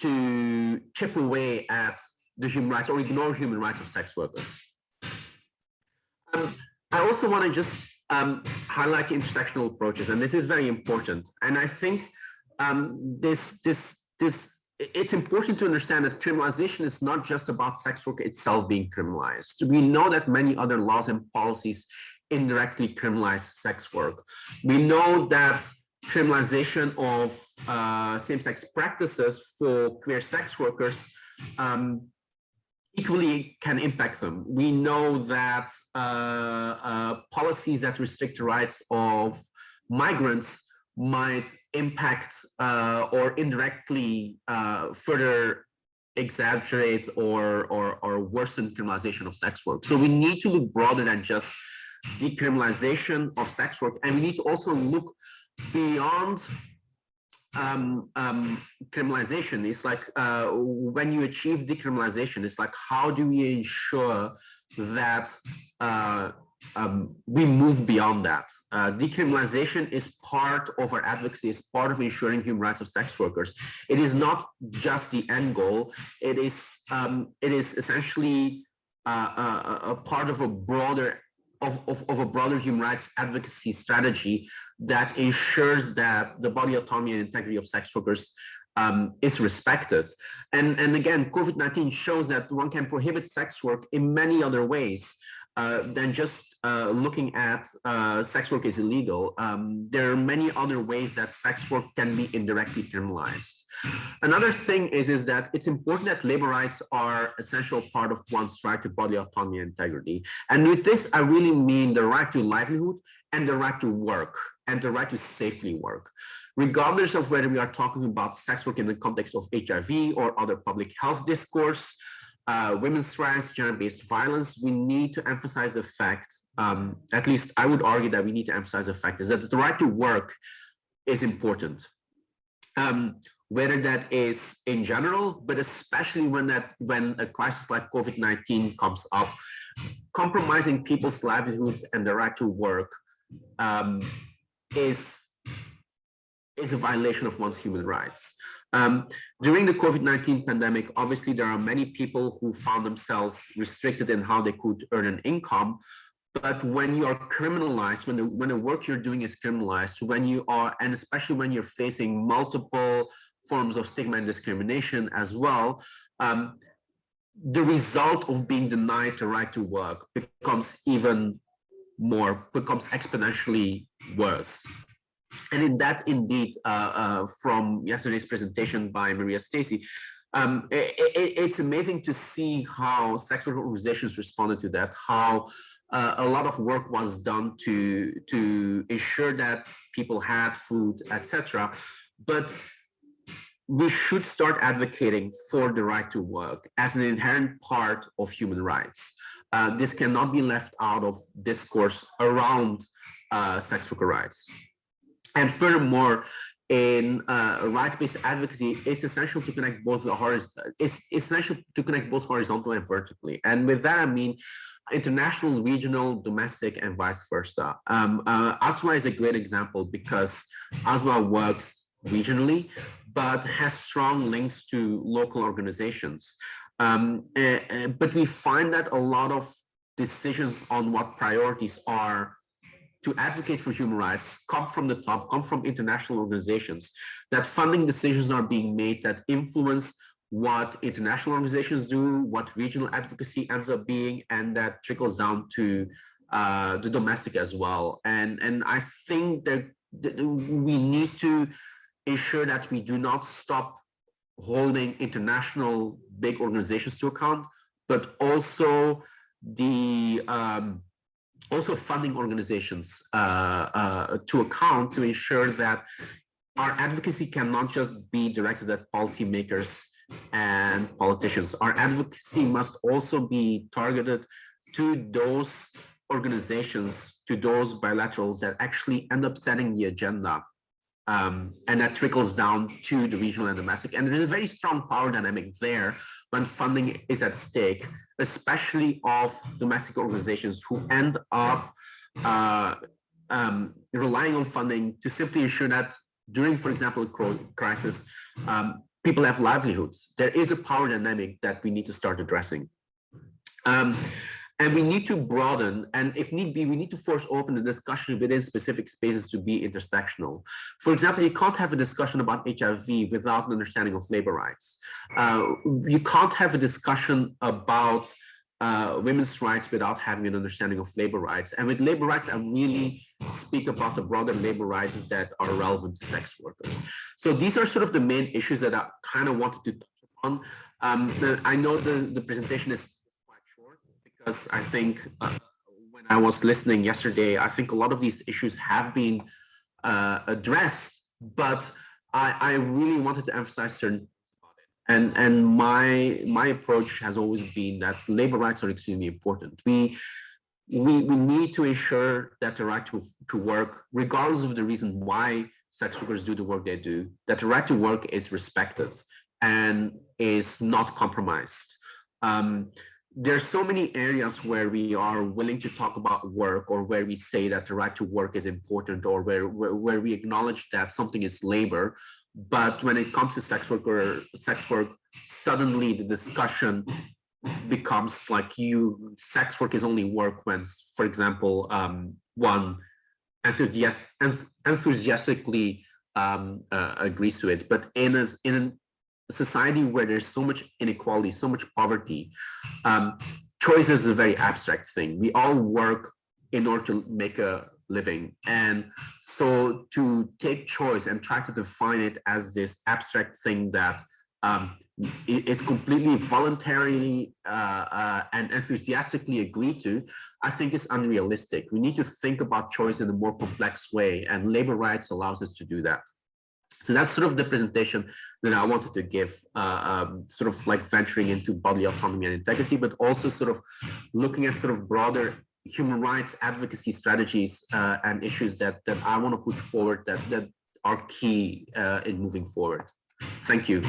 to chip away at the human rights or ignore human rights of sex workers. I also want to just highlight intersectional approaches, and this is very important. And I think it's important to understand that criminalization is not just about sex work itself being criminalized. We know that many other laws and policies indirectly criminalize sex work. We know that criminalization of same-sex practices for queer sex workers equally can impact them. We know that policies that restrict the rights of migrants might impact or indirectly further exaggerate or worsen criminalization of sex work. So we need to look broader than just decriminalization of sex work, and we need to also look beyond criminalization. It's like when you achieve decriminalization, it's like, how do we ensure that we move beyond that? Decriminalization is part of our advocacy, is part of ensuring human rights of sex workers. It is not just the end goal. It is essentially a part of a broader human rights advocacy strategy that ensures that the body autonomy and integrity of sex workers is respected. And again, COVID-19 shows that one can prohibit sex work in many other ways than just looking at sex work is illegal. There are many other ways that sex work can be indirectly criminalized. Another thing is that it's important that labor rights are an essential part of one's right to body autonomy and integrity. And with this, I really mean the right to livelihood and the right to work and the right to safely work. Regardless of whether we are talking about sex work in the context of HIV or other public health discourse, women's rights, gender-based violence, we need to emphasize the fact, at least I would argue that we need to emphasize the fact is that the right to work is important. Whether that is in general, but especially when a crisis like COVID-19 comes up, compromising people's livelihoods and the right to work is a violation of one's human rights. During the COVID-19 pandemic, obviously there are many people who found themselves restricted in how they could earn an income. But when you are criminalized, when the work you're doing is criminalized, and especially when you're facing multiple forms of stigma and discrimination as well, the result of being denied the right to work becomes exponentially worse. And in that, indeed, from yesterday's presentation by Maria Stacy, it's amazing to see how sex worker organizations responded to that, how a lot of work was done to ensure that people had food, etc. But we should start advocating for the right to work as an inherent part of human rights. This cannot be left out of discourse around sex worker rights. And furthermore, in rights-based advocacy, it's essential to connect both horizontal and vertically. And with that, I mean international, regional, domestic, and vice versa. ASWA is a great example because ASWA works regionally, but has strong links to local organizations. But we find that a lot of decisions on what priorities are to advocate for human rights come from the top, come from international organizations, that funding decisions are being made that influence what international organizations do, what regional advocacy ends up being, and that trickles down to the domestic as well. And I think that we need to ensure that we do not stop holding international big organizations to account, but also also funding organizations to account, to ensure that our advocacy cannot just be directed at policymakers and politicians. Our advocacy must also be targeted to those organizations, to those bilaterals that actually end up setting the agenda. And that trickles down to the regional and domestic. And there is a very strong power dynamic there when funding is at stake, especially of domestic organizations who end up relying on funding to simply ensure that during, for example, a crisis, people have livelihoods. There is a power dynamic that we need to start addressing. And we need to broaden, and if need be, we need to force open the discussion within specific spaces to be intersectional. For example, you can't have a discussion about HIV without an understanding of labor rights. You can't have a discussion about women's rights without having an understanding of labor rights. And with labor rights, I really speak about the broader labor rights that are relevant to sex workers. So these are sort of the main issues that I kind of wanted to touch upon. I know the presentation is quite short because I think when I was listening yesterday, I think a lot of these issues have been addressed, but I really wanted to emphasize certain. And my approach has always been that labor rights are extremely important. We need to ensure that the right to work, regardless of the reason why sex workers do the work they do, that the right to work is respected and is not compromised. There are so many areas where we are willing to talk about work, or where we say that the right to work is important, or where we acknowledge that something is labor. But when it comes to sex work, suddenly the discussion becomes like sex work is only work when, for example, one enthusiastically agrees to it. But in a society where there's so much inequality, so much poverty, choice is a very abstract thing. We all work in order to make a living. And so to take choice and try to define it as this abstract thing that is completely voluntarily and enthusiastically agreed to, I think is unrealistic. We need to think about choice in a more complex way, and labor rights allows us to do that. So that's sort of the presentation that I wanted to give, sort of like venturing into bodily autonomy and integrity, but also sort of looking at sort of broader human rights advocacy strategies and issues that I want to put forward that are key in moving forward. Thank you.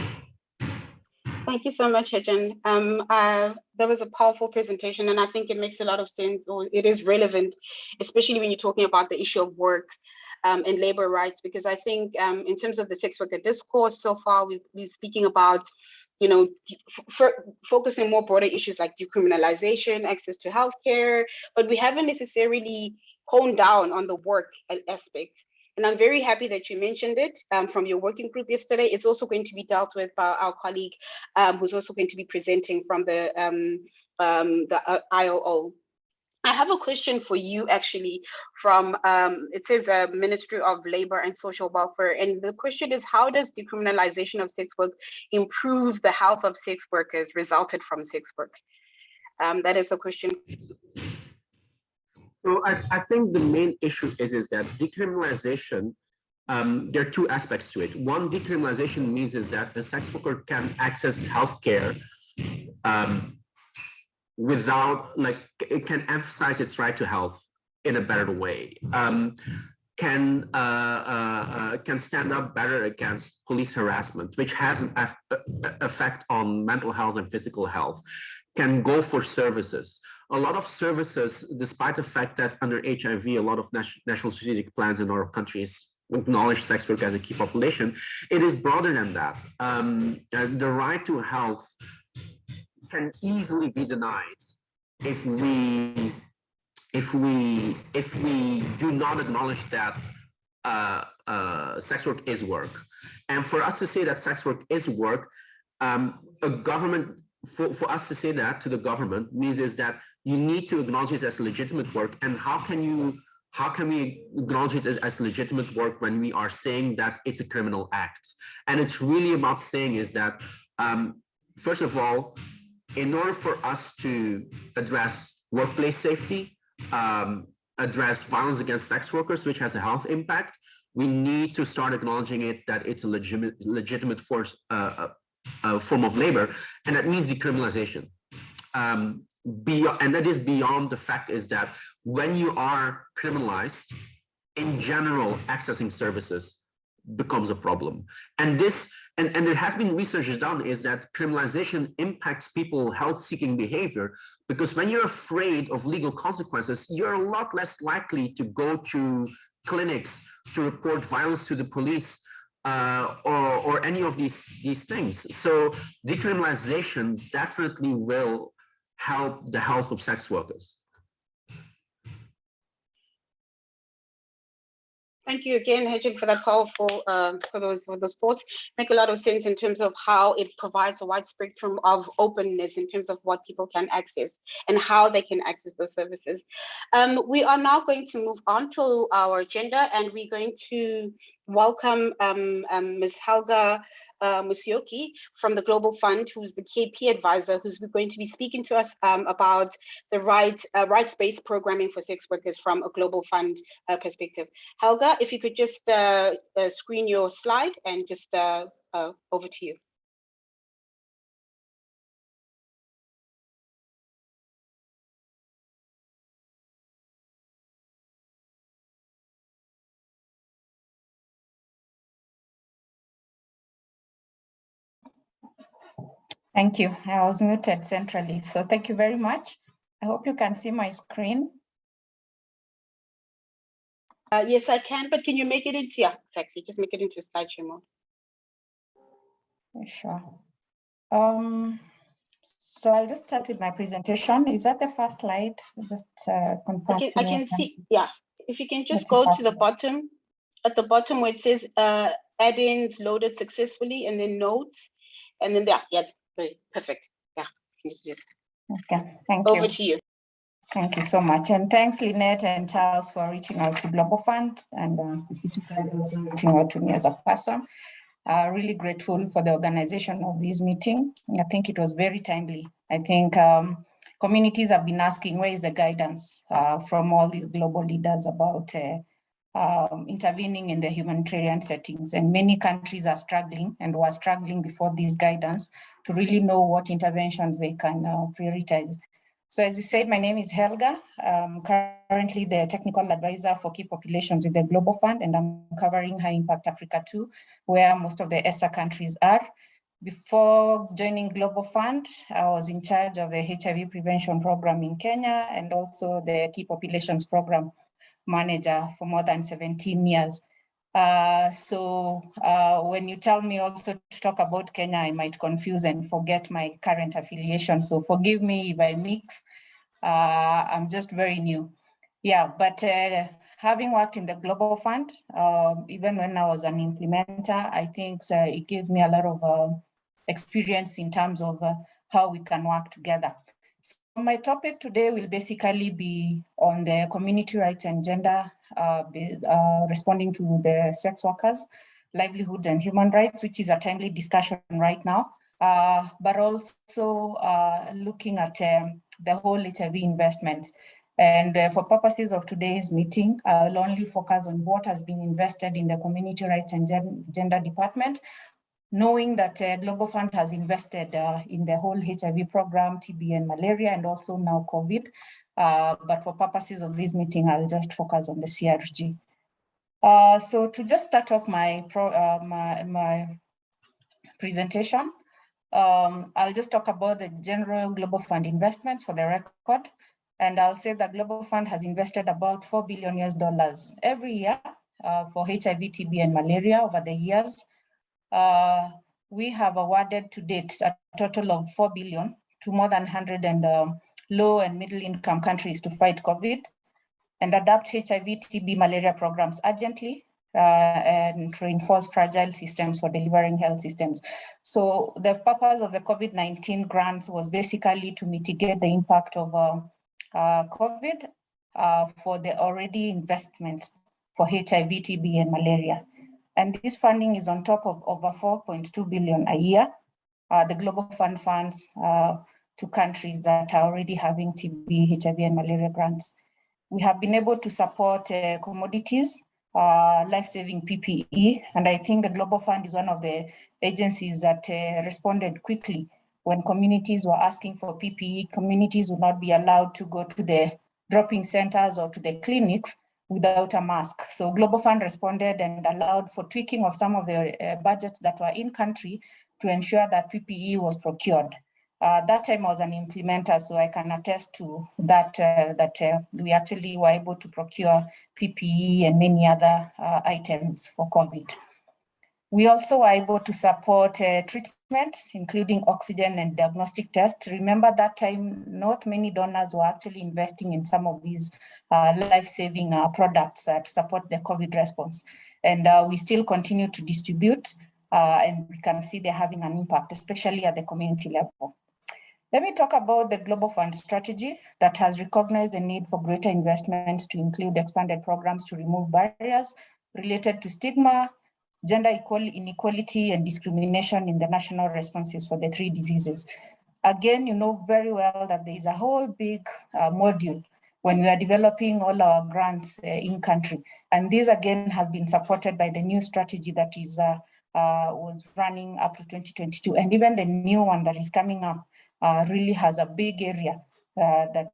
Thank you so much, Hejan. That was a powerful presentation, and I think it makes a lot of sense, or it is relevant, especially when you're talking about the issue of work and labor rights, because I think in terms of the sex worker discourse so far, we've been speaking about, you know, focusing more broader issues like decriminalization, access to healthcare, but we haven't necessarily honed down on the work aspect. And I'm very happy that you mentioned it from your working group yesterday. It's also going to be dealt with by our colleague who's also going to be presenting from the IOO. I have a question for you actually from, it says Ministry of Labor and Social Welfare. And the question is, how does decriminalization of sex work improve the health of sex workers resulted from sex work? That is the question. So I think the main issue is that decriminalization, there are two aspects to it. One, decriminalization means is that a sex worker can access healthcare without, like, it can emphasize its right to health in a better way, can stand up better against police harassment, which has an effect on mental health and physical health, can go for services. A lot of services, despite the fact that under HIV, a lot of national strategic plans in our countries acknowledge sex work as a key population, it is broader than that. The right to health can easily be denied if we do not acknowledge that sex work is work. And for us to say that sex work is work, a government, for us to say that to the government means is that you need to acknowledge it as legitimate work. And how can we acknowledge it as legitimate work when we are saying that it's a criminal act? And it's really about saying is that, first of all, in order for us to address workplace safety, address violence against sex workers, which has a health impact, we need to start acknowledging it that it's a legitimate form of labor, and that means decriminalization. And that is beyond the fact is that when you are criminalized, in general, accessing services becomes a problem. And there has been research done is that criminalization impacts people health-seeking behavior, because when you're afraid of legal consequences, you're a lot less likely to go to clinics to report violence to the police or any of these things. So decriminalization definitely will help the health of sex workers? Thank you again, Hedrick, for that powerful, for those thoughts. Make a lot of sense in terms of how it provides a wide spectrum of openness in terms of what people can access and how they can access those services. We are now going to move on to our agenda, and we're going to welcome Ms. Helga Musioki from the Global Fund, who's the KP advisor, who's going to be speaking to us about the rights-based programming for sex workers from a Global Fund perspective. Helga, if you could just screen your slide and just over to you. Thank you. I was muted centrally, so thank you very much. I hope you can see my screen. Yes, I can, but can you make it into, yeah, exactly, just make it into slideshow mode. Sure. So I'll just start with my presentation. Is that the first slide? Just confirm. I can see, yeah. If you can just go to the bottom, at the bottom where it says add-ins loaded successfully, and then notes, and then there, yes, perfect. Yeah, you can just do it. Okay, thank you. Over to you. Thank you so much. And thanks, Lynette and Charles, for reaching out to Global Fund and specifically also reaching out to me as a person. Really grateful for the organization of this meeting. I think it was very timely. I think communities have been asking, where is the guidance from all these global leaders about intervening in the humanitarian settings? And many countries are struggling and were struggling before this guidance to really know what interventions they can prioritize. So as you said, my name is Helga. I'm currently the technical advisor for key populations with the Global Fund, and I'm covering High Impact Africa 2, where most of the ESSA countries are. Before joining Global Fund, I was in charge of the HIV prevention program in Kenya and also the key populations program manager for more than 17 years. When you tell me also to talk about Kenya, I might confuse and forget my current affiliation. So forgive me if I mix. I'm just very new. Yeah, but having worked in the Global Fund, even when I was an implementer, I think it gave me a lot of experience in terms of how we can work together. So my topic today will basically be on the community rights and gender, responding to the sex workers, livelihoods and human rights, which is a timely discussion right now, but also looking at the whole HIV investments. And for purposes of today's meeting, I'll only focus on what has been invested in the community rights and gender department, knowing that Global Fund has invested in the whole HIV program, TB and malaria, and also now COVID. But for purposes of this meeting, I'll just focus on the CRG. So to just start off my presentation, I'll just talk about the general Global Fund investments for the record. And I'll say that Global Fund has invested about $4 billion every year for HIV, TB and malaria over the years. We have awarded to date a total of 4 billion to more than 100 low and middle income countries to fight COVID and adapt HIV, TB, malaria programs urgently and reinforce fragile systems for delivering health systems. So the purpose of the COVID-19 grants was basically to mitigate the impact of COVID for the already investments for HIV, TB and malaria. And this funding is on top of over 4.2 billion a year. The Global Fund funds to countries that are already having TB, HIV, and malaria grants. We have been able to support commodities, life-saving PPE, and I think the Global Fund is one of the agencies that responded quickly when communities were asking for PPE. Communities would not be allowed to go to the drop-in centers or to the clinics without a mask. So Global Fund responded and allowed for tweaking of some of the budgets that were in country to ensure that PPE was procured. That time I was an implementer, so I can attest to that, we actually were able to procure PPE and many other items for COVID. We also were able to support treatment, including oxygen and diagnostic tests. Remember that time, not many donors were actually investing in some of these life-saving products to support the COVID response. And we still continue to distribute, and we can see they're having an impact, especially at the community level. Let me talk about the Global Fund strategy that has recognized the need for greater investments to include expanded programs to remove barriers related to stigma, gender inequality, and discrimination in the national responses for the 3 diseases. Again, you know very well that there is a whole big module when we are developing all our grants in country. And this again has been supported by the new strategy that is was running up to 2022. And even the new one that is coming up really has a big area that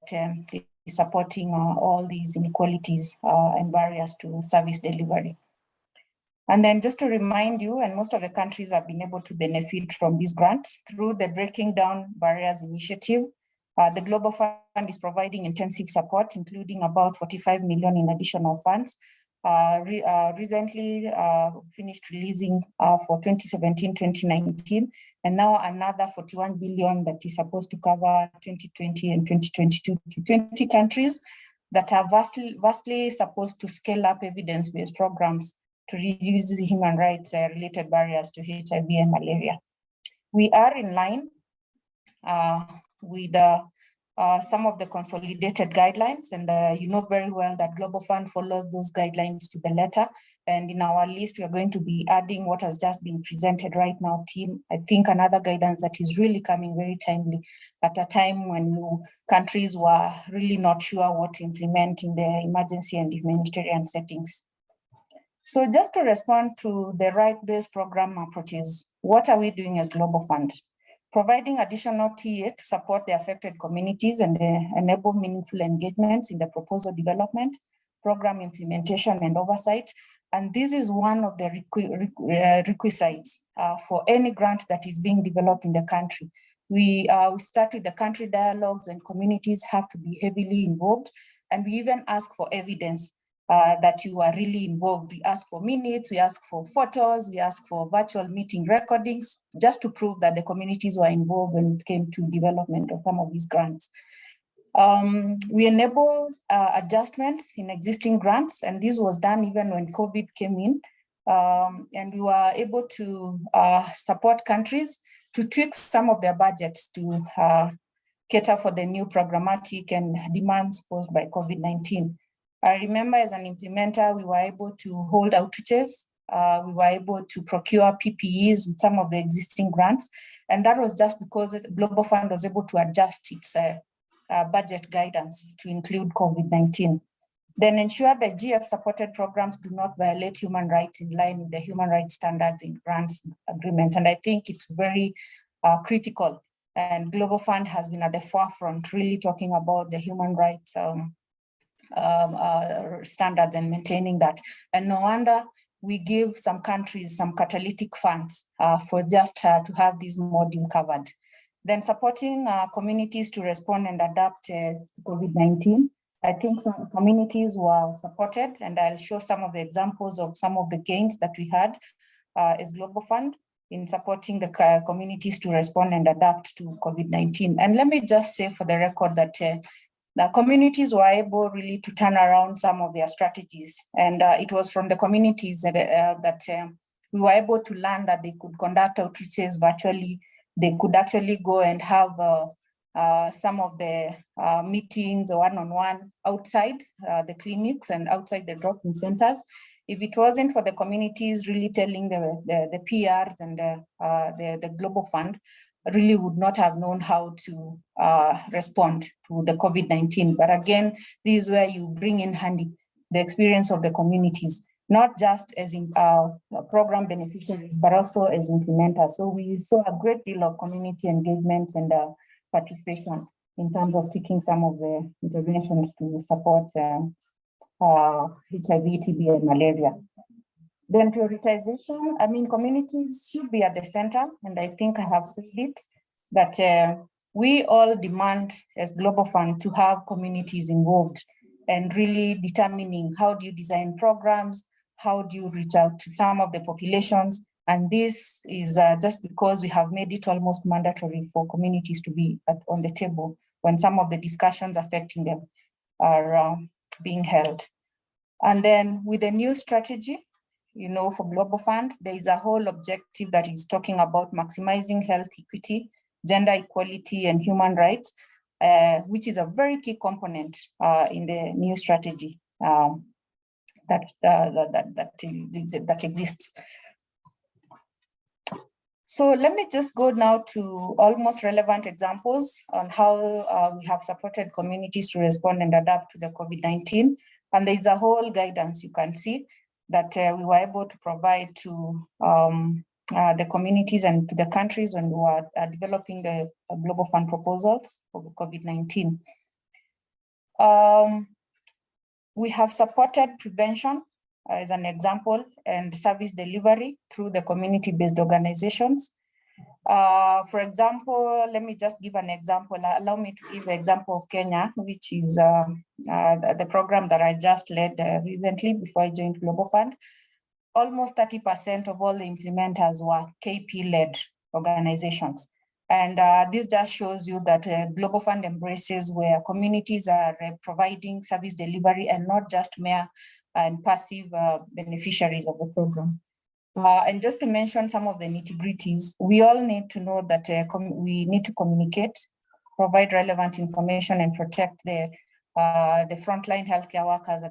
is supporting all these inequalities and barriers to service delivery. And then just to remind you, and most of the countries have been able to benefit from these grants through the Breaking Down Barriers initiative. The Global Fund is providing intensive support, including about 45 million in additional funds. Recently finished releasing for 2017-2019, and now another 41 billion that is supposed to cover 2020 and 2022 to 20 countries that are vastly supposed to scale up evidence-based programs to reduce human rights related barriers to HIV and malaria. We are in line with some of the consolidated guidelines, and you know very well that Global Fund follows those guidelines to the letter. And in our list, we are going to be adding what has just been presented right now, team. I think another guidance that is really coming very timely at a time when countries were really not sure what to implement in the emergency and humanitarian settings. So just to respond to the right-based program approaches, what are we doing as Global Fund? Providing additional TA to support the affected communities and enable meaningful engagements in the proposal development, program implementation and oversight. And this is one of the requisites for any grant that is being developed in the country. We start with the country dialogues, and communities have to be heavily involved. And we even ask for evidence that you are really involved. We ask for minutes, we ask for photos, we ask for virtual meeting recordings, just to prove that the communities were involved when it came to development of some of these grants. We enable adjustments in existing grants, and this was done even when COVID came in. And we were able to support countries to tweak some of their budgets to cater for the new programmatic and demands posed by COVID-19. I remember as an implementer, we were able to hold outreaches. We were able to procure PPEs with some of the existing grants. And that was just because the Global Fund was able to adjust its budget guidance to include COVID-19. Then ensure that GF supported programs do not violate human rights in line with the human rights standards in grants agreements. And I think it's very critical. And Global Fund has been at the forefront, really talking about the human rights standards and maintaining that. And no wonder we give some countries some catalytic funds for just to have this module covered. Then supporting communities to respond and adapt to COVID-19. I think some communities were supported, and I'll show some of the examples of some of the gains that we had as Global Fund in supporting the communities to respond and adapt to COVID-19. And let me just say for the record that the communities were able really to turn around some of their strategies. And it was from the communities that we were able to learn that they could conduct outreaches virtually. They could actually go and have some of the meetings one-on-one outside the clinics and outside the drop-in centers. If it wasn't for the communities really telling the PRs and the Global Fund, really would not have known how to respond to the COVID-19. But again, this is where you bring in handy the experience of the communities, not just as in program beneficiaries, but also as implementers. So we saw a great deal of community engagement and participation in terms of taking some of the interventions to support HIV, TB, and malaria. Then prioritization, I mean, communities should be at the center, and I think I have said it, that we all demand as Global Fund to have communities involved and really determining how do you design programs, how do you reach out to some of the populations, And this is just because we have made it almost mandatory for communities to be on the table when some of the discussions affecting them are being held. And then with the new strategy, for Global Fund, there is a whole objective that is talking about maximizing health equity, gender equality, and human rights, which is a very key component in the new strategy that exists. So let me just go now to almost relevant examples on how we have supported communities to respond and adapt to the COVID-19. And there's a whole guidance you can see that we were able to provide to the communities and to the countries when we were developing the Global Fund proposals for COVID-19. We have supported prevention as an example and service delivery through the community-based organizations. For example, let me just give an example. Allow me to give an example of Kenya, which is the program that I just led recently before I joined Global Fund. Almost 30% of all the implementers were KP-led organizations. And this just shows you that Global Fund embraces where communities are providing service delivery and not just mere and passive beneficiaries of the program. And just to mention some of the nitty-gritties, we all need to know that we need to communicate, provide relevant information, and protect the frontline healthcare workers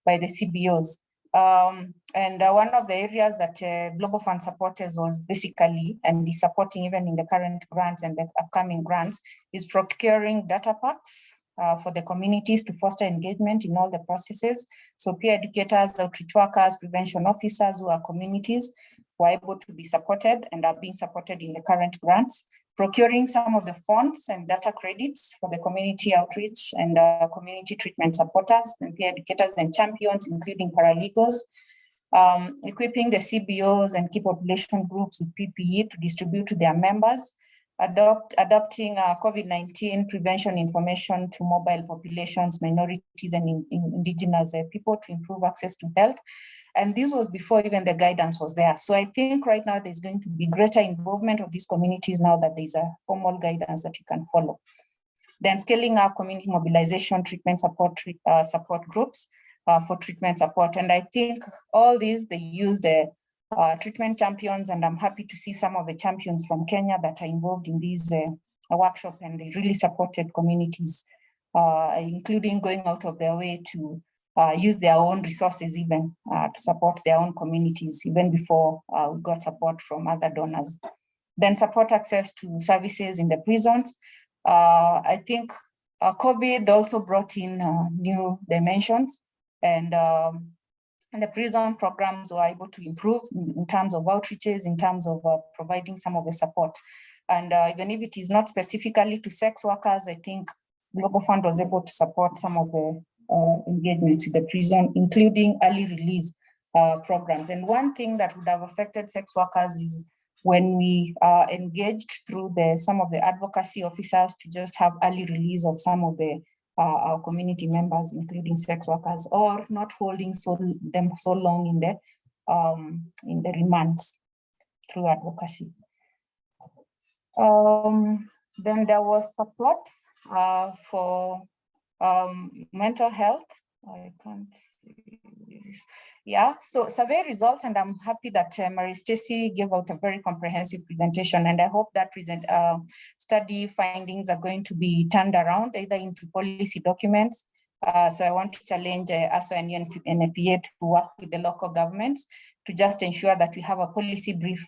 by the CBOs. And one of the areas that Global Fund supporters was basically, and is supporting even in the current grants and the upcoming grants, is procuring data packs for the communities to foster engagement in all the processes. So peer educators, outreach workers, prevention officers who are communities were able to be supported and are being supported in the current grants. Procuring some of the funds and data credits for the community outreach and community treatment supporters and peer educators and champions, including paralegals. Equipping the CBOs and key population groups with PPE to distribute to their members. Adopting COVID-19 prevention information to mobile populations, minorities, and indigenous people to improve access to health. And this was before even the guidance was there. So I think right now there's going to be greater involvement of these communities now that there's a formal guidance that you can follow. Then scaling up community mobilization, treatment support groups for treatment support. And I think all these, they use the treatment champions, and I'm happy to see some of the champions from Kenya that are involved in these workshops, and they really supported communities, including going out of their way to use their own resources even to support their own communities, even before we got support from other donors. Then support access to services in the prisons. I think COVID also brought in new dimensions, and the prison programs were able to improve in terms of outreaches, in terms of providing some of the support. And even if it is not specifically to sex workers, I think Global Fund was able to support some of the engagements with the prison, including early release programs. And one thing that would have affected sex workers is when we engaged through some of the advocacy officers to just have early release of some of the our community members, including sex workers, or not holding them so long in the remands through advocacy. Then there was support for mental health. I can't see this. Yeah, so survey results, and I'm happy that Mary Stacy gave out a very comprehensive presentation, and I hope that study findings are going to be turned around either into policy documents. So I want to challenge ASO and NFPA to work with the local governments to just ensure that we have a policy brief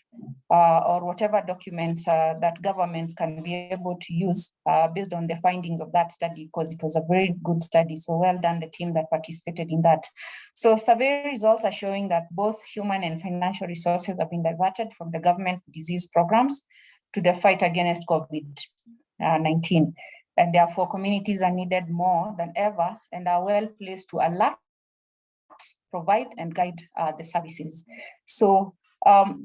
or whatever documents that governments can be able to use based on the findings of that study, because it was a very good study. So well done, the team that participated in that. So survey results are showing that both human and financial resources have been diverted from the government disease programs to the fight against COVID-19. And therefore communities are needed more than ever and are well placed to alert, provide, and guide the services. So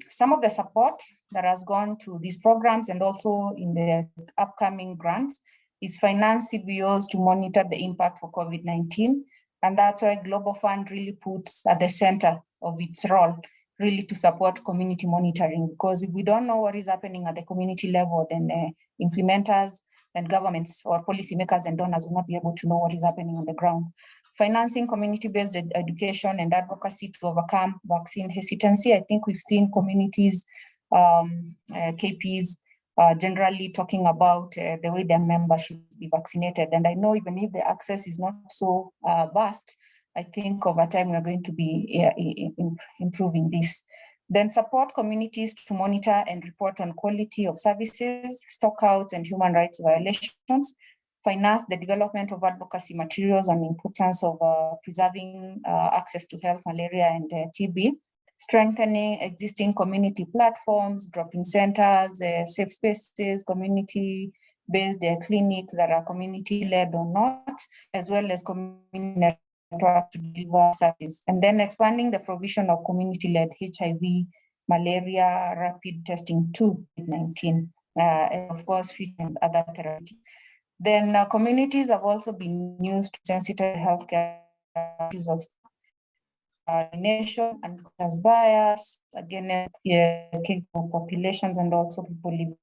some of the support that has gone to these programs and also in the upcoming grants is finance CBOs to monitor the impact for COVID-19. And that's why Global Fund really puts at the center of its role really to support community monitoring, because if we don't know what is happening at the community level, then implementers and governments or policymakers and donors will not be able to know what is happening on the ground. Financing community-based education and advocacy to overcome vaccine hesitancy. I think we've seen communities, KPs, generally talking about the way their members should be vaccinated. And I know even if the access is not so vast, I think over time we're going to be improving this. Then support communities to monitor and report on quality of services, stockouts and human rights violations. Finance the development of advocacy materials on the importance of preserving access to health, malaria and TB. Strengthening existing community platforms, drop-in centers, safe spaces, community-based clinics that are community-led or not, as well as community network to deliver services. And then expanding the provision of community-led HIV, malaria, rapid testing to COVID-19, and of course, feeding and other therapies. Then communities have also been used to sensitize healthcare issues of nation and as bias against populations and also people living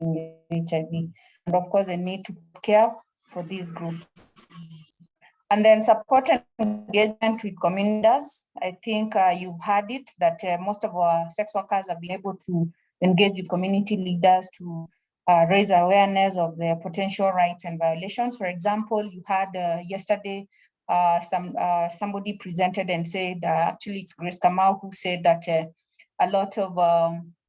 with HIV. And of course, the need to care for these groups. And then support and engagement with communities. I think you've heard it, that most of our sex workers have been able to engage with community leaders to raise awareness of their potential rights and violations. For example, you had yesterday, somebody presented and said, actually it's Grace Kamau who said that a lot of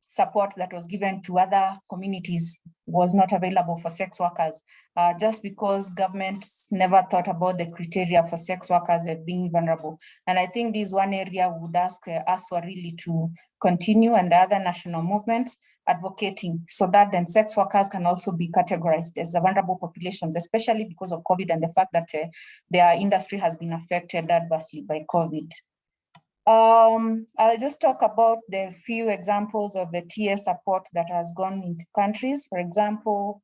support that was given to other communities was not available for sex workers, just because governments never thought about the criteria for sex workers as being vulnerable. And I think this is one area we would ask ASWA really to continue, and other national movements advocating, so that then sex workers can also be categorized as vulnerable populations, especially because of COVID and the fact that their industry has been affected adversely by COVID. I'll just talk about the few examples of the TA support that has gone into countries. For example,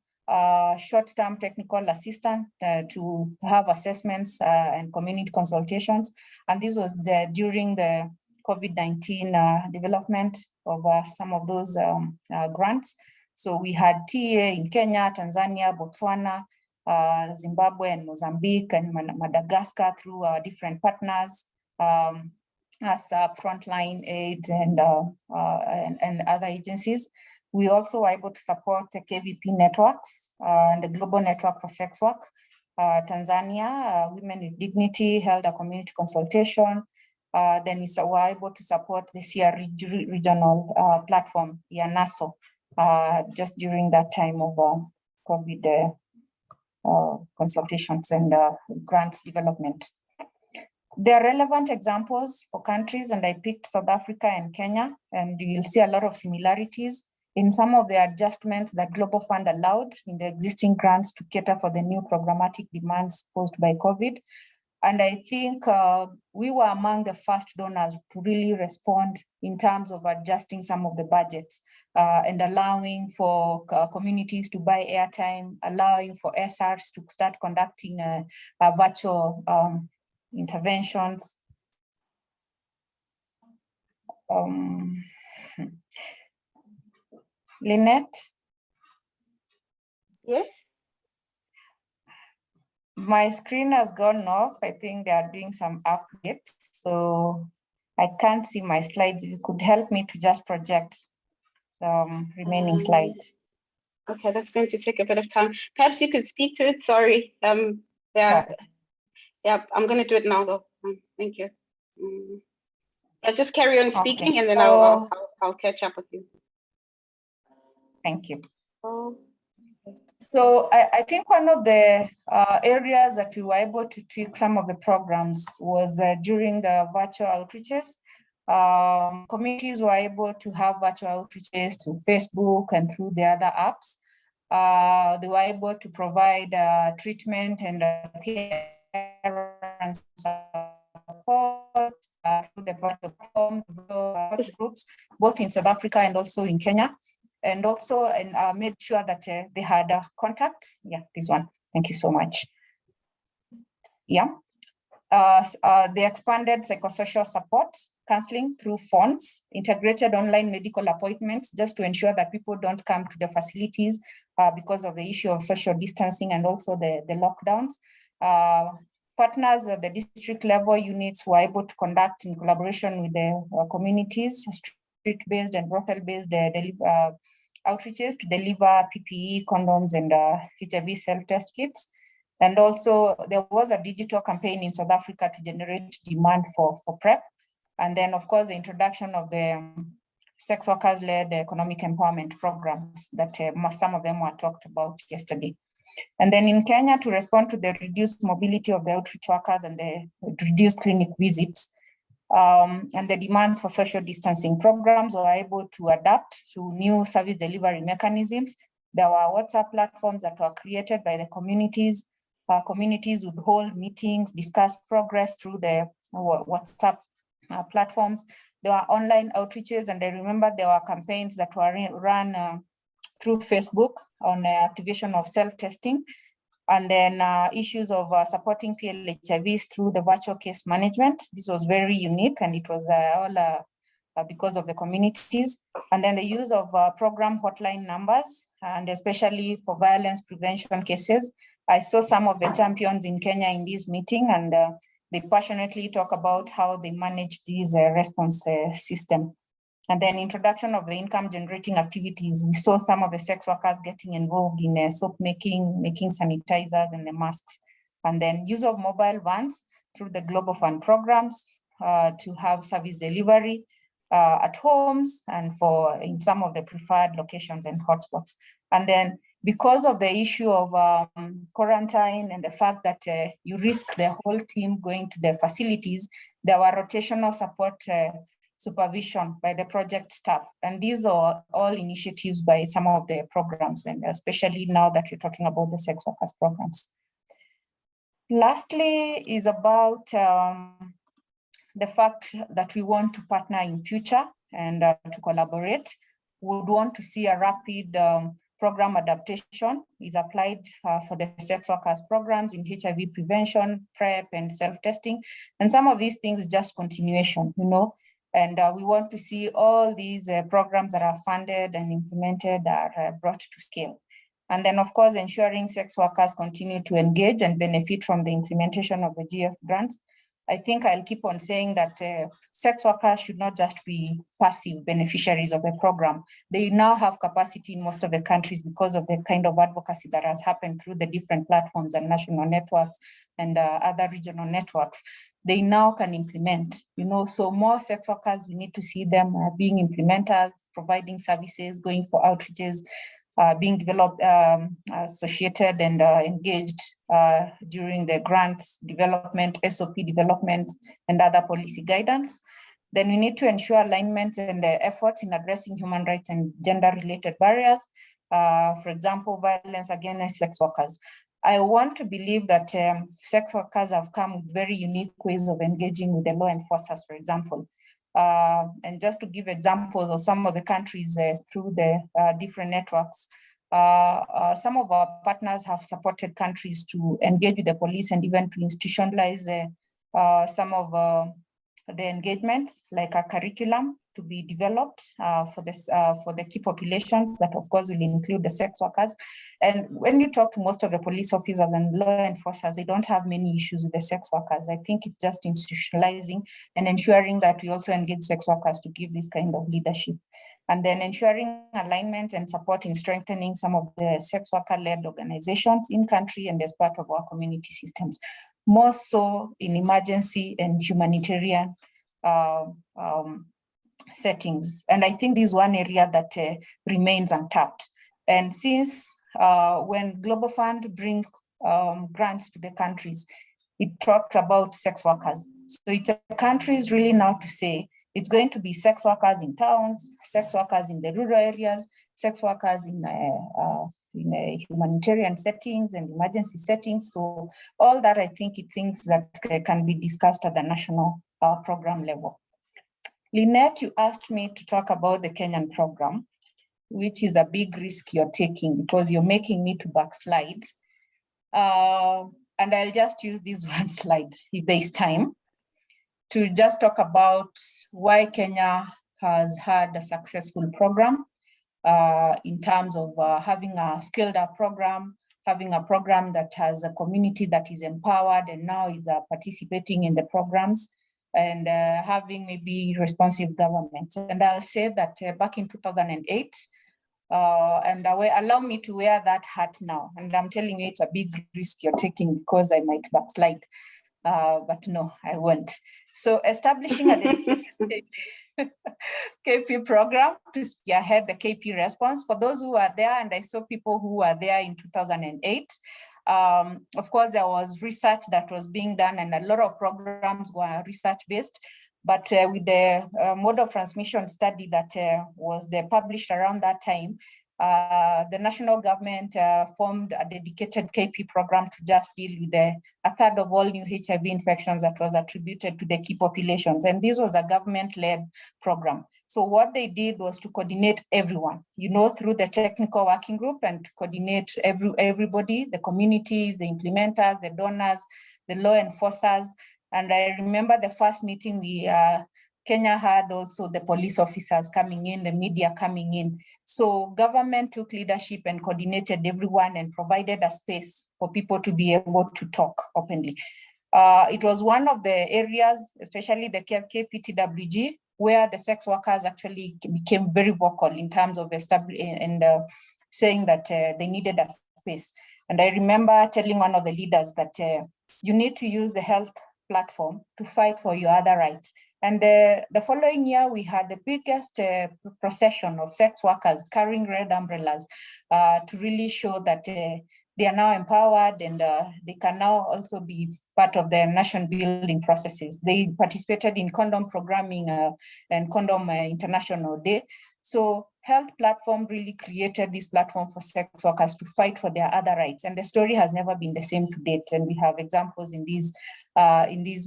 short-term technical assistance to have assessments and community consultations. And this was during the COVID-19 development of some of those grants. So we had TA in Kenya, Tanzania, Botswana, Zimbabwe and Mozambique and Madagascar through different partners. As frontline aids and other agencies. We also were able to support the KVP networks and the Global Network for Sex Work. Tanzania, Women with Dignity held a community consultation. Then we were able to support the CR regional platform, YANASO, just during that time of COVID consultations and grants development. There are relevant examples for countries, and I picked South Africa and Kenya, and you'll see a lot of similarities in some of the adjustments that Global Fund allowed in the existing grants to cater for the new programmatic demands posed by COVID. And I think we were among the first donors to really respond in terms of adjusting some of the budgets and allowing for communities to buy airtime, allowing for SRs to start conducting virtual interventions. Lynette? Yes? My screen has gone off. I think they are doing some updates, so I can't see my slides. If you could help me to just project some remaining slides. Okay, that's going to take a bit of time. Perhaps you could speak to it. Sorry. Yeah, I'm going to do it now though. Thank you. Yeah, just carry on speaking, and then I'll catch up with you. Thank you. So I think one of the areas that we were able to tweak some of the programs was during the virtual outreaches. Communities were able to have virtual outreaches through Facebook and through the other apps. They were able to provide treatment and care and support through the virtual platform, groups, both in South Africa and also in Kenya. And also made sure that they had contacts. Yeah, this one. Thank you so much. Yeah. They expanded psychosocial support counseling through phones, integrated online medical appointments, just to ensure that people don't come to the facilities because of the issue of social distancing and also the lockdowns. Partners at the district level units were able to conduct in collaboration with the communities, street-based and brothel-based outreaches to deliver PPE, condoms, and HIV self-test kits. And also there was a digital campaign in South Africa to generate demand for PrEP. And then of course, the introduction of the sex workers-led economic empowerment programs that some of them were talked about yesterday. And then in Kenya, to respond to the reduced mobility of the outreach workers and the reduced clinic visits, and the demands for social distancing programs, were able to adapt to new service delivery mechanisms. There were WhatsApp platforms that were created by the communities. Communities would hold meetings, discuss progress through the WhatsApp platforms. There were online outreaches, and I remember there were campaigns that were run through Facebook on activation of self-testing, and then issues of supporting PLHIVs through the virtual case management. This was very unique, and it was all because of the communities. And then the use of program hotline numbers, and especially for violence prevention cases. I saw some of the champions in Kenya in this meeting, and they passionately talk about how they manage this response system. And then introduction of the income generating activities. We saw some of the sex workers getting involved in soap making sanitizers and the masks. And then use of mobile vans through the Global Fund programs to have service delivery at homes and in some of the preferred locations and hotspots. And then because of the issue of quarantine and the fact that you risk the whole team going to the facilities, there were rotational support supervision by the project staff. And these are all initiatives by some of the programs, and especially now that we're talking about the sex workers programs. Lastly is about the fact that we want to partner in future and to collaborate. We would want to see a rapid program adaptation is applied for the sex workers programs in HIV prevention, PrEP, and self-testing. And some of these things just continuation, and we want to see all these programs that are funded and implemented are brought to scale. And then of course, ensuring sex workers continue to engage and benefit from the implementation of the GF grants. I think I'll keep on saying that sex workers should not just be passive beneficiaries of the program. They now have capacity in most of the countries because of the kind of advocacy that has happened through the different platforms and national networks and other regional networks. They now can implement, so more sex workers, we need to see them being implementers, providing services, going for outreaches, being developed, associated and engaged during the grants development, SOP development, and other policy guidance. Then we need to ensure alignment and efforts in addressing human rights and gender-related barriers. For example, violence against sex workers. I want to believe that sex workers have come with very unique ways of engaging with the law enforcers, for example. And just to give examples of some of the countries through the different networks, some of our partners have supported countries to engage with the police and even to institutionalize some of the engagements, like a curriculum to be developed for the key populations that of course will include the sex workers. And when you talk to most of the police officers and law enforcers, they don't have many issues with the sex workers. I think it's just institutionalizing and ensuring that we also engage sex workers to give this kind of leadership. And then ensuring alignment and support in strengthening some of the sex worker-led organizations in country and as part of our community systems, more so in emergency and humanitarian settings. And I think this is one area that remains untapped. And since when Global Fund brings grants to the countries, it talks about sex workers. So it's the countries really now to say, it's going to be sex workers in towns, sex workers in the rural areas, sex workers in humanitarian settings and emergency settings. So all that, I think it's things that can be discussed at the national program level. Lynette, you asked me to talk about the Kenyan program, which is a big risk you're taking because you're making me to backslide. And I'll just use this one slide if there's time. to just talk about why Kenya has had a successful program in terms of having a scaled up program, having a program that has a community that is empowered and now is participating in the programs, and having maybe responsive government. And I'll say that back in 2008, and allow me to wear that hat now. And I'm telling you, it's a big risk you're taking because I might backslide, but no, I won't. So establishing a dedicated KP program to spearhead the KP response. For those who are there, and I saw people who were there in 2008, of course, there was research that was being done and a lot of programs were research-based, but with the mode of transmission study that was published around that time, the national government formed a dedicated KP program to just deal with a third of all new HIV infections that was attributed to the key populations. And this was a government-led program. So what they did was to coordinate everyone, through the technical working group, and to coordinate everybody, the communities, the implementers, the donors, the law enforcers. And I remember the first meeting Kenya had also the police officers coming in, the media coming in. So government took leadership and coordinated everyone and provided a space for people to be able to talk openly. It was one of the areas, especially the KPTWG, where the sex workers actually became very vocal in terms of saying that they needed a space. And I remember telling one of the leaders that you need to use the health platform to fight for your other rights. And the following year, we had the biggest procession of sex workers carrying red umbrellas to really show that they are now empowered and they can now also be part of the nation building processes. They participated in condom programming and Condom International Day. So health platform really created this platform for sex workers to fight for their other rights. And the story has never been the same to date. And we have examples in this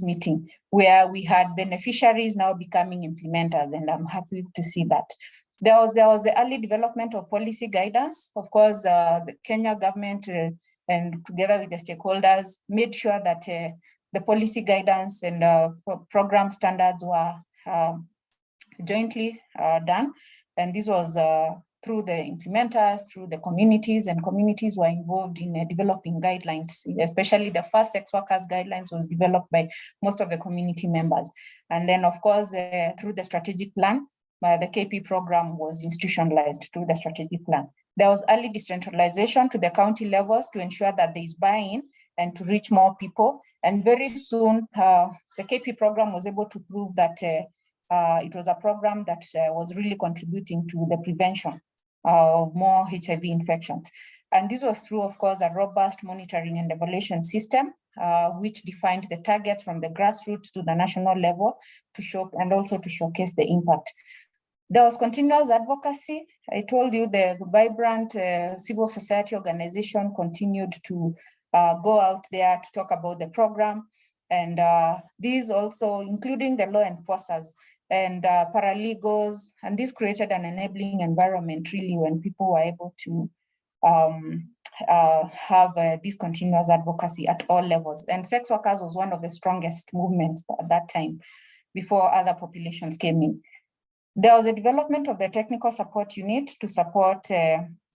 meeting where we had beneficiaries now becoming implementers. And I'm happy to see that. There was the early development of policy guidance. Of course, the Kenya government and together with the stakeholders made sure that the policy guidance and program standards were jointly done. And this was through the implementers, through the communities, and communities were involved in developing guidelines, especially the first sex workers guidelines was developed by most of the community members. And then of course, through the strategic plan, the KP program was institutionalized through the strategic plan. There was early decentralization to the county levels to ensure that there is buy-in and to reach more people. And very soon, the KP program was able to prove that it was a program that was really contributing to the prevention of more HIV infections. And this was through, of course, a robust monitoring and evaluation system, which defined the targets from the grassroots to the national level to show and also to showcase the impact. There was continuous advocacy. I told you the vibrant civil society organization continued to go out there to talk about the program. And these also, including the law enforcers and paralegals, and this created an enabling environment really when people were able to have this continuous advocacy at all levels. And sex workers was one of the strongest movements at that time before other populations came in. There was a development of the technical support unit to support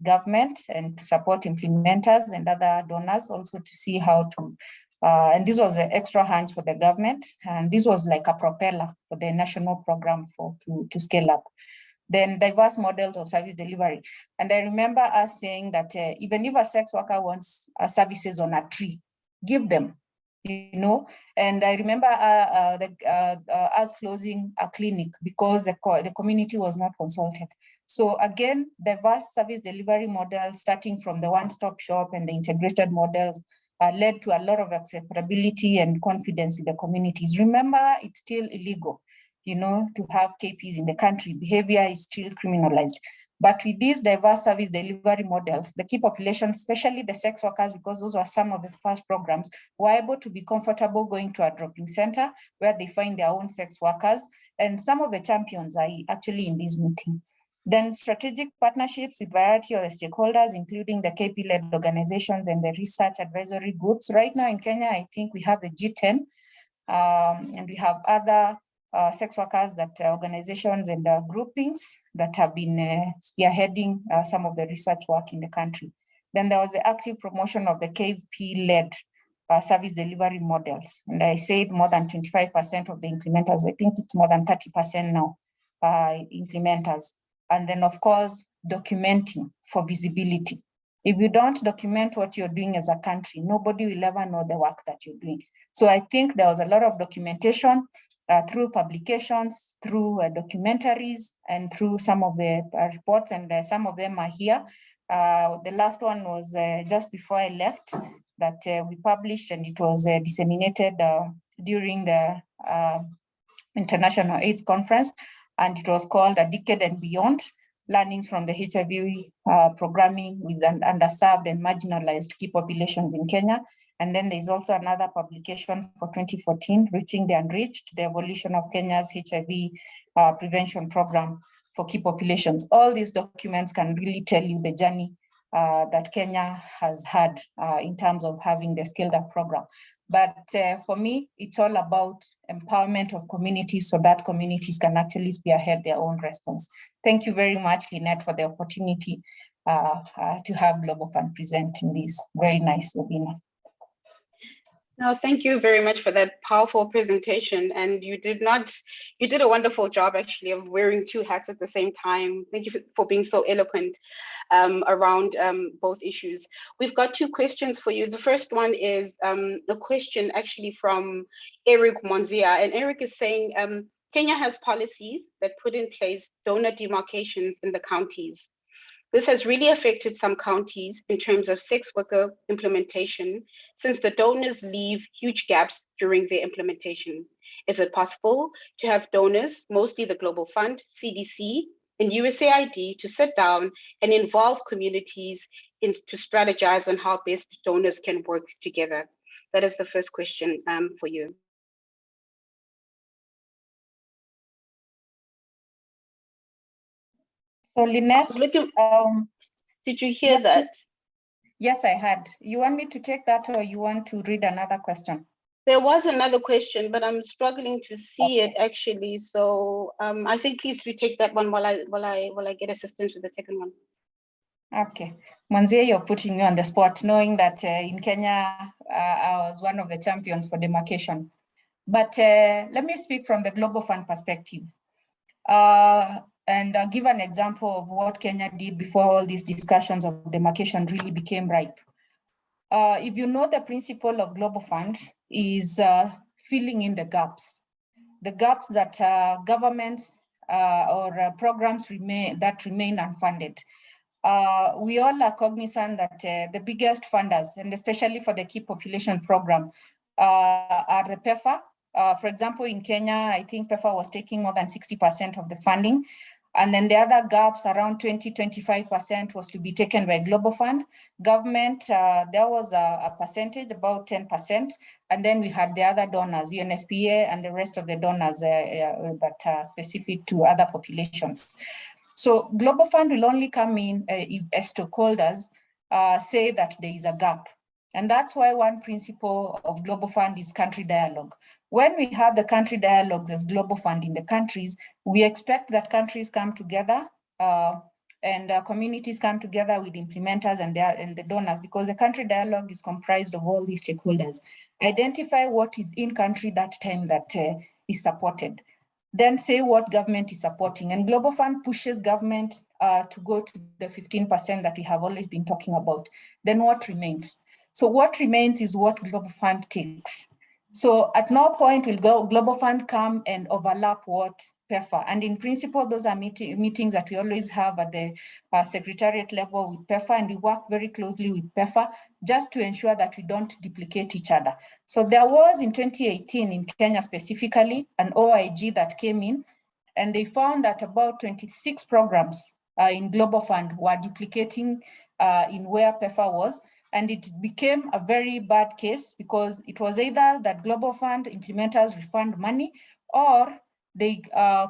government and to support implementers and other donors, also to see how to, and this was extra hands for the government. And this was like a propeller for the national program to scale up. Then diverse models of service delivery. And I remember us saying that even if a sex worker wants services on a tree, give them. And I remember us closing a clinic because the community was not consulted. So again, diverse service delivery models, starting from the one-stop shop and the integrated models, led to a lot of acceptability and confidence in the communities. Remember, it's still illegal, to have KPs in the country. Behavior is still criminalized. But with these diverse service delivery models, the key population, especially the sex workers, because those were some of the first programs, were able to be comfortable going to a drop-in center where they find their own sex workers. And some of the champions are actually in this meeting. Then strategic partnerships with variety of the stakeholders, including the KP-led organizations and the research advisory groups. Right now in Kenya, I think we have the G10, And we have other sex workers that organizations and groupings that have been spearheading some of the research work in the country. Then there was the active promotion of the KP-led service delivery models. And I said more than 25% of the implementers, I think it's more than 30% now, implementers. And then of course, documenting for visibility. If you don't document what you're doing as a country, nobody will ever know the work that you're doing. So I think there was a lot of documentation through publications, through documentaries, and through some of the reports, and some of them are here. The last one was just before I left that we published, and it was disseminated during the International AIDS Conference, and it was called A Decade and Beyond, Learnings from the HIV Programming with Underserved and Marginalized Key Populations in Kenya. And then there's also another publication for 2014, Reaching the Unreached, the Evolution of Kenya's HIV Prevention Program for Key Populations. All these documents can really tell you the journey that Kenya has had in terms of having the scaled up program. But for me, it's all about empowerment of communities so that communities can actually spearhead their own response. Thank you very much, Lynette, for the opportunity to have Global Fund present in this very nice webinar. No, thank you very much for that powerful presentation. And you did a wonderful job actually of wearing two hats at the same time. Thank you for being so eloquent around both issues. We've got two questions for you. The first one is a question actually from Eric Monzia. And Eric is saying, Kenya has policies that put in place donor demarcations in the counties. This has really affected some counties in terms of sex worker implementation, since the donors leave huge gaps during their implementation. Is it possible to have donors, mostly the Global Fund, CDC, and USAID, to sit down and involve communities to strategize on how best donors can work together? That is the first question for you. So Lynette, did you hear that? Yes, I had. You want me to take that, or you want to read another question? There was another question, but I'm struggling to see it actually. So I think please retake that one while I get assistance with the second one. Okay, Manzia, you're putting me on the spot, knowing that in Kenya I was one of the champions for demarcation. But let me speak from the Global Fund perspective. And give an example of what Kenya did before all these discussions of demarcation really became ripe. If you know, the principle of Global Fund is filling in the gaps that governments or programs remain unfunded. We all are cognizant that the biggest funders, and especially for the Key Population Program, are the PEFA. For example, in Kenya, I think PEFA was taking more than 60% of the funding. And then the other gaps, around 20-25%, was to be taken by Global Fund. Government, there was a percentage, about 10%. And then we had the other donors, UNFPA and the rest of the donors that are specific to other populations. So Global Fund will only come in as stakeholders say that there is a gap. And that's why one principle of Global Fund is country dialogue. When we have the country dialogues as Global Fund in the countries, we expect that countries come together and communities come together with implementers and the donors, because the country dialogue is comprised of all these stakeholders. Identify what is in country that time that is supported. Then say what government is supporting. And Global Fund pushes government to go to the 15% that we have always been talking about. Then what remains? So what remains is what Global Fund takes. So at no point will Global Fund come and overlap what PEFA. And in principle, those are meetings that we always have at the secretariat level with PEFA, and we work very closely with PEFA just to ensure that we don't duplicate each other. So there was in 2018 in Kenya specifically an OIG that came in, and they found that about 26 programs in Global Fund were duplicating in where PEFA was. And it became a very bad case because it was either that Global Fund implementers refund money or they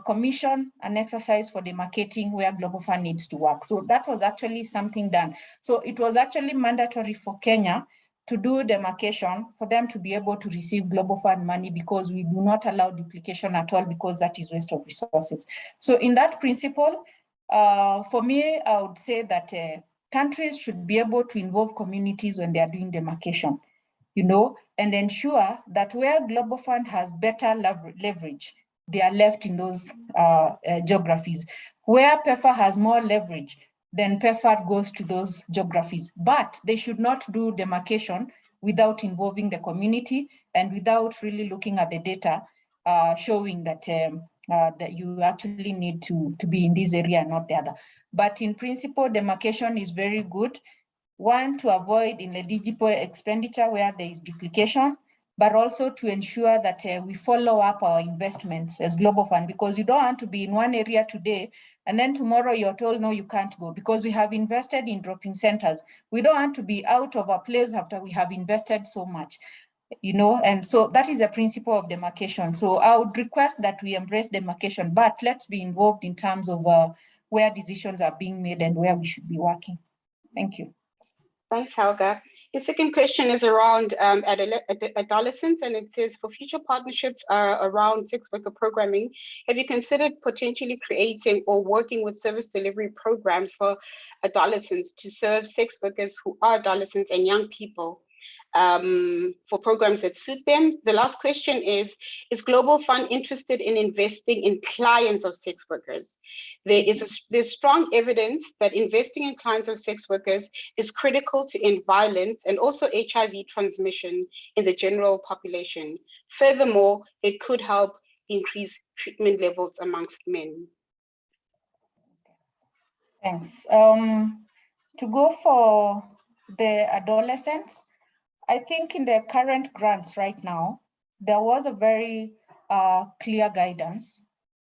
commission an exercise for demarcating where Global Fund needs to work. So that was actually something done. So it was actually mandatory for Kenya to do demarcation for them to be able to receive Global Fund money, because we do not allow duplication at all, because that is waste of resources. So in that principle, for me, I would say that countries should be able to involve communities when they are doing demarcation, and ensure that where Global Fund has better leverage, they are left in those geographies. Where PEFA has more leverage, then PEFA goes to those geographies. But they should not do demarcation without involving the community and without really looking at the data showing that that you actually need to be in this area and not the other. But in principle, demarcation is very good. One, to avoid ineligible expenditure where there is duplication, but also to ensure that we follow up our investments as Global Fund, because you don't want to be in one area today and then tomorrow you're told, no, you can't go, because we have invested in drop-in centers. We don't want to be out of our place after we have invested so much, and so that is a principle of demarcation. So I would request that we embrace demarcation, but let's be involved in terms of where decisions are being made and where we should be working. Thank you. Thanks, Helga. The second question is around adolescents, and it says, for future partnerships around sex worker programming, have you considered potentially creating or working with service delivery programs for adolescents to serve sex workers who are adolescents and young people, for programs that suit them? The last question is Global Fund interested in investing in clients of sex workers? There's strong evidence that investing in clients of sex workers is critical to end violence and also HIV transmission in the general population. Furthermore, it could help increase treatment levels amongst men. Thanks. To go for the adolescents, I think in the current grants right now, there was a very clear guidance,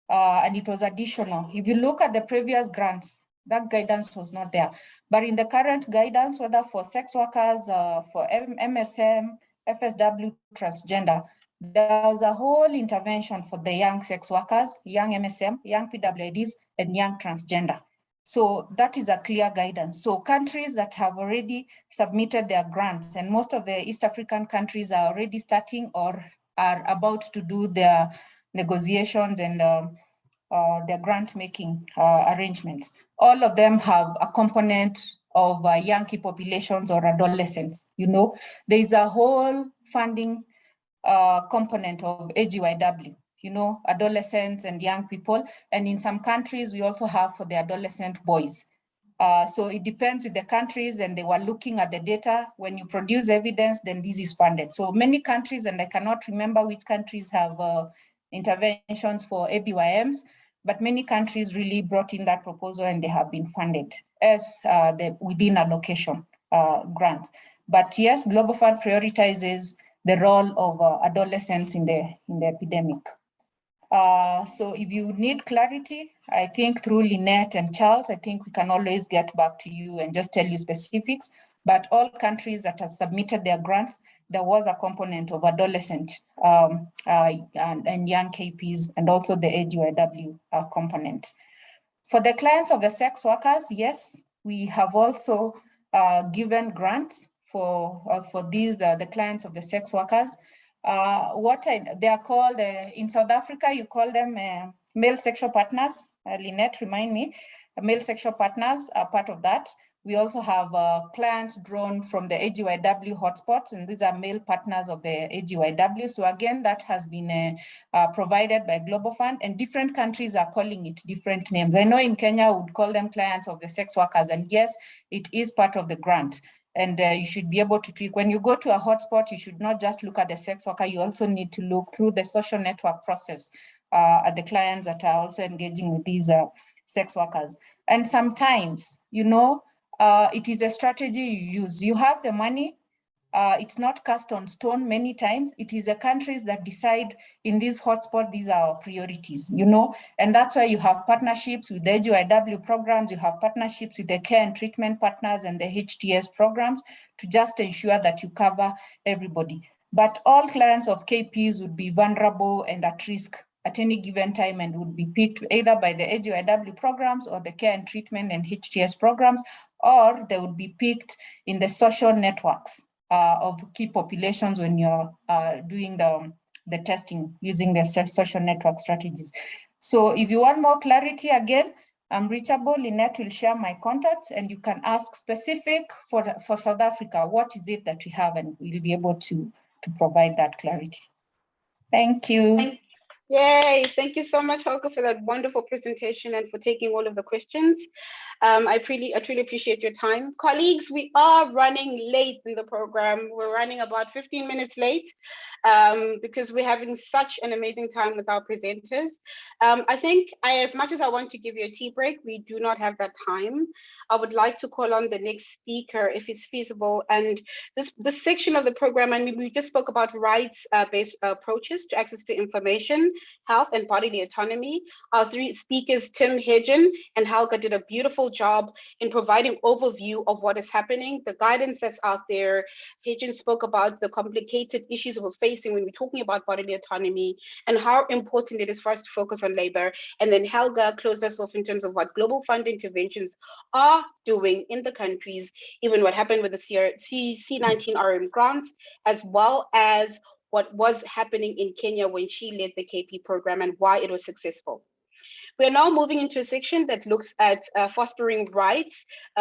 and it was additional. If you look at the previous grants, that guidance was not there. But in the current guidance, whether for sex workers, for MSM, FSW, transgender, there's a whole intervention for the young sex workers, young MSM, young PWDs, and young transgender. So that is a clear guidance. So countries that have already submitted their grants, and most of the East African countries are already starting or are about to do their negotiations and their grant making arrangements. All of them have a component of young key populations or adolescents. There is a whole funding component of AGYW, adolescents and young people. And in some countries, we also have for the adolescent boys. So it depends with the countries, and they were looking at the data. When you produce evidence, then this is funded. So many countries, and I cannot remember which countries have interventions for ABYMs, but many countries really brought in that proposal and they have been funded as within allocation grant. But yes, Global Fund prioritizes the role of adolescents in the epidemic. So if you need clarity, I think through Lynette and Charles, I think we can always get back to you and just tell you specifics. But all countries that have submitted their grants, there was a component of adolescent and young KPs, and also the AGYW component. For the clients of the sex workers, yes, we have also given grants for these, the clients of the sex workers. They are called, in South Africa, you call them male sexual partners. Lynette, remind me, male sexual partners are part of that. We also have clients drawn from the AGYW hotspots, and these are male partners of the AGYW. So again, that has been provided by Global Fund, and different countries are calling it different names. I know in Kenya, we would call them clients of the sex workers, and yes, it is part of the grant. And you should be able to tweak. When you go to a hotspot, you should not just look at the sex worker, you also need to look through the social network process at the clients that are also engaging with these sex workers. And sometimes, it is a strategy you use. You have the money, it's not cast on stone many times. It is the countries that decide in this hotspot, these are our priorities, and that's why you have partnerships with the AGYW programs, you have partnerships with the care and treatment partners and the HTS programs to just ensure that you cover everybody. But all clients of KPs would be vulnerable and at risk at any given time and would be picked either by the AGYW programs or the care and treatment and HTS programs, or they would be picked in the social networks of key populations when you're doing the testing using the social network strategies. So if you want more clarity, again, I'm reachable. Lynette will share my contacts, and you can ask specific for South Africa, what is it that we have, and we'll be able to provide that clarity. Thank you. Yay, thank you so much, Holger, for that wonderful presentation and for taking all of the questions. I truly appreciate your time. Colleagues, we are running late in the program. We're running about 15 minutes late because we're having such an amazing time with our presenters. I think as much as I want to give you a tea break, we do not have that time. I would like to call on the next speaker if it's feasible. And this section of the program, and we just spoke about rights-based approaches to access to information, health, and bodily autonomy. Our three speakers, Tim Hedgen and Helga, did a beautiful job in providing overview of what is happening, the guidance that's out there. Hedgen spoke about the complicated issues we're facing when we're talking about bodily autonomy and how important it is for us to focus on labor. And then Helga closed us off in terms of what global fund interventions are doing in the countries, even what happened with the C19 RM grants, as well as what was happening in Kenya when she led the KP program and why it was successful. We are now moving into a section that looks at fostering rights,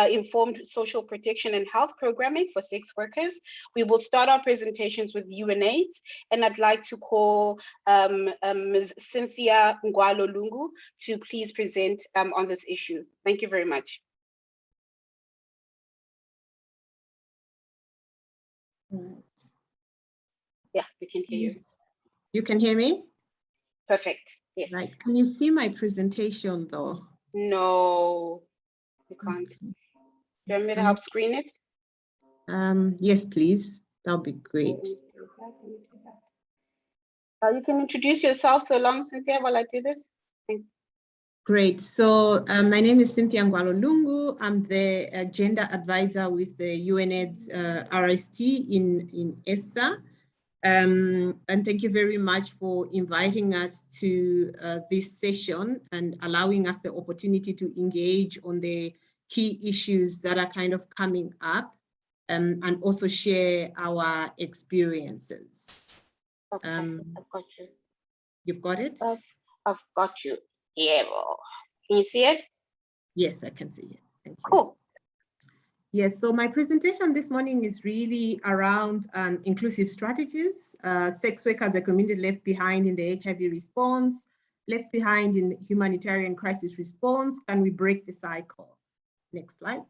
informed social protection and health programming for sex workers. We will start our presentations with UNAIDS, and I'd like to call Ms. Cynthia Ngwalo-Lungu to please present on this issue. Thank you very much. Yeah, we can hear you. You can hear me? Perfect. Yes. Right. Can you see my presentation though? No, you can't. Okay. Do you want me to help screen it? Yes, please. That'll be great. You can introduce yourself so long, Cynthia, while I do this. Thanks. Great. So my name is Cynthia Ngwalo-Lungu. I'm the gender advisor with the UNAIDS RST in ESSA. And thank you very much for inviting us to this session and allowing us the opportunity to engage on the key issues that are kind of coming up and also share our experiences. Okay, I've got you. You've got it? I've got you. Yeah. Can you see it? Yes, I can see it. Thank you. Cool. Yes, so my presentation this morning is really around inclusive strategies, sex workers, the community left behind in the HIV response, left behind in humanitarian crisis response. Can we break the cycle? Next slide.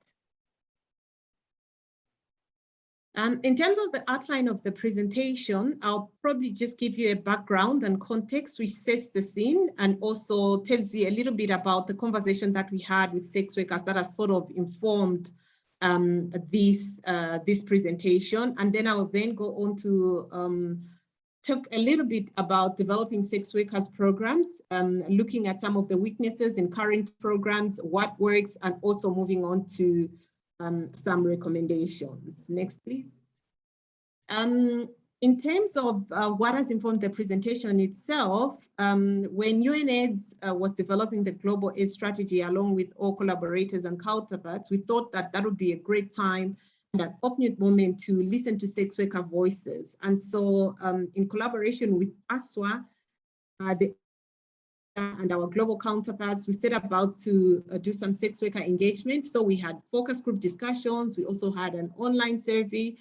In terms of the outline of the presentation, I'll probably just give you a background and context which sets the scene and also tells you a little bit about the conversation that we had with sex workers that has sort of informed this presentation. And then I will then go on to talk a little bit about developing sex workers programs, looking at some of the weaknesses in current programs, what works, and also moving on to some recommendations. Next, please. In terms of what has informed the presentation itself, when UNAIDS was developing the global AIDS strategy along with all collaborators and counterparts, we thought that that would be a great time and an opportune moment to listen to sex worker voices. And so in collaboration with ASWA, and our global counterparts, we set about to do some sex worker engagement. So we had focus group discussions. We also had an online survey,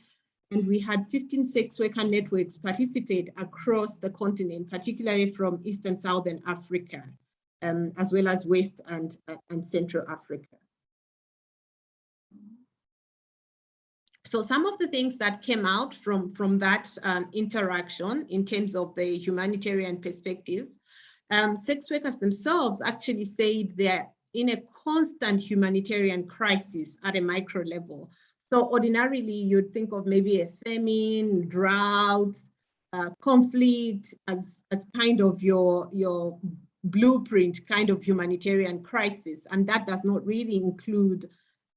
and we had 15 sex worker networks participate across the continent, particularly from East and Southern Africa, as well as West and Central Africa. So some of the things that came out from that interaction in terms of the humanitarian perspective, sex workers themselves actually say they're in a constant humanitarian crisis at a micro level. So ordinarily, you'd think of maybe a famine, drought, conflict as kind of your blueprint kind of humanitarian crisis. And that does not really include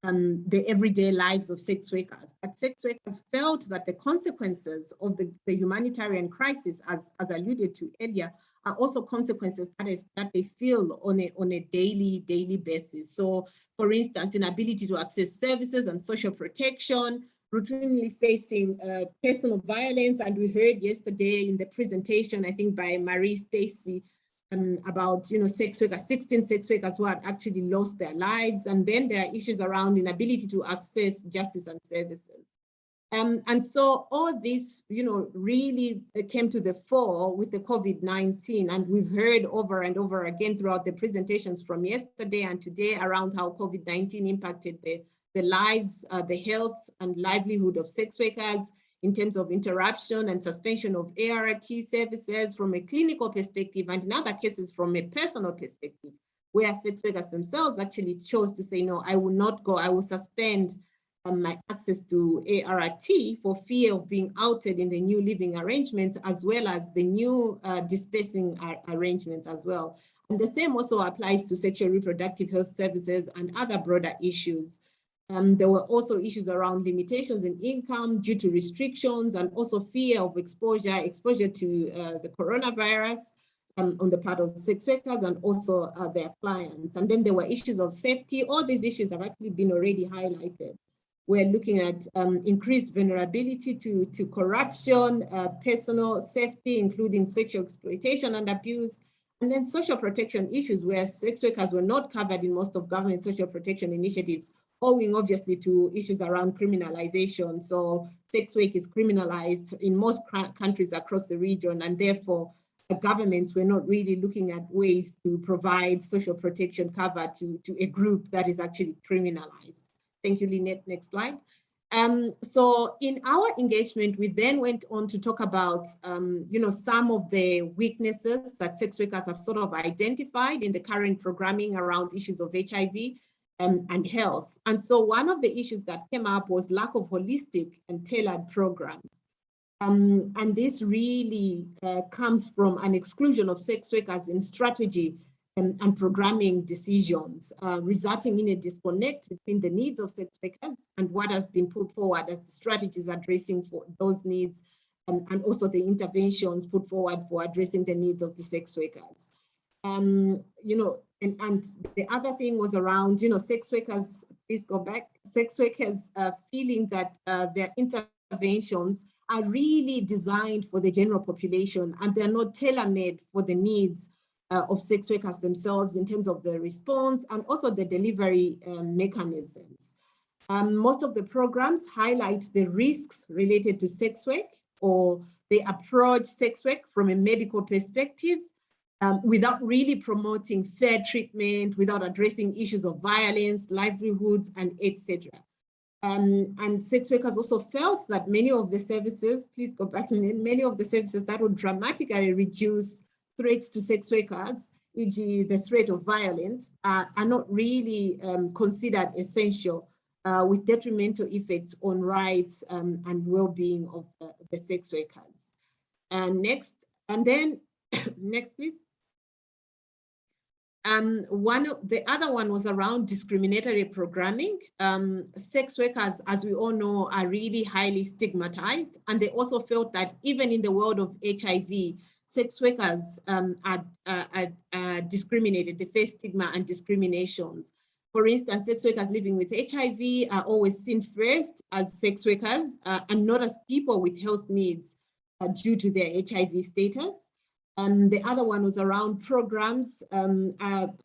the everyday lives of sex workers. But sex workers felt that the consequences of the humanitarian crisis, as alluded to earlier, are also consequences that they feel on a daily basis. So for instance, inability to access services and social protection, routinely facing personal violence. And we heard yesterday in the presentation, I think by Marie Stacy, about 16 sex workers who had actually lost their lives. And then there are issues around inability to access justice and services. And so all this, really came to the fore with the COVID-19, and we've heard over and over again throughout the presentations from yesterday and today around how COVID-19 impacted the lives, the health and livelihood of sex workers in terms of interruption and suspension of ART services from a clinical perspective, and in other cases from a personal perspective, where sex workers themselves actually chose to say, no, I will not go, I will suspend my access to ART for fear of being outed in the new living arrangements, as well as the new dispersing arrangements as well. And the same also applies to sexual reproductive health services and other broader issues. There were also issues around limitations in income due to restrictions, and also fear of exposure to the coronavirus on the part of sex workers and also their clients. And then there were issues of safety. All these issues have actually been already highlighted. We're looking at increased vulnerability to corruption, personal safety, including sexual exploitation and abuse, and then social protection issues where sex workers were not covered in most of government social protection initiatives, owing obviously to issues around criminalization. So sex work is criminalized in most countries across the region, and therefore the governments were not really looking at ways to provide social protection cover to a group that is actually criminalized. Thank you, Lynette. Next slide. So in our engagement, we then went on to talk about, some of the weaknesses that sex workers have sort of identified in the current programming around issues of HIV and health. And so one of the issues that came up was lack of holistic and tailored programs. And this really comes from an exclusion of sex workers in strategy and programming decisions, resulting in a disconnect between the needs of sex workers and what has been put forward as the strategies addressing for those needs, and also the interventions put forward for addressing the needs of the sex workers. And the other thing was around, sex workers, please go back, sex workers feeling that their interventions are really designed for the general population and they're not tailor-made for the needs of sex workers themselves in terms of the response and also the delivery mechanisms. Most of the programs highlight the risks related to sex work, or they approach sex work from a medical perspective without really promoting fair treatment, without addressing issues of violence, livelihoods, and etc. And sex workers also felt that many of the services, please go back, and many of the services that would dramatically reduce threats to sex workers, e.g. the threat of violence, are not really considered essential with detrimental effects on rights and well-being of the sex workers. And next, and then, next please. The other one was around discriminatory programming. Sex workers, as we all know, are really highly stigmatized, and they also felt that even in the world of HIV, sex workers are discriminated. They face stigma and discriminations. For instance, sex workers living with HIV are always seen first as sex workers and not as people with health needs due to their HIV status. The other one was around programs and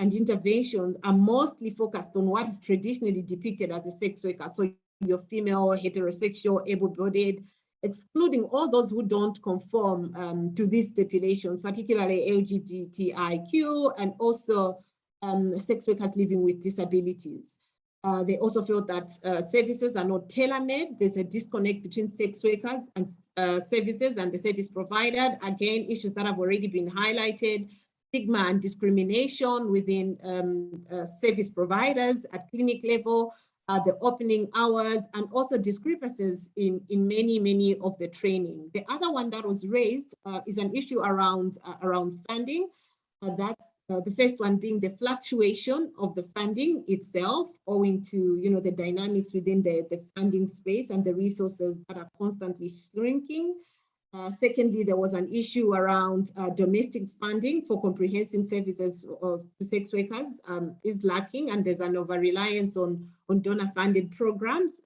interventions are mostly focused on what is traditionally depicted as a sex worker. So you're female, heterosexual, able-bodied, excluding all those who don't conform to these stipulations, particularly LGBTIQ and also sex workers living with disabilities. They also felt that services are not tailor-made. There's a disconnect between sex workers and services and the service provided. Again, issues that have already been highlighted, stigma and discrimination within service providers at clinic level, the opening hours, and also discrepancies in many of the training. The other one that was raised is an issue around funding. That's the first one being the fluctuation of the funding itself, owing to the dynamics within the funding space and the resources that are constantly shrinking. Secondly, there was an issue around domestic funding for comprehensive services to sex workers is lacking, and there's an over-reliance on donor-funded programs,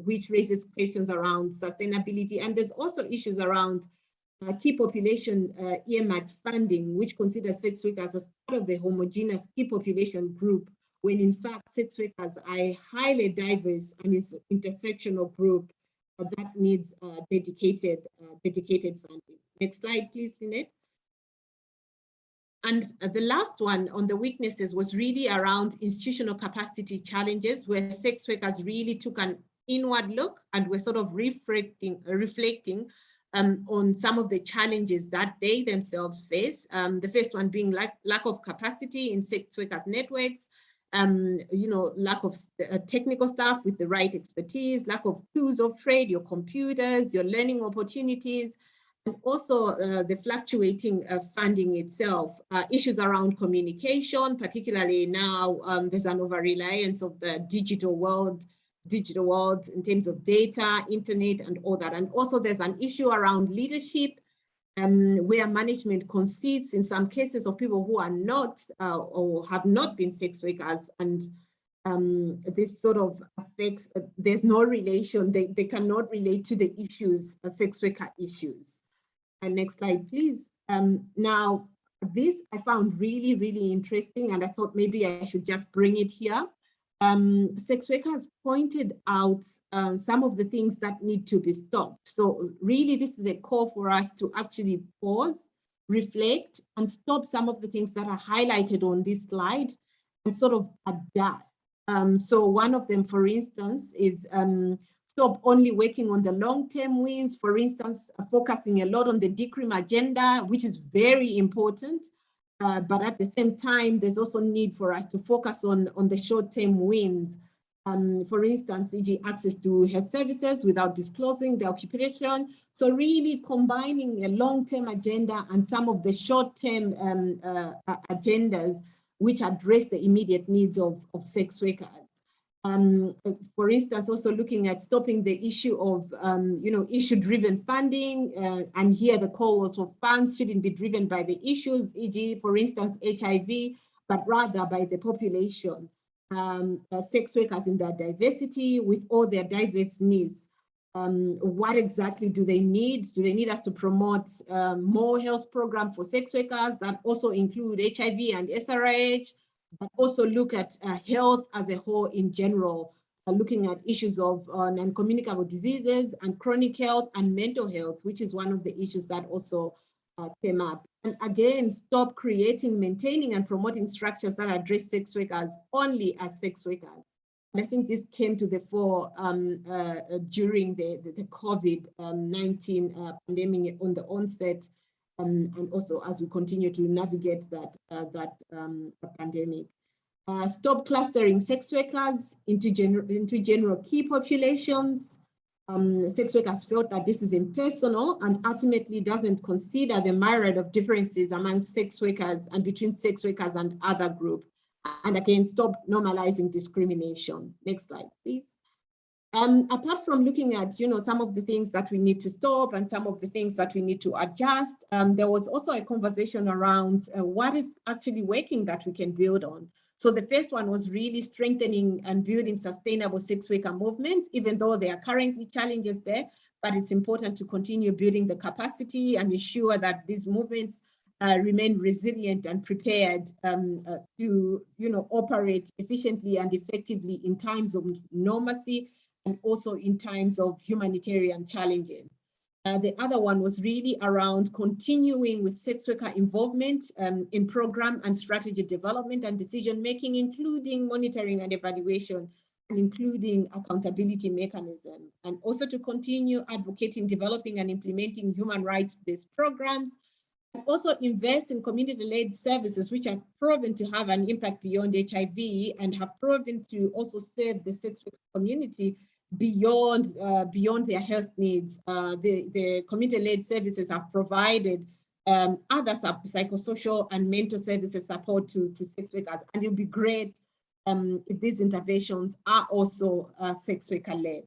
which raises questions around sustainability. And there's also issues around key population earmarked funding, which considers sex workers as part of a homogeneous key population group, when in fact sex workers are a highly diverse and intersectional group that needs dedicated funding. Next slide, please, Lynette. And the last one on the weaknesses was really around institutional capacity challenges, where sex workers really took an inward look and were sort of reflecting on some of the challenges that they themselves face. The first one being lack of capacity in sex workers networks, lack of technical staff with the right expertise, lack of tools of trade, your computers, your learning opportunities, and also the fluctuating funding itself. Issues around communication, particularly now there's an over-reliance of the digital world in terms of data, internet, and all that. And also there's an issue around leadership, where management concedes in some cases of people who are not or have not been sex workers, and this sort of affects, there's no relation, they cannot relate to the issues, sex worker issues. And next slide, please. Now, this I found really, really interesting, and I thought maybe I should just bring it here. Sex workers pointed out some of the things that need to be stopped. So really, this is a call for us to actually pause, reflect, and stop some of the things that are highlighted on this slide and sort of adjust. So one of them, for instance, is stop only working on the long-term wins, for instance, focusing a lot on the DCRIM agenda, which is very important. But at the same time, there's also need for us to focus on the short-term wins. For instance, e.g. access to health services without disclosing the occupation. So really combining a long-term agenda and some of the short-term agendas which address the immediate needs of sex workers. For instance, also looking at stopping the issue of, issue-driven funding, and here the call was for funds shouldn't be driven by the issues, e.g., for instance, HIV, but rather by the population. Sex workers in their diversity with all their diverse needs. What exactly do they need? Do they need us to promote more health programs for sex workers that also include HIV and SRH? But also look at health as a whole in general, looking at issues of non-communicable diseases and chronic health and mental health, which is one of the issues that also came up. And again, stop creating, maintaining, and promoting structures that address sex workers only as sex workers. And I think this came to the fore during the COVID-19 pandemic on the onset, and also as we continue to navigate that pandemic. Stop clustering sex workers into general key populations. Sex workers felt that this is impersonal and ultimately doesn't consider the myriad of differences among sex workers and between sex workers and other groups. And again, stop normalizing discrimination. Next slide, please. Apart from looking at, some of the things that we need to stop and some of the things that we need to adjust, there was also a conversation around what is actually working that we can build on. So the first one was really strengthening and building sustainable sex worker movements, even though there are currently challenges there, but it's important to continue building the capacity and ensure that these movements remain resilient and prepared to, operate efficiently and effectively in times of normalcy and also in times of humanitarian challenges. The other one was really around continuing with sex worker involvement in program and strategy development and decision-making, including monitoring and evaluation, and including accountability mechanism, and also to continue advocating, developing, and implementing human rights-based programs, and also invest in community-led services which are proven to have an impact beyond HIV and have proven to also serve the sex worker community beyond their health needs. The community-led services have provided other psychosocial and mental services support to sex workers, and it would be great if these interventions are also sex worker-led.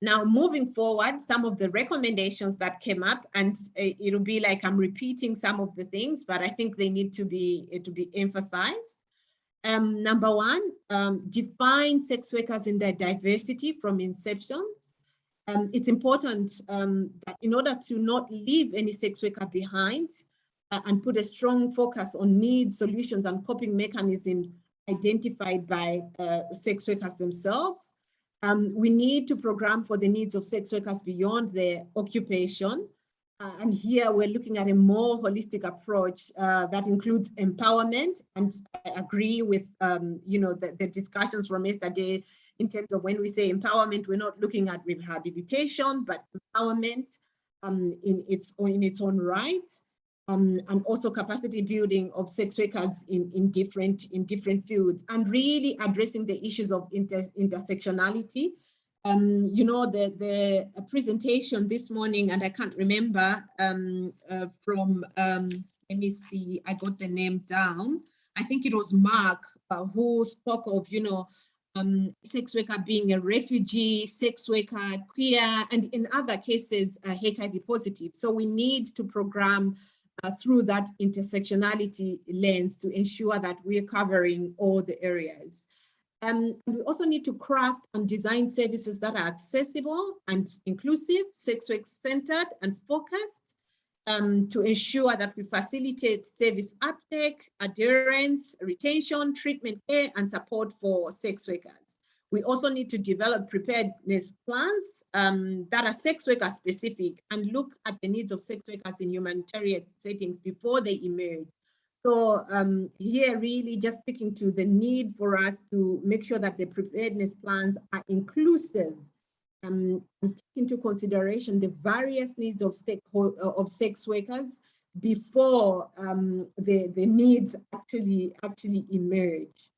Now, moving forward, some of the recommendations that came up, and it'll be like I'm repeating some of the things, but I think they need to be emphasized. Number one, define sex workers in their diversity from inception. It's important that in order to not leave any sex worker behind and put a strong focus on needs, solutions, and coping mechanisms identified by sex workers themselves. We need to program for the needs of sex workers beyond their occupation. And here we're looking at a more holistic approach that includes empowerment. And I agree with the discussions from yesterday in terms of when we say empowerment, we're not looking at rehabilitation, but empowerment in its own right. And also capacity building of sex workers in different fields, and really addressing the issues of intersectionality. The presentation this morning, and I can't remember from, let me see, I got the name down. I think it was Mark who spoke of, sex worker being a refugee, sex worker, queer, and in other cases, HIV positive. So we need to program through that intersectionality lens to ensure that we're covering all the areas. And we also need to craft and design services that are accessible and inclusive, sex work centered and focused to ensure that we facilitate service uptake, adherence, retention, treatment care, and support for sex workers. We also need to develop preparedness plans that are sex worker specific and look at the needs of sex workers in humanitarian settings before they emerge. So here really just speaking to the need for us to make sure that the preparedness plans are inclusive and take into consideration the various needs of sex workers before the needs actually emerge.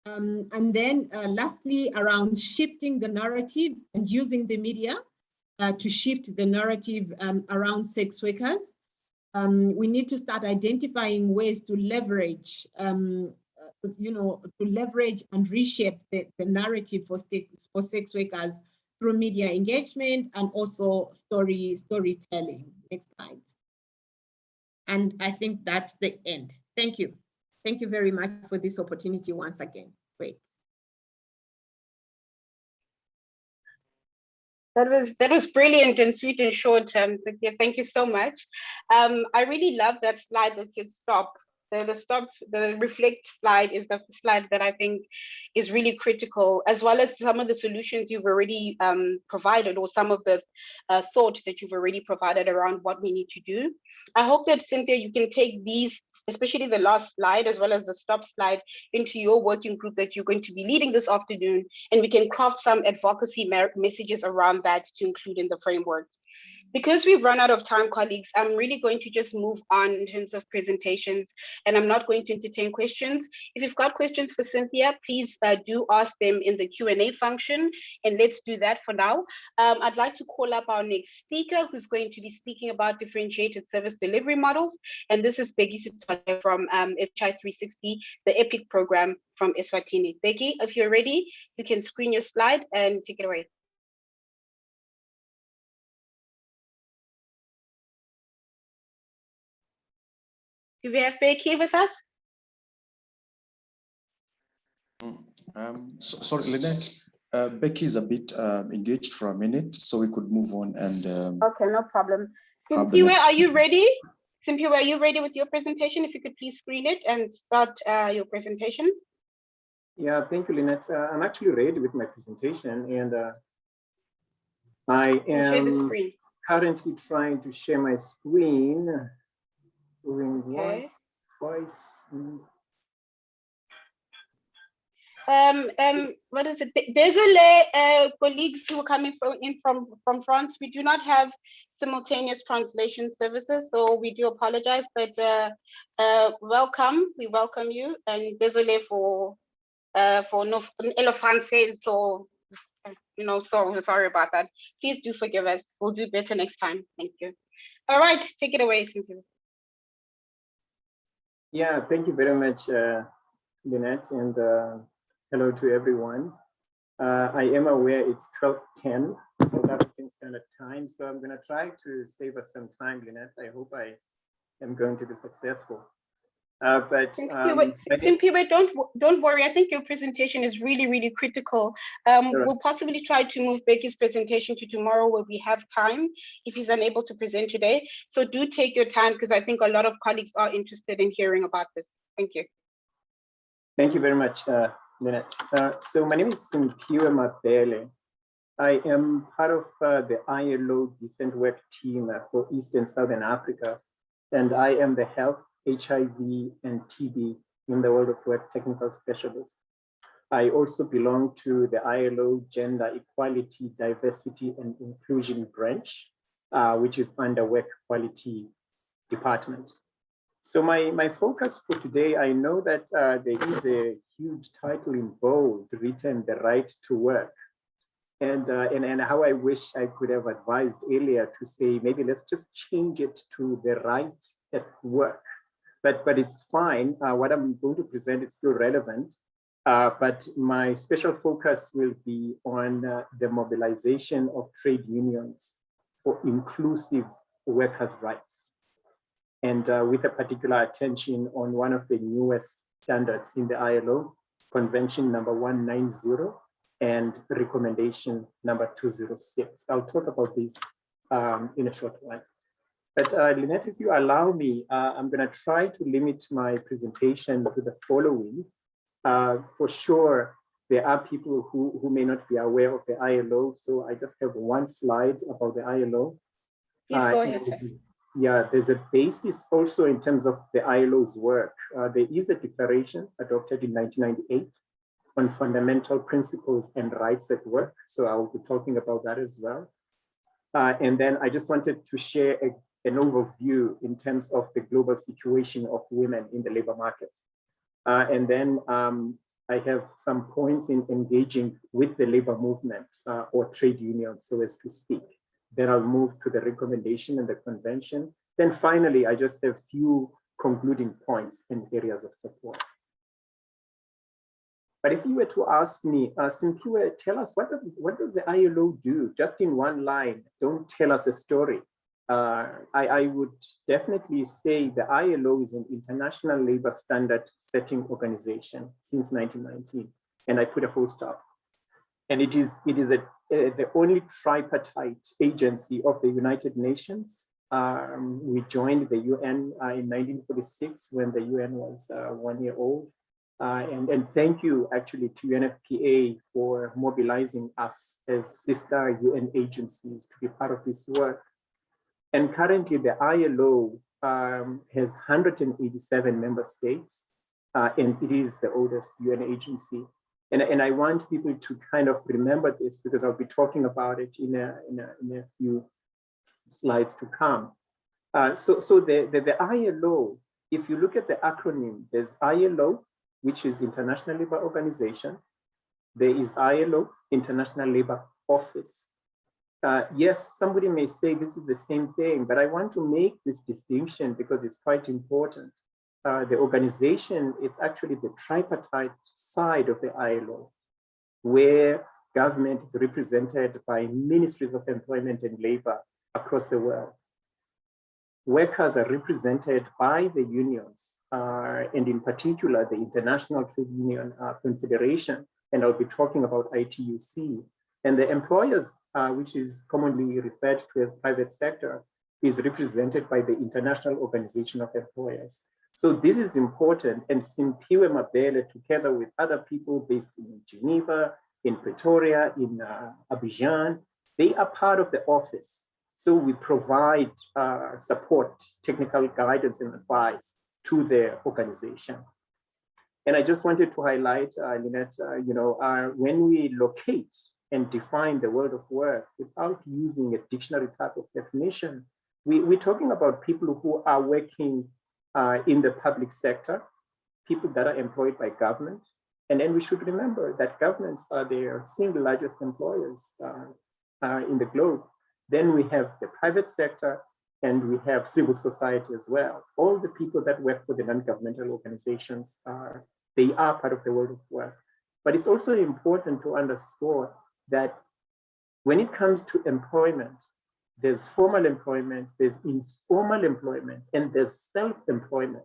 And then lastly, around shifting the narrative and using the media to shift the narrative around sex workers. We need to start identifying ways to leverage, leverage and reshape the narrative for sex workers through media engagement and also storytelling. Next slide. And I think that's the end. Thank you. Thank you very much for this opportunity once again. Great. That was brilliant and sweet and short, Cynthia. Thank you so much. I really love that slide that said stop. The reflect slide is the slide that I think is really critical, as well as some of the solutions you've already provided, or some of the thought that you've already provided around what we need to do. I hope that, Cynthia, you can take these, especially the last slide, as well as the stop slide, into your working group that you're going to be leading this afternoon, and we can craft some advocacy messages around that to include in the framework. Because we've run out of time, colleagues, I'm really going to just move on in terms of presentations, and I'm not going to entertain questions. If you've got questions for Cynthia, please do ask them in the Q&A function, and let's do that for now. I'd like to call up our next speaker, who's going to be speaking about differentiated service delivery models, and this is Becky Sitole from FHI 360, the EPIC program from Eswatini. Becky, if you're ready, you can screen your slide and take it away. Do we have Becky with us? Sorry, Lynette. Becky is a bit engaged for a minute, so we could move on and. Okay, no problem. Cynthia, are you ready? Cynthia, are you ready with your presentation? If you could please screen it and start your presentation. Yeah, thank you, Lynette. I'm actually ready with my presentation, and I am currently trying to share my screen. Doing once, twice. What is it? Désolé, colleagues who are coming from France, we do not have simultaneous translation services, so we do apologize, but welcome, we welcome you, and désolé for no français, so so sorry about that. Please do forgive us. We'll do better next time. Thank you. All right, take it away, Cynthia. Yeah, thank you very much, Lynette, and hello to everyone. I am aware it's 12:10 South African Standard Time. So I'm going to try to save us some time, Lynette. I hope I am going to be successful. Simpiwe, don't worry. I think your presentation is really, really critical. We'll possibly try to move Becky's presentation to tomorrow where we have time if he's unable to present today. So do take your time because I think a lot of colleagues are interested in hearing about this. Thank you. Thank you very much, Lynette. So my name is Simpiwe Mabele. I am part of the ILO Decent Work team for East and Southern Africa, and I am the Health, HIV, and TB in the World of Work technical specialist. I also belong to the ILO Gender Equality, Diversity, and Inclusion branch, which is under Work Quality Department. So my focus for today, I know that there is a huge title in bold written, The Right to Work. And how I wish I could have advised earlier to say, maybe let's just change it to the right at work. But it's fine. What I'm going to present is still relevant. But my special focus will be on the mobilization of trade unions for inclusive workers' rights. And with a particular attention on one of the newest standards in the ILO, Convention number 190 and recommendation number 206. I'll talk about this in a short while. But Lynette, if you allow me, I'm going to try to limit my presentation to the following. For sure, there are people who may not be aware of the ILO, so I just have one slide about the ILO. Please go ahead, sir. Yeah, there's a basis also in terms of the ILO's work. There is a declaration adopted in 1998 on fundamental principles and rights at work. So I will be talking about that as well. And then I just wanted to share an overview in terms of the global situation of women in the labor market. And then I have some points in engaging with the labor movement or trade unions, so as to speak. Then I'll move to the recommendation and the convention. Then finally, I just have few concluding points and areas of support. But if you were to ask me, Simpiwe, tell us, what does the ILO do? Just in one line, don't tell us a story. I would definitely say the ILO is an international labor standard setting organization since 1919, and I put a full stop. And it is the only tripartite agency of the United Nations. We joined the UN in 1946 when the UN was 1 year old. And thank you actually to UNFPA for mobilizing us as sister UN agencies to be part of this work. And currently the ILO has 187 member states, and it is the oldest UN agency. And I want people to kind of remember this because I'll be talking about it in a few slides to come. So the ILO, if you look at the acronym, there's ILO, which is International Labour Organization. There is ILO, International Labour Office. Yes, somebody may say this is the same thing, but I want to make this distinction because it's quite important. The organization is actually the tripartite side of the ILO, where government is represented by ministries of employment and labor across the world. Workers are represented by the unions, and in particular, the International Trade Union Confederation, and I'll be talking about ITUC. And the employers, which is commonly referred to as private sector, is represented by the International Organization of Employers. So this is important, and Simpiwe Mabele, together with other people based in Geneva, in Pretoria, in Abidjan, they are part of the office. So we provide support, technical guidance and advice to the organization. And I just wanted to highlight, Lynette, when we locate and define the world of work without using a dictionary type of definition, we're talking about people who are working in the public sector, people that are employed by government. And then we should remember that governments are their single largest employers in the globe. Then we have the private sector and we have civil society as well. All the people that work for the non-governmental organizations, they are part of the world of work. But it's also important to underscore that When it comes to employment, there's formal employment, there's informal employment, and there's self-employment.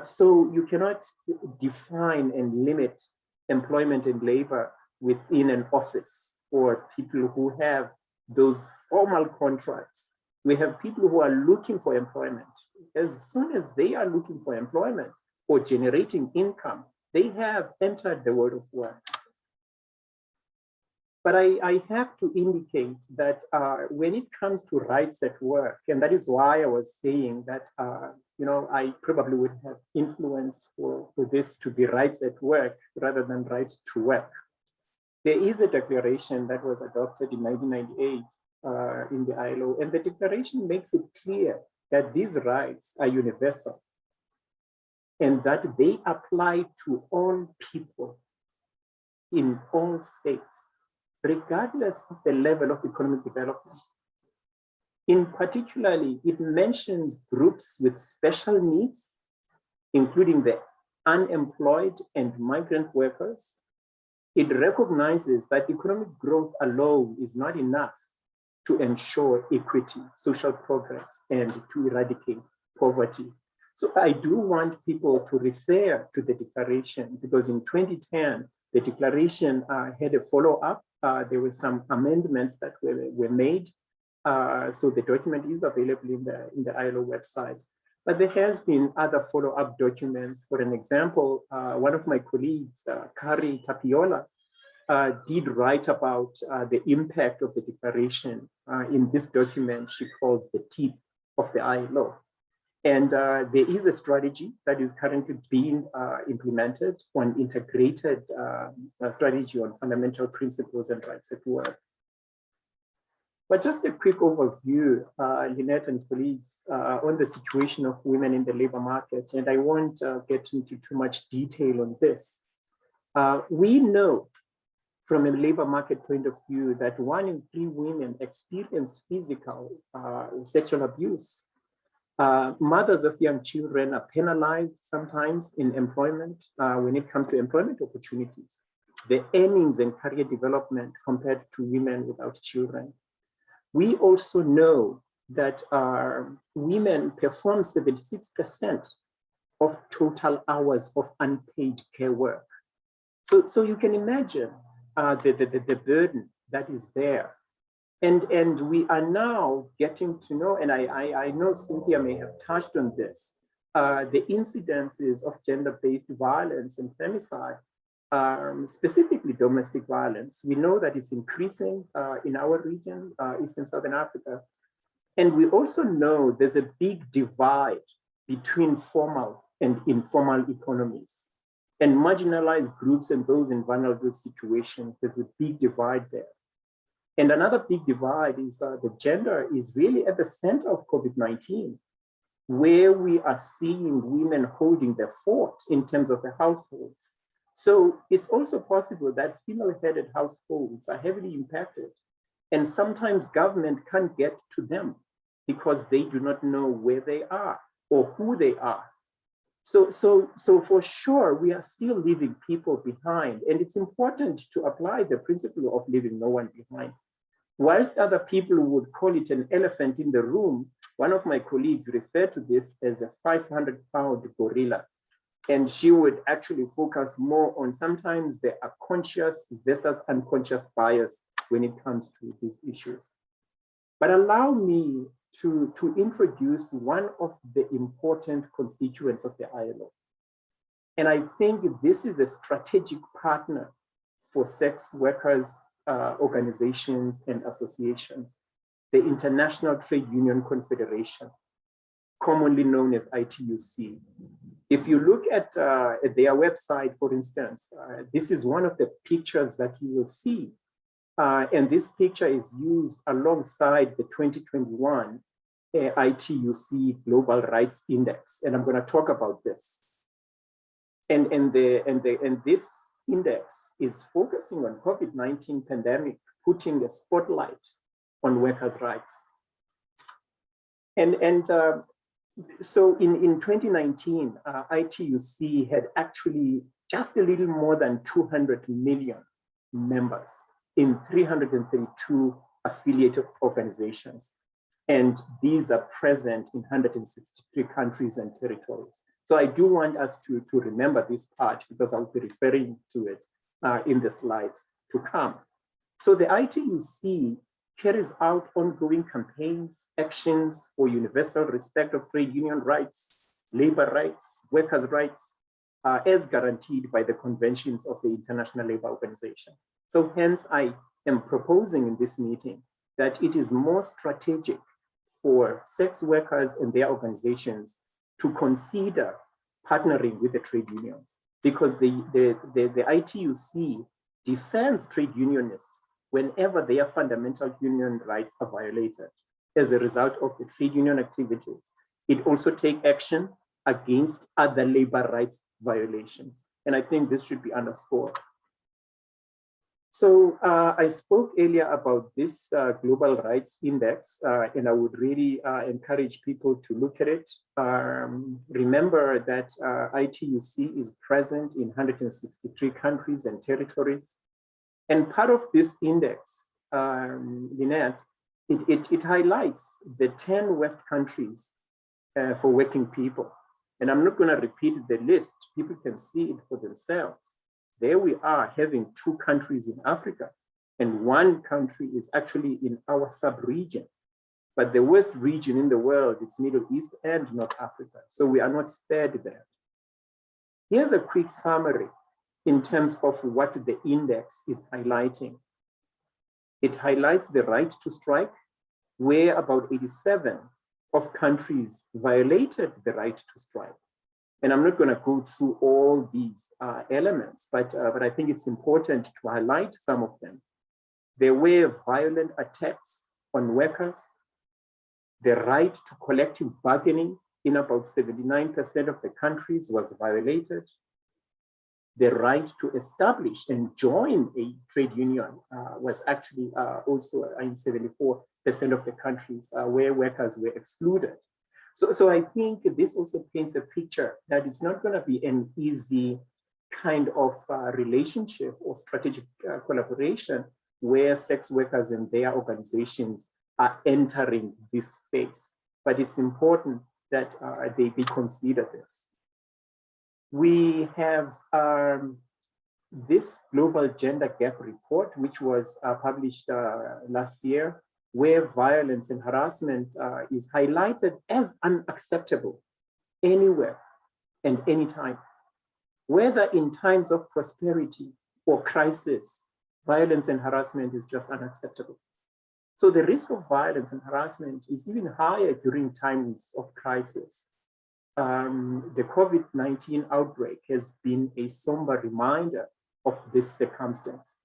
So you cannot define and limit employment and labor within an office or people who have those formal contracts. We have people who are looking for employment. As soon as they are looking for employment or generating income, they have entered the world of work. But I have to indicate that when it comes to rights at work, and that is why I was saying that I probably would have influence for this to be rights at work rather than rights to work. There is a declaration that was adopted in 1998 in the ILO, and the declaration makes it clear that these rights are universal and that they apply to all people in all states, regardless of the level of economic development. In particularly, it mentions groups with special needs, including the unemployed and migrant workers. It recognizes that economic growth alone is not enough to ensure equity, social progress, and to eradicate poverty. So I do want people to refer to the declaration, because in 2010, the declaration had a follow-up. There were some amendments that were made. So the document is available in the ILO website. But there has been other follow-up documents. For an example, one of my colleagues, Kari Tapiola, did write about the impact of the declaration in this document she calls the teeth of the ILO. And there is a strategy that is currently being implemented, one integrated strategy on fundamental principles and rights at work. But just a quick overview, Lynette and colleagues, on the situation of women in the labor market, and I won't get into too much detail on this. We know from a labor market point of view that 1 in 3 women experience physical or sexual abuse. Mothers of young children are penalized sometimes in employment when it comes to employment opportunities, the earnings and career development compared to women without children. We also know that women perform 76% of total hours of unpaid care work. So you can imagine the burden that is there. And we are now getting to know, and I know Cynthia may have touched on this, the incidences of gender-based violence and femicide, specifically domestic violence. We know that it's increasing in our region, East and Southern Africa. And we also know there's a big divide between formal and informal economies. And marginalized groups and those in vulnerable situations, there's a big divide there. And another big divide is the gender is really at the center of COVID-19, where we are seeing women holding the fort in terms of the households. So it's also possible that female-headed households are heavily impacted, and sometimes government can't get to them because they do not know where they are or who they are. So for sure, we are still leaving people behind, and it's important to apply the principle of leaving no one behind. Whilst other people would call it an elephant in the room, one of my colleagues referred to this as a 500-pound gorilla. And she would actually focus more on sometimes there are conscious versus unconscious bias when it comes to these issues. But allow me to introduce one of the important constituents of the ILO. And I think this is a strategic partner for sex workers, organizations and associations, the International Trade Union Confederation, commonly known as ITUC. If you look at their website, for instance, this is one of the pictures that you will see. And this picture is used alongside the 2021 ITUC Global Rights Index. And I'm going to talk about this. And this index is focusing on COVID-19 pandemic, putting a spotlight on workers' rights. So in 2019, ITUC had actually just a little more than 200 million members. in 332 affiliated organizations. And these are present in 163 countries and territories. So I do want us to remember this part because I'll be referring to it in the slides to come. So the ITUC carries out ongoing campaigns, actions for universal respect of trade union rights, labor rights, workers' rights, as guaranteed by the conventions of the International Labour Organization. So hence I am proposing in this meeting that it is more strategic for sex workers and their organizations to consider partnering with the trade unions, because the ITUC defends trade unionists whenever their fundamental union rights are violated as a result of the trade union activities. It also takes action against other labor rights violations. And I think this should be underscored. So I spoke earlier about this Global Rights Index, and I would really encourage people to look at it. Remember that ITUC is present in 163 countries and territories. And part of this index, Lynette, it highlights the 10 West countries for working people. And I'm not gonna repeat the list, people can see it for themselves. There we are having 2 countries in Africa, and 1 country is actually in our sub-region. But the worst region in the world, it's Middle East and North Africa. So we are not spared there. Here's a quick summary in terms of what the index is highlighting. It highlights the right to strike, where about 87 of countries violated the right to strike. And I'm not going to go through all these elements, but I think it's important to highlight some of them. There were violent attacks on workers. The right to collective bargaining in about 79% of the countries was violated. The right to establish and join a trade union was actually also in 74% of the countries where workers were excluded. So I think this also paints a picture that it's not going to be an easy kind of relationship or strategic collaboration where sex workers and their organizations are entering this space. But it's important that they consider this. We have this Global Gender Gap Report, which was published last year, where violence and harassment is highlighted as unacceptable anywhere and anytime. Whether in times of prosperity or crisis, violence and harassment is just unacceptable. So the risk of violence and harassment is even higher during times of crisis. The COVID-19 outbreak has been a somber reminder of this circumstance.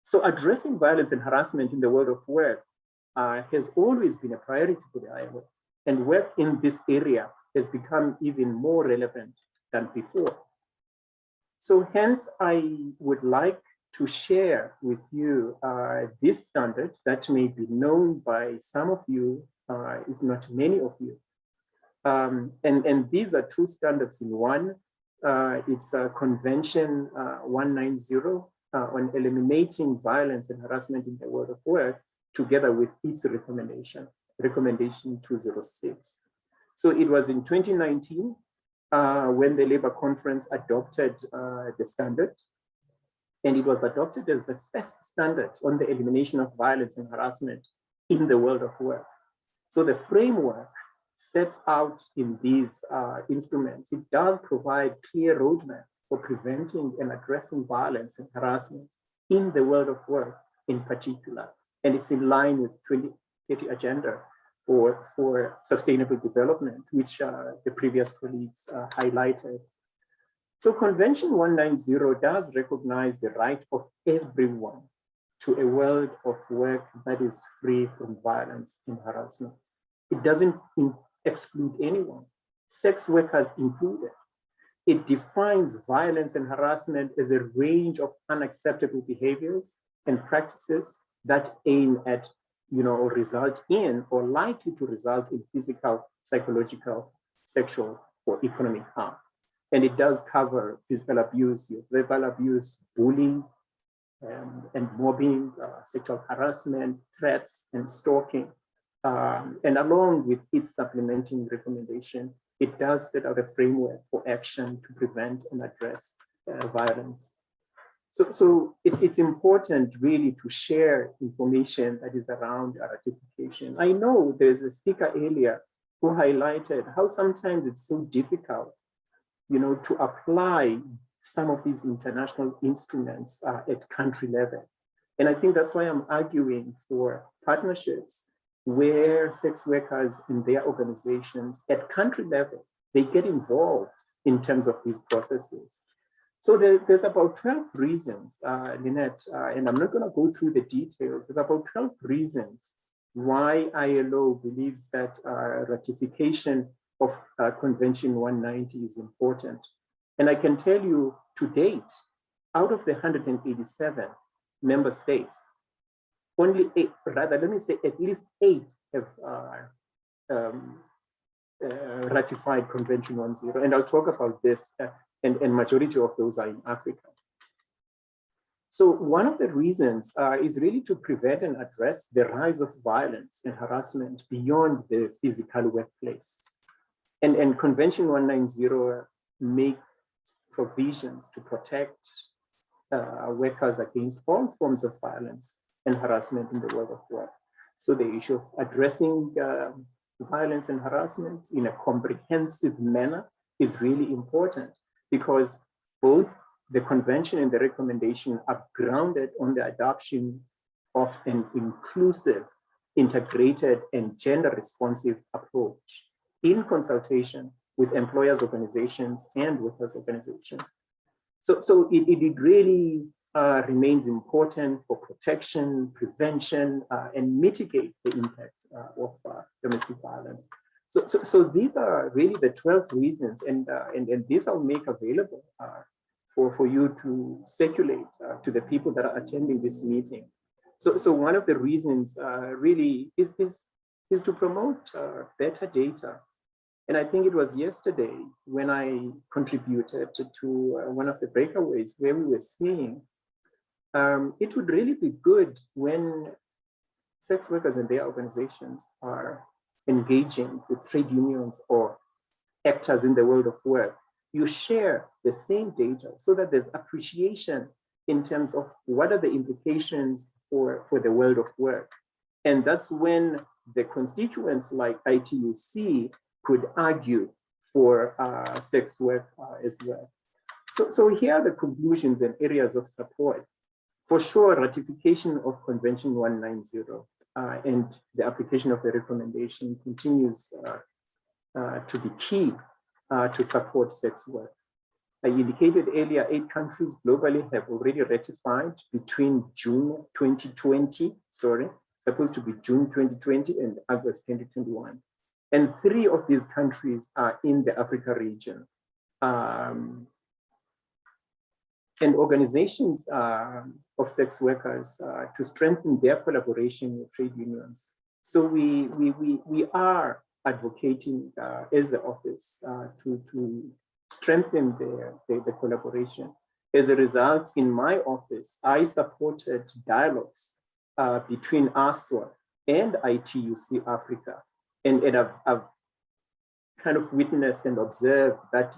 So addressing violence and harassment in the world of work has always been a priority for the ILO, and work in this area has become even more relevant than before. So hence, I would like to share with you this standard that may be known by some of you, if not many of you. And these are 2 standards in one. It's Convention 190 on eliminating violence and harassment in the world of work, together with its recommendation 206. So it was in 2019 when the Labour Conference adopted the standard, and it was adopted as the first standard on the elimination of violence and harassment in the world of work. So the framework sets out in these instruments, it does provide clear roadmap for preventing and addressing violence and harassment in the world of work in particular. And it's in line with 2030 agenda for sustainable development, which the previous colleagues highlighted. So Convention 190 does recognize the right of everyone to a world of work that is free from violence and harassment. It doesn't exclude anyone, sex workers included. It defines violence and harassment as a range of unacceptable behaviors and practices that aim at, or result in, or likely to result in physical, psychological, sexual, or economic harm. And it does cover physical abuse, verbal abuse, bullying, and mobbing, sexual harassment, threats, and stalking. And along with its supplementing recommendation, it does set out a framework for action to prevent and address violence. So it's important really to share information that is around ratification. I know there's a speaker earlier who highlighted how sometimes it's so difficult, to apply some of these international instruments at country level. And I think that's why I'm arguing for partnerships where sex workers and their organizations at country level, they get involved in terms of these processes. So there's about 12 reasons, Lynette, and I'm not going to go through the details. There's about 12 reasons why ILO believes that ratification of Convention 190 is important. And I can tell you to date, out of the 187 member states, only 8, rather, let me say at least 8 have ratified Convention 190. And I'll talk about this, and majority of those are in Africa. So one of the reasons is really to prevent and address the rise of violence and harassment beyond the physical workplace. And Convention 190 makes provisions to protect workers against all forms of violence and harassment in the world of work. So the issue of addressing violence and harassment in a comprehensive manner is really important, because both the convention and the recommendation are grounded on the adoption of an inclusive, integrated, and gender-responsive approach in consultation with employers' organizations and workers' organizations. So it really remains important for protection, prevention, and mitigate the impact of domestic violence. So these are really the 12 reasons, and these I'll make available for you to circulate to the people that are attending this meeting. So one of the reasons really is to promote better data. And I think it was yesterday when I contributed to one of the breakaways where we were seeing it would really be good when sex workers and their organizations are engaging with trade unions or actors in the world of work. You share the same data so that there's appreciation in terms of what are the implications for the world of work. And that's when the constituents like ITUC could argue for sex work as well. So here are the conclusions and areas of support. For sure, ratification of Convention 190 and the application of the recommendation continues to be key to support sex work. I indicated earlier, 8 countries globally have already ratified between June 2020, supposed to be June 2020 and August 2021. And 3 of these countries are in the Africa region. And organizations of sex workers to strengthen their collaboration with trade unions. So we are advocating as the office to strengthen the collaboration. As a result, in my office, I supported dialogues between ASWA and ITUC Africa. And I've kind of witnessed and observed that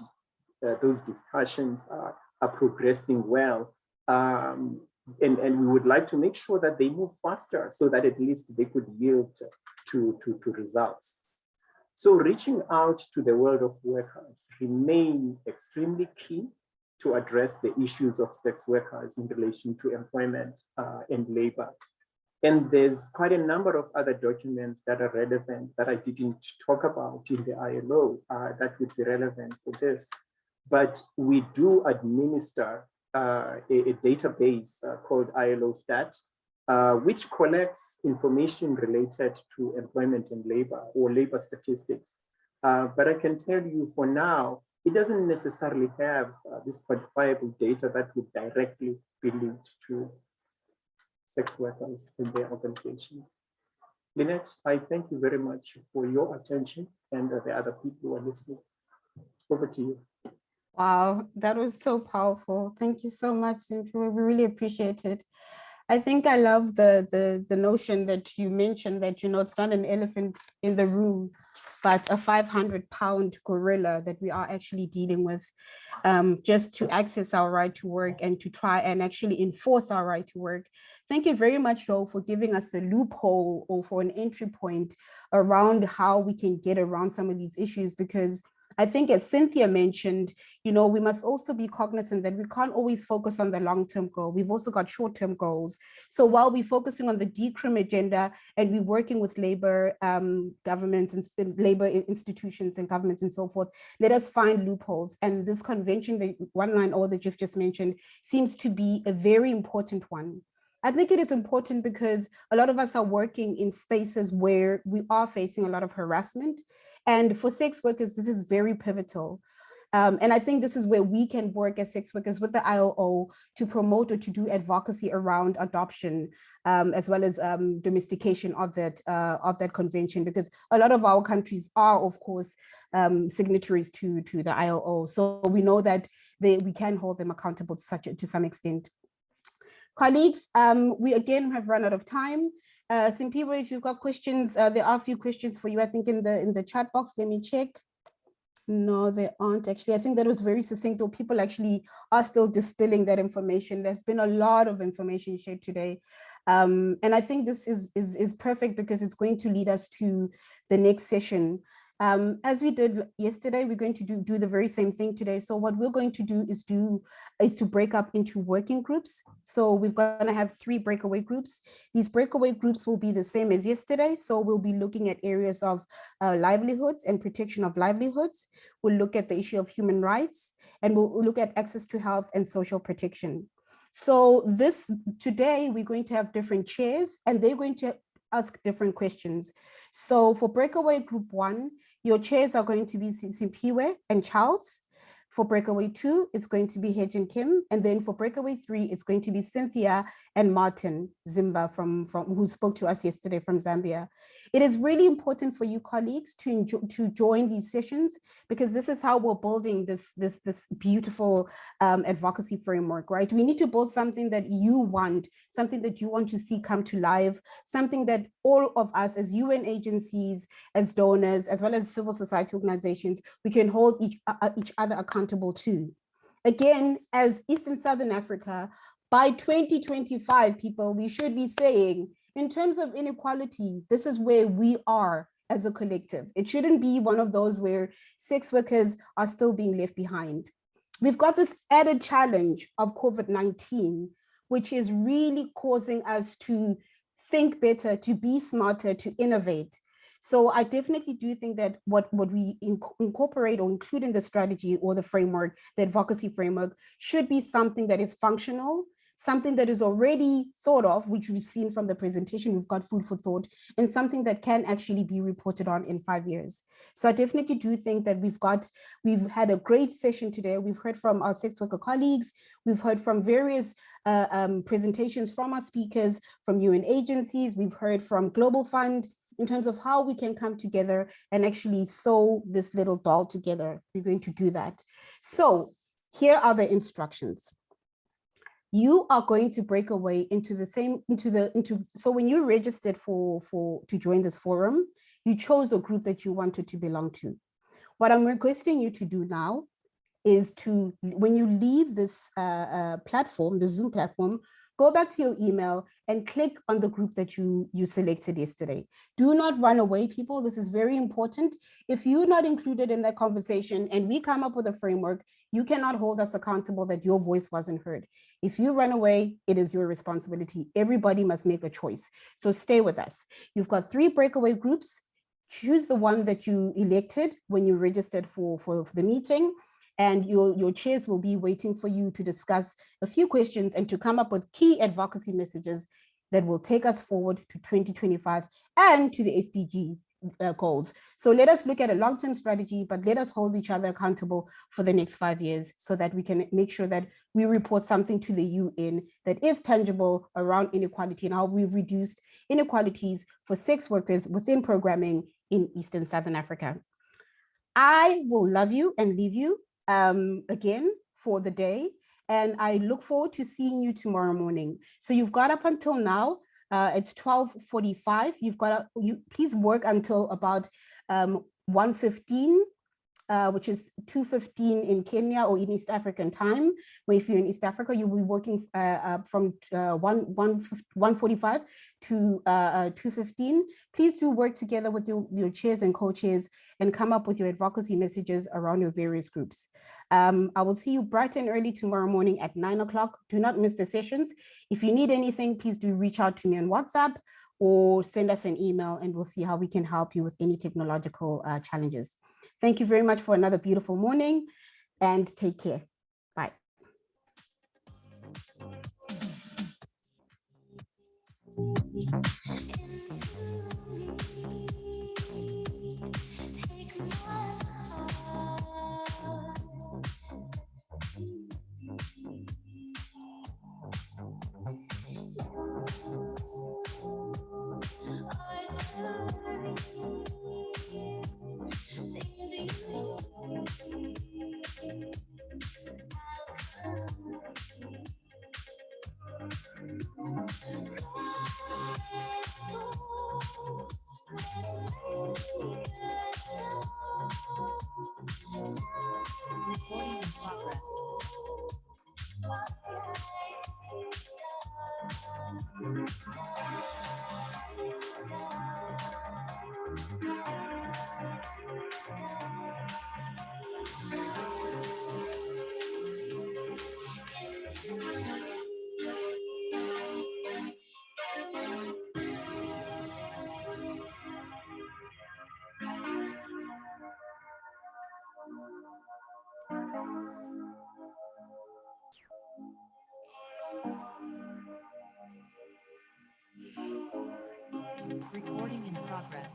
those discussions are progressing well. And we would like to make sure that they move faster so that at least they could yield to results. So reaching out to the world of workers remain extremely key to address the issues of sex workers in relation to employment and labor. And there's quite a number of other documents that are relevant that I didn't talk about in the ILO that would be relevant for this. But we do administer a database called ILO Stat, which collects information related to employment and labor or labor statistics. But I can tell you for now, it doesn't necessarily have this quantifiable data that would directly be linked to sex workers and their organizations. Lynette, I thank you very much for your attention and the other people who are listening. Over to you. Wow, that was so powerful. Thank you so much, Cynthia. We really appreciate it. I think I love the notion that you mentioned that, you know, it's not an elephant in the room, but a 500-pound gorilla that we are actually dealing with, just to access our right to work and to try and actually enforce our right to work. Thank you very much, though, for giving us a loophole or for an entry point around how we can get around some of these issues, because I think, as Cynthia mentioned, you know, we must also be cognizant that we can't always focus on the long-term goal. We've also got short-term goals. So while we're focusing on the decrim agenda and we're working with labor governments and labor institutions and governments and so forth, let us find loopholes. And this convention, the 190 that you've just mentioned, seems to be a very important one. I think it is important because a lot of us are working in spaces where we are facing a lot of harassment. And for sex workers, this is very pivotal. And I think this is where we can work as sex workers with the ILO to promote or to do advocacy around adoption, as well as domestication of that convention, because a lot of our countries are, of course, signatories to the ILO. So we know that we can hold them accountable to some extent. Colleagues, we again have run out of time. Simpiwe, if you've got questions, there are a few questions for you, I think, in the chat box. Let me check. No, there aren't actually. I think that was very succinct, or people actually are still distilling that information. There's been a lot of information shared today. And I think this is perfect because it's going to lead us to the next session. As we did yesterday, we're going to do the very same thing today. So what we're going to do is to break up into working groups. So we're going to have 3 breakaway groups. These breakaway groups will be the same as yesterday. So we'll be looking at areas of livelihoods and protection of livelihoods. We'll look at the issue of human rights, and we'll look at access to health and social protection. So today we're going to have different chairs, and they're going to ask different questions. So for breakaway group 1, your chairs are going to be Simpiwe and Charles. For breakaway 2, it's going to be Hedge and Kim. And then for breakaway 3, it's going to be Cynthia and Martin Zimba from who spoke to us yesterday from Zambia. It is really important for you colleagues to join these sessions, because this is how we're building this beautiful advocacy framework, right? We need to build something that you want, something that you want to see come to life, something that all of us as UN agencies, as donors, as well as civil society organizations, we can hold each other accountable to. Again, as East and Southern Africa, by 2025, people, we should be saying, in terms of inequality, this is where we are as a collective. It shouldn't be one of those where sex workers are still being left behind. We've got this added challenge of COVID-19, which is really causing us to think better, to be smarter, to innovate. So I definitely do think that what we incorporate or include in the strategy or the framework, the advocacy framework, should be something that is functional, something that is already thought of, which we've seen from the presentation, we've got food for thought, and something that can actually be reported on in 5 years. So I definitely do think that we've had a great session today. We've heard from our sex worker colleagues, we've heard from various presentations from our speakers, from UN agencies, we've heard from Global Fund, in terms of how we can come together and actually sew this little doll together. We're going to do that. So here are the instructions. You are going to break away so when you registered to join this forum, you chose a group that you wanted to belong to. What I'm requesting you to do now is when you leave this platform, the Zoom platform, go back to your email and click on the group that you selected yesterday. Do not run away, people. This is very important. If you're not included in that conversation and we come up with a framework, you cannot hold us accountable that your voice wasn't heard. If you run away, it is your responsibility. Everybody must make a choice. So stay with us. You've got 3 breakaway groups. Choose the one that you elected when you registered for the meeting. And your chairs will be waiting for you to discuss a few questions and to come up with key advocacy messages that will take us forward to 2025 and to the SDGs goals. So let us look at a long-term strategy, but let us hold each other accountable for the next 5 years so that we can make sure that we report something to the UN that is tangible around inequality and how we've reduced inequalities for sex workers within programming in East and Southern Africa. I will love you and leave you again for the day. And I look forward to seeing you tomorrow morning. So you've got up until now. It's 12:45. Please work until about 1:15. Which is 2:15 in Kenya or in East African time. Where if you're in East Africa, you'll be working from 1:45 to 2:15. Please do work together with your chairs and co-chairs and come up with your advocacy messages around your various groups. I will see you bright and early tomorrow morning at 9 o'clock. Do not miss the sessions. If you need anything, please do reach out to me on WhatsApp or send us an email, and we'll see how we can help you with any technological challenges. Thank you very much for another beautiful morning, and take care. Bye. Recording in progress. Recording in progress.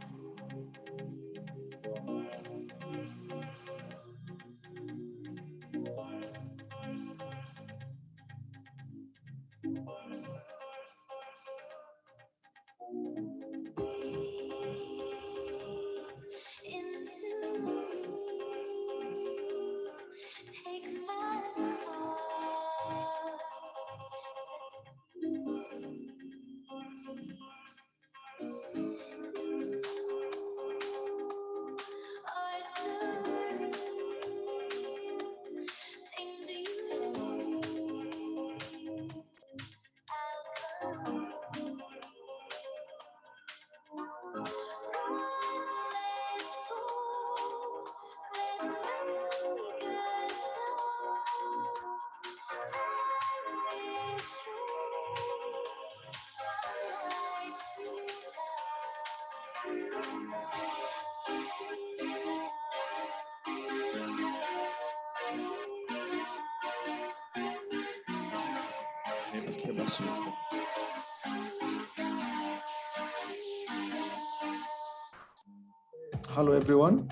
Hello, everyone.